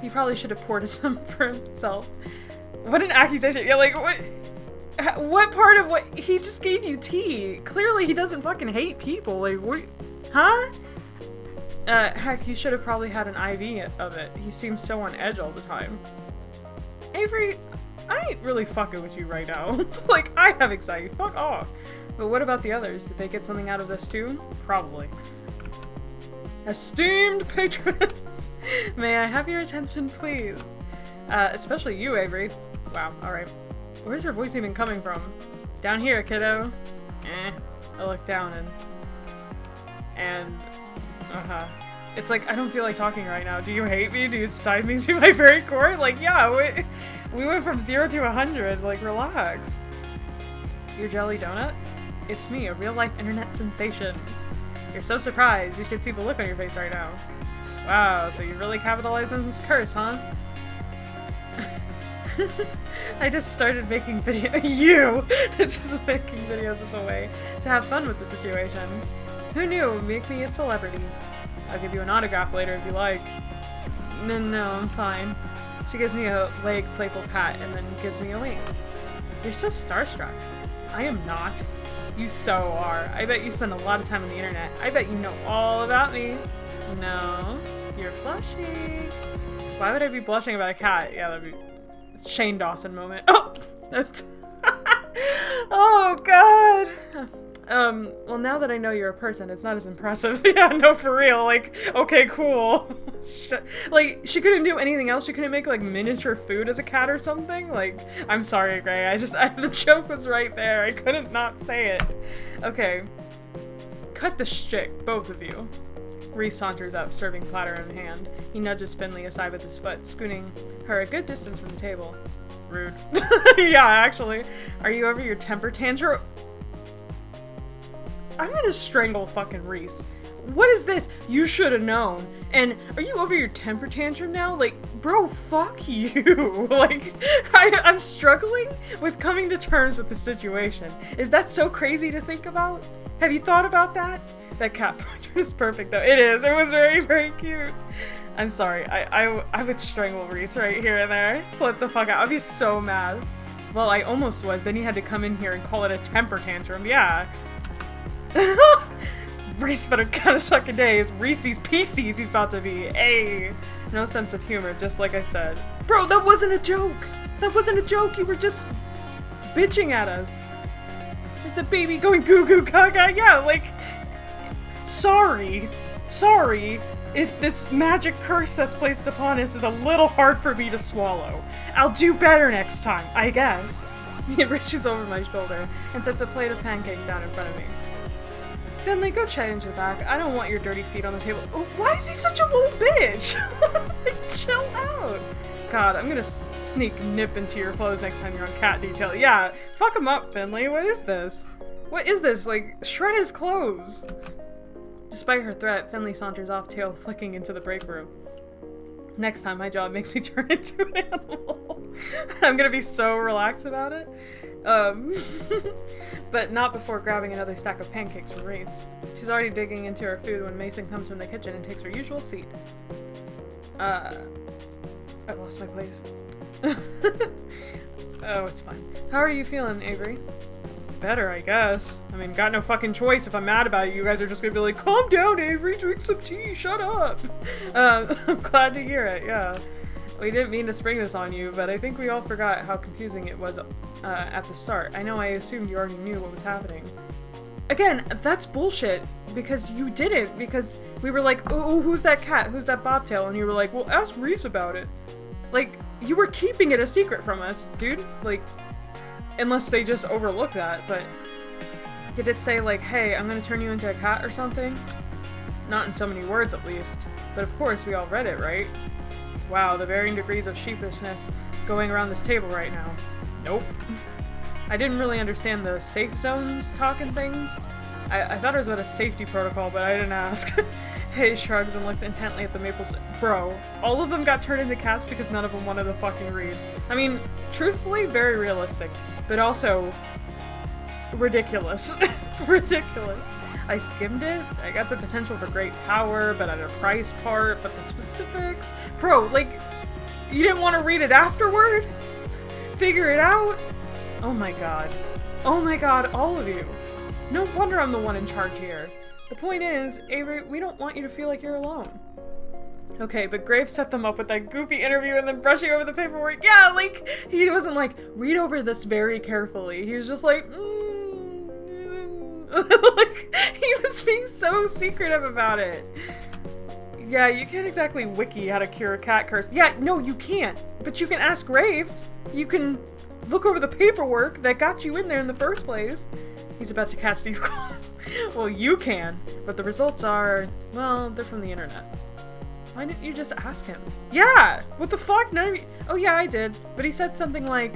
He probably should have poured some for himself. What an accusation. Yeah, like, what part of what? He just gave you tea. Clearly he doesn't fucking hate people. Like, what? Huh? Heck, he should have probably had an IV of it. He seems so on edge all the time. Avery, I ain't really fucking with you right now. Like, I have anxiety. Fuck off. But what about the others? Did they get something out of this too? Probably. Esteemed patrons, may I have your attention, please? Especially you, Avery. Wow, alright. Where's her voice even coming from? Down here, kiddo. I look down and it's like, I don't feel like talking right now. Do you hate me? Do you stab me to my very core? Like, yeah, we went from 0 to 100. Like, relax. Your jelly donut? It's me, a real-life internet sensation. You're so surprised. You should see the look on your face right now. Wow, so you really capitalized on this curse, huh? I just started making just making videos as a way to have fun with the situation. Who knew it would make me a celebrity? I'll give you an autograph later if you like. No, I'm fine. She gives me a leg playful pat and then gives me a wink. You're so starstruck. I am not. You so are. I bet you spend a lot of time on the internet. I bet you know all about me. No, you're blushing. Why would I be blushing about a cat? Yeah, that'd be Shane Dawson moment. Oh! Oh, God! Well, now that I know you're a person, it's not as impressive. Yeah, no, for real. Like, okay, cool. Like, she couldn't do anything else? She couldn't make, like, miniature food as a cat or something? Like, I'm sorry, Gray. The joke was right there. I couldn't not say it. Okay. Cut the shit, both of you. Reese saunters up, serving platter in hand. He nudges Finley aside with his foot, scooting her a good distance from the table. Rude. Yeah, actually. Are you over your temper tantrum? I'm gonna strangle fucking Reese. What is this? You should have known. And are you over your temper tantrum now? Like, bro, fuck you. Like, I'm struggling with coming to terms with the situation. Is that so crazy to think about? Have you thought about that? That cat portrait is perfect though. It is. It was very, very cute. I'm sorry. I would strangle Reese right here and there. Flip the fuck out. I'd be so mad. Well, I almost was. Then he had to come in here and call it a temper tantrum. Yeah. Reese better kind of suck a days. Reese's Pieces he's about to be. Ayy. No sense of humor, just like I said. Bro, that wasn't a joke. That wasn't a joke. You were just bitching at us. Is the baby going goo goo gaga? Yeah, like, sorry if this magic curse that's placed upon us is a little hard for me to swallow. I'll do better next time, I guess. He reaches over my shoulder and sets a plate of pancakes down in front of me. Finley, go change your back. I don't want your dirty feet on the table. Oh, why is he such a little bitch? Like, chill out. God, I'm gonna sneak nip into your clothes next time you're on cat detail. Yeah, fuck him up, Finley. What is this? What is this? Like, shred his clothes. Despite her threat, Finley saunters off, tail flicking into the break room. Next time, my job makes me turn into an animal. I'm gonna be so relaxed about it. But not before grabbing another stack of pancakes from Reese. She's already digging into her food when Mason comes from the kitchen and takes her usual seat. I've lost my place. Oh, it's fine. How are you feeling, Avery? Better, I guess. I mean, got no fucking choice. If I'm mad about it, you guys are just gonna be like, calm down, Avery, drink some tea, shut up. I'm glad to hear it, yeah. We didn't mean to spring this on you, but I think we all forgot how confusing it was at the start. I know I assumed you already knew what was happening. Again, that's bullshit, because you didn't, because we were like, oh, who's that cat? Who's that bobtail? And you were like, well, ask Reese about it. Like, you were keeping it a secret from us, dude. Like, unless they just overlook that, but did it say like, hey, I'm gonna turn you into a cat or something? Not in so many words, at least. But of course, we all read it, right? Wow, the varying degrees of sheepishness going around this table right now. Nope. I didn't really understand the safe zones talking things. I thought it was about a safety protocol, but I didn't ask. Hayes shrugs and looks intently at the maples. Bro, all of them got turned into cats because none of them wanted to fucking read. I mean, truthfully, very realistic, but also ridiculous. Ridiculous. I skimmed it. I got the potential for great power, but at a price part, but the specifics. Bro, like, you didn't want to read it afterward? Figure it out? Oh my god. Oh my god, all of you. No wonder I'm the one in charge here. The point is, Avery, we don't want you to feel like you're alone. Okay, but Graves set them up with that goofy interview and then brushing over the paperwork. Yeah, like, he wasn't like, read over this very carefully. He was just like, like, he was being so secretive about it. Yeah, you can't exactly wiki how to cure a cat curse. Yeah, no, you can't. But you can ask Graves. You can look over the paperwork that got you in there in the first place. He's about to catch these claws. Well, you can, but the results are, well, they're from the internet. Why didn't you just ask him? Yeah! What the fuck? None of you— Oh yeah, I did. But he said something like,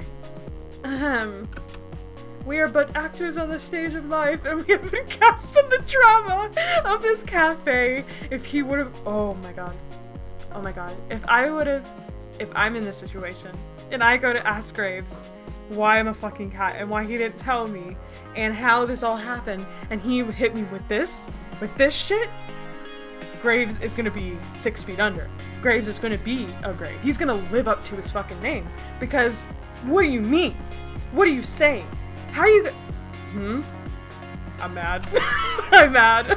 we are but actors on the stage of life, and we have been cast in the drama of this cafe. If he would have— Oh my god. Oh my god. If I'm in this situation, and I go to ask Graves why I'm a fucking cat, and why he didn't tell me, and how this all happened, and he hit me with this shit, Graves is gonna be 6 feet under. Graves is gonna be a Grave. He's gonna live up to his fucking name. Because, what do you mean? What are you saying? How you I'm mad. I'm mad.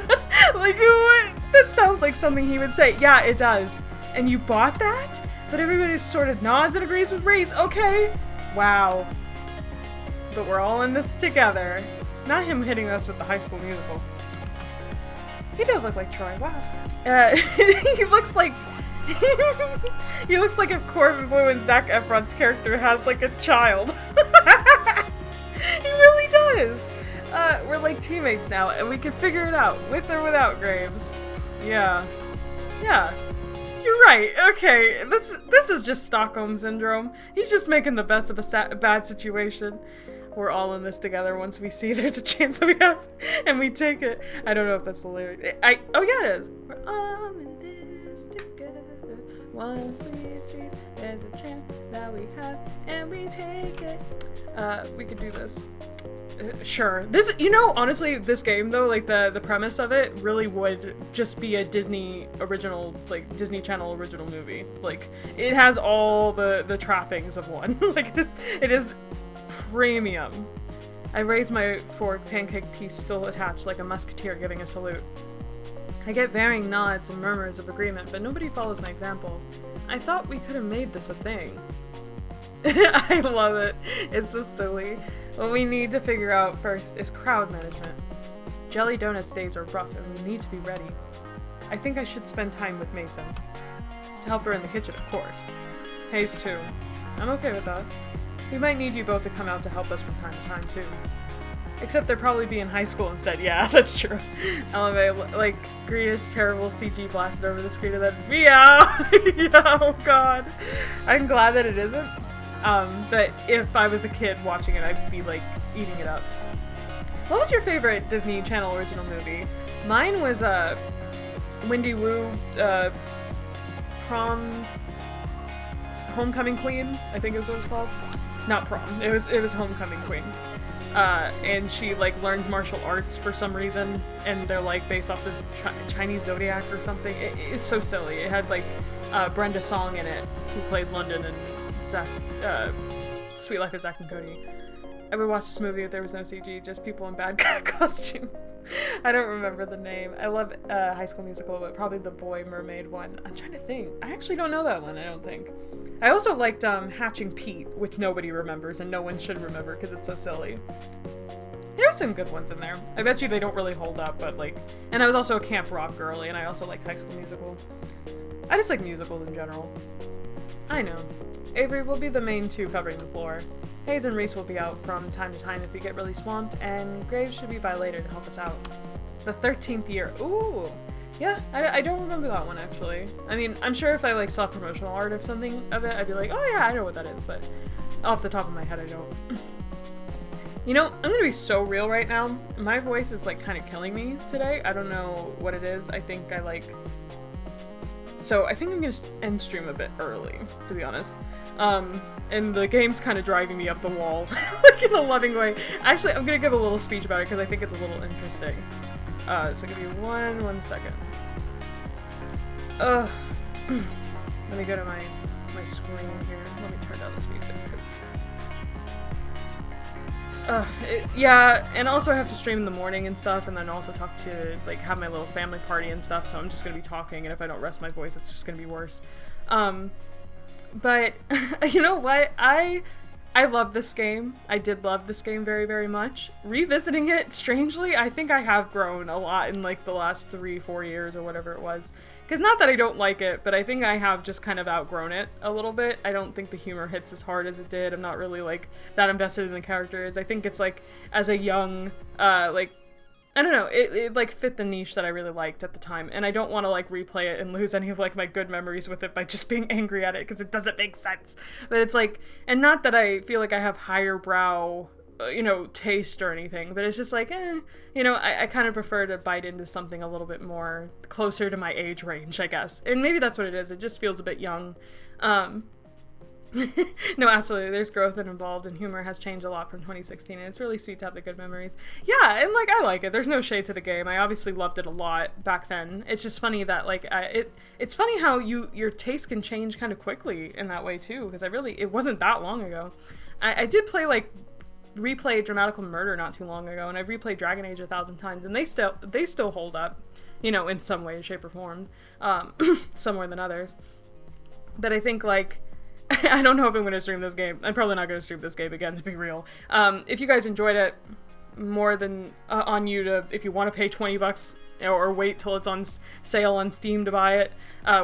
Like, what? That sounds like something he would say. Yeah, it does. And you bought that? But everybody sort of nods and agrees with Ray's. Okay. Wow. But we're all in this together. Not him hitting us with the High School Musical. He does look like Troy. Wow. He looks like he looks like if Corbin Blue and Zac Efron's character had like a child. He really does. We're like teammates now, and we can figure it out with or without Graves. Yeah. Yeah. You're right. Okay. This is just Stockholm Syndrome. He's just making the best of a bad situation. We're all in this together once we see there's a chance that we have, and we take it. I don't know if that's the lyric. Oh yeah, it is. We're all in this together. Once we see there's a chance that we have, and we take it. We could do this. Sure. This, you know, honestly, this game though, like the premise of it really would just be a Disney original, like Disney Channel original movie. Like, it has all the trappings of one. Like it is premium. I raise my fork, pancake piece still attached like a musketeer giving a salute. I get varying nods and murmurs of agreement, but nobody follows my example. I thought we could have made this a thing. I love it. It's so silly. What we need to figure out first is crowd management. Jelly Donuts days are rough and we need to be ready. I think I should spend time with Mason. To help her in the kitchen, of course. Hayes too. I'm okay with that. We might need you both to come out to help us from time to time too. Except they'll probably be in high school instead. Yeah, that's true. LMA, like, Greenest terrible CG blasted over the screen and then meow! Yeah, oh god. I'm glad that it isn't. But if I was a kid watching it, I'd be, like, eating it up. What was your favorite Disney Channel original movie? Mine was, Wendy Wu, Prom... Homecoming Queen, I think is what it's called. Not Prom. It was Homecoming Queen. And she, like, learns martial arts for some reason, and they're, like, based off the Chinese zodiac or something. It's so silly. It had, like, Brenda Song in it, who played London, and Sweet Life of Zack and Cody. I would watch this movie if there was no CG, just people in bad costume. I don't remember the name. I love High School Musical, but probably the Boy Mermaid one. I'm trying to think. I actually don't know that one, I don't think. I also liked Hatching Pete, which nobody remembers and no one should remember because it's so silly. There's some good ones in there. I bet you they don't really hold up, but like... And I was also a Camp Rock girly, and I also liked High School Musical. I just like musicals in general. I know. Avery will be the main two covering the floor. Hayes and Reese will be out from time to time if we get really swamped, and Graves should be by later to help us out. The 13th year. Ooh! Yeah, I don't remember that one actually. I mean, I'm sure if I like saw promotional art of something of it, I'd be like, oh yeah, I know what that is, but off the top of my head, I don't. You know, I'm gonna be so real right now. My voice is like kind of killing me today. I don't know what it is. I think I'm gonna end stream a bit early, to be honest. And the game's kind of driving me up the wall, like in a loving way. Actually, I'm gonna give a little speech about it because I think it's a little interesting. So give me one second. Let me go to my screen here. Let me turn down the speed bit because yeah, and also I have to stream in the morning and stuff, and then also talk to, like, have my little family party and stuff, so I'm just gonna be talking, and if I don't rest my voice, it's just gonna be worse. But you know what? I love this game. I did love this game very, very much. Revisiting it, strangely, I think I have grown a lot in like the last 3-4 years or whatever it was. Because not that I don't like it, but I think I have just kind of outgrown it a little bit. I don't think the humor hits as hard as it did. I'm not really like that invested in the characters. I think it's like as a young, like, I don't know, it like fit the niche that I really liked at the time, and I don't want to like replay it and lose any of like my good memories with it by just being angry at it, because it doesn't make sense. But it's like, and not that I feel like I have higher brow, you know, taste or anything, but it's just like, you know, I kind of prefer to bite into something a little bit more closer to my age range, I guess. And maybe that's what it is. It just feels a bit young. No, absolutely, there's growth involved, and humor has changed a lot from 2016, and it's really sweet to have the good memories. Yeah, and like, I like it. There's no shade to the game. I obviously loved it a lot back then. It's just funny that like it's funny how your taste can change kind of quickly in that way too, because it wasn't that long ago. I did replay Dramatical Murder not too long ago, and I've replayed Dragon Age 1,000 times, and they still hold up, you know, in some way, shape, or form, some more than others. But I think like, I don't know if I'm going to stream this game. I'm probably not going to stream this game again, to be real. If you guys enjoyed it, more than on you to, if you want to pay $20 or wait till it's on sale on Steam to buy it,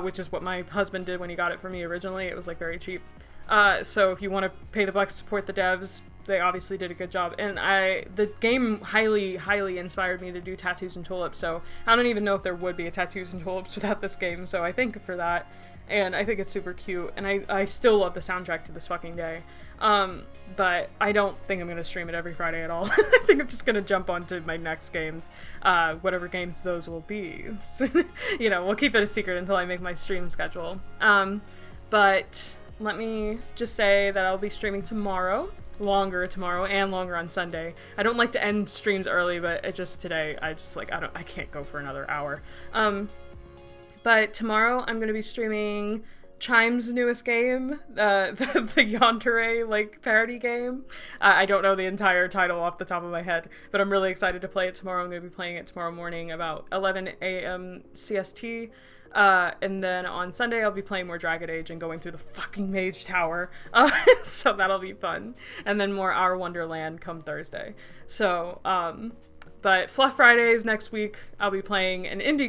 which is what my husband did when he got it for me originally. It was like very cheap. So if you want to pay the bucks, support the devs, they obviously did a good job. And the game highly, highly inspired me to do Tattoos and Tulips, so I don't even know if there would be a Tattoos and Tulips without this game, so I thank it for that. And I think it's super cute, and I still love the soundtrack to this fucking day. But I don't think I'm going to stream it every Friday at all. I think I'm just going to jump onto my next games, whatever games those will be. You know, we'll keep it a secret until I make my stream schedule. But let me just say that I'll be streaming tomorrow, longer tomorrow, and longer on Sunday. I don't like to end streams early, but it just today, I can't go for another hour. But tomorrow I'm going to be streaming Chime's newest game, the Yandere, like, parody game. I don't know the entire title off the top of my head, but I'm really excited to play it tomorrow. I'm going to be playing it tomorrow morning about 11 a.m. CST. And then on Sunday I'll be playing more Dragon Age and going through the fucking Mage Tower. So that'll be fun. And then more Our Wonderland come Thursday. So, but Fluff Fridays next week, I'll be playing another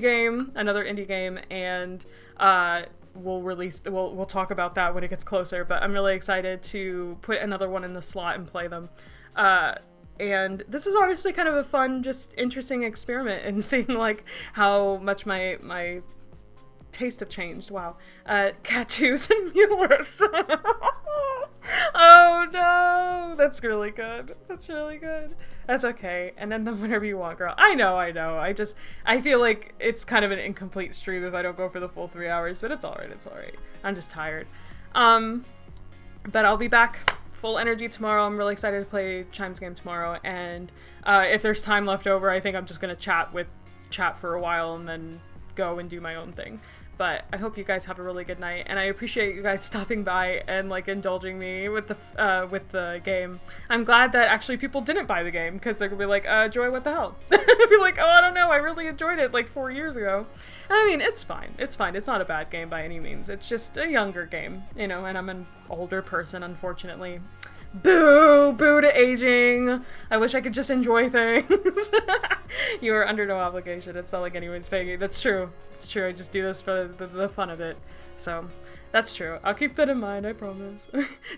indie game, and we'll talk about that when it gets closer, but I'm really excited to put another one in the slot and play them. And this is honestly kind of a fun, just interesting experiment in seeing like how much my taste have changed. Wow. Tattoos and Mulers. Oh no, that's really good. That's really good. That's okay. And then whenever you want, girl. I know. I feel like it's kind of an incomplete stream if I don't go for the full 3 hours, but it's alright. I'm just tired. But I'll be back full energy tomorrow. I'm really excited to play Chime's game tomorrow, and if there's time left over, I think I'm just gonna chat for a while and then go and do my own thing. But I hope you guys have a really good night, and I appreciate you guys stopping by and like indulging me with the game. I'm glad that actually people didn't buy the game, because they're gonna be like, Joy, what the hell? I'd be like, oh, I don't know, I really enjoyed it like 4 years ago. I mean, it's fine. It's not a bad game by any means. It's just a younger game, you know, and I'm an older person, unfortunately. Boo! Boo to aging! I wish I could just enjoy things. You are under no obligation. It's not like anyone's paying you. That's true. It's true. I just do this for the fun of it. So, That's true. I'll keep that in mind, I promise.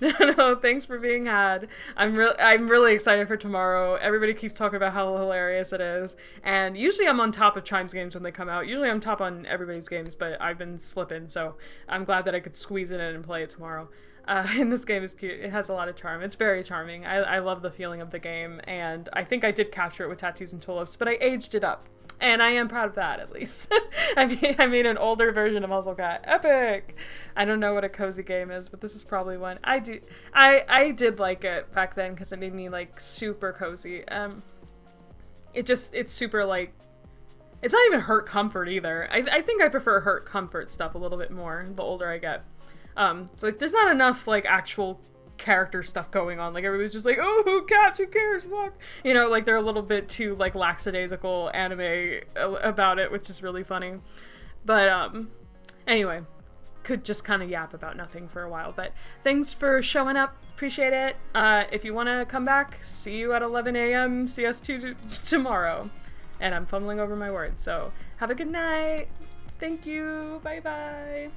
No, thanks for being had. I'm really excited for tomorrow. Everybody keeps talking about how hilarious it is. And usually I'm on top of Chime's games when they come out. Usually I'm top on everybody's games, but I've been slipping, so I'm glad that I could squeeze it in and play it tomorrow. And this game is cute. It has a lot of charm. It's very charming. I love the feeling of the game, and I think I did capture it with tattoos and tulips, but I aged it up. And I am proud of that, at least. I made an older version of Hustle Cat. Epic! I don't know what a cozy game is, but this is probably one. I did like it back then because it made me, like, super cozy. It's super, like, it's not even hurt comfort either. I think I prefer hurt comfort stuff a little bit more the older I get. Like, there's not enough, like, actual character stuff going on. Like, everybody's just like, oh, cats, who cares, fuck, you know, like, they're a little bit too, like, lackadaisical anime about it, which is really funny. But anyway, could just kind of yap about nothing for a while, but thanks for showing up, appreciate it. If you want to come back, see you at 11 a.m. CS2 tomorrow. And I'm fumbling over my words, so have a good night. Thank you. Bye bye.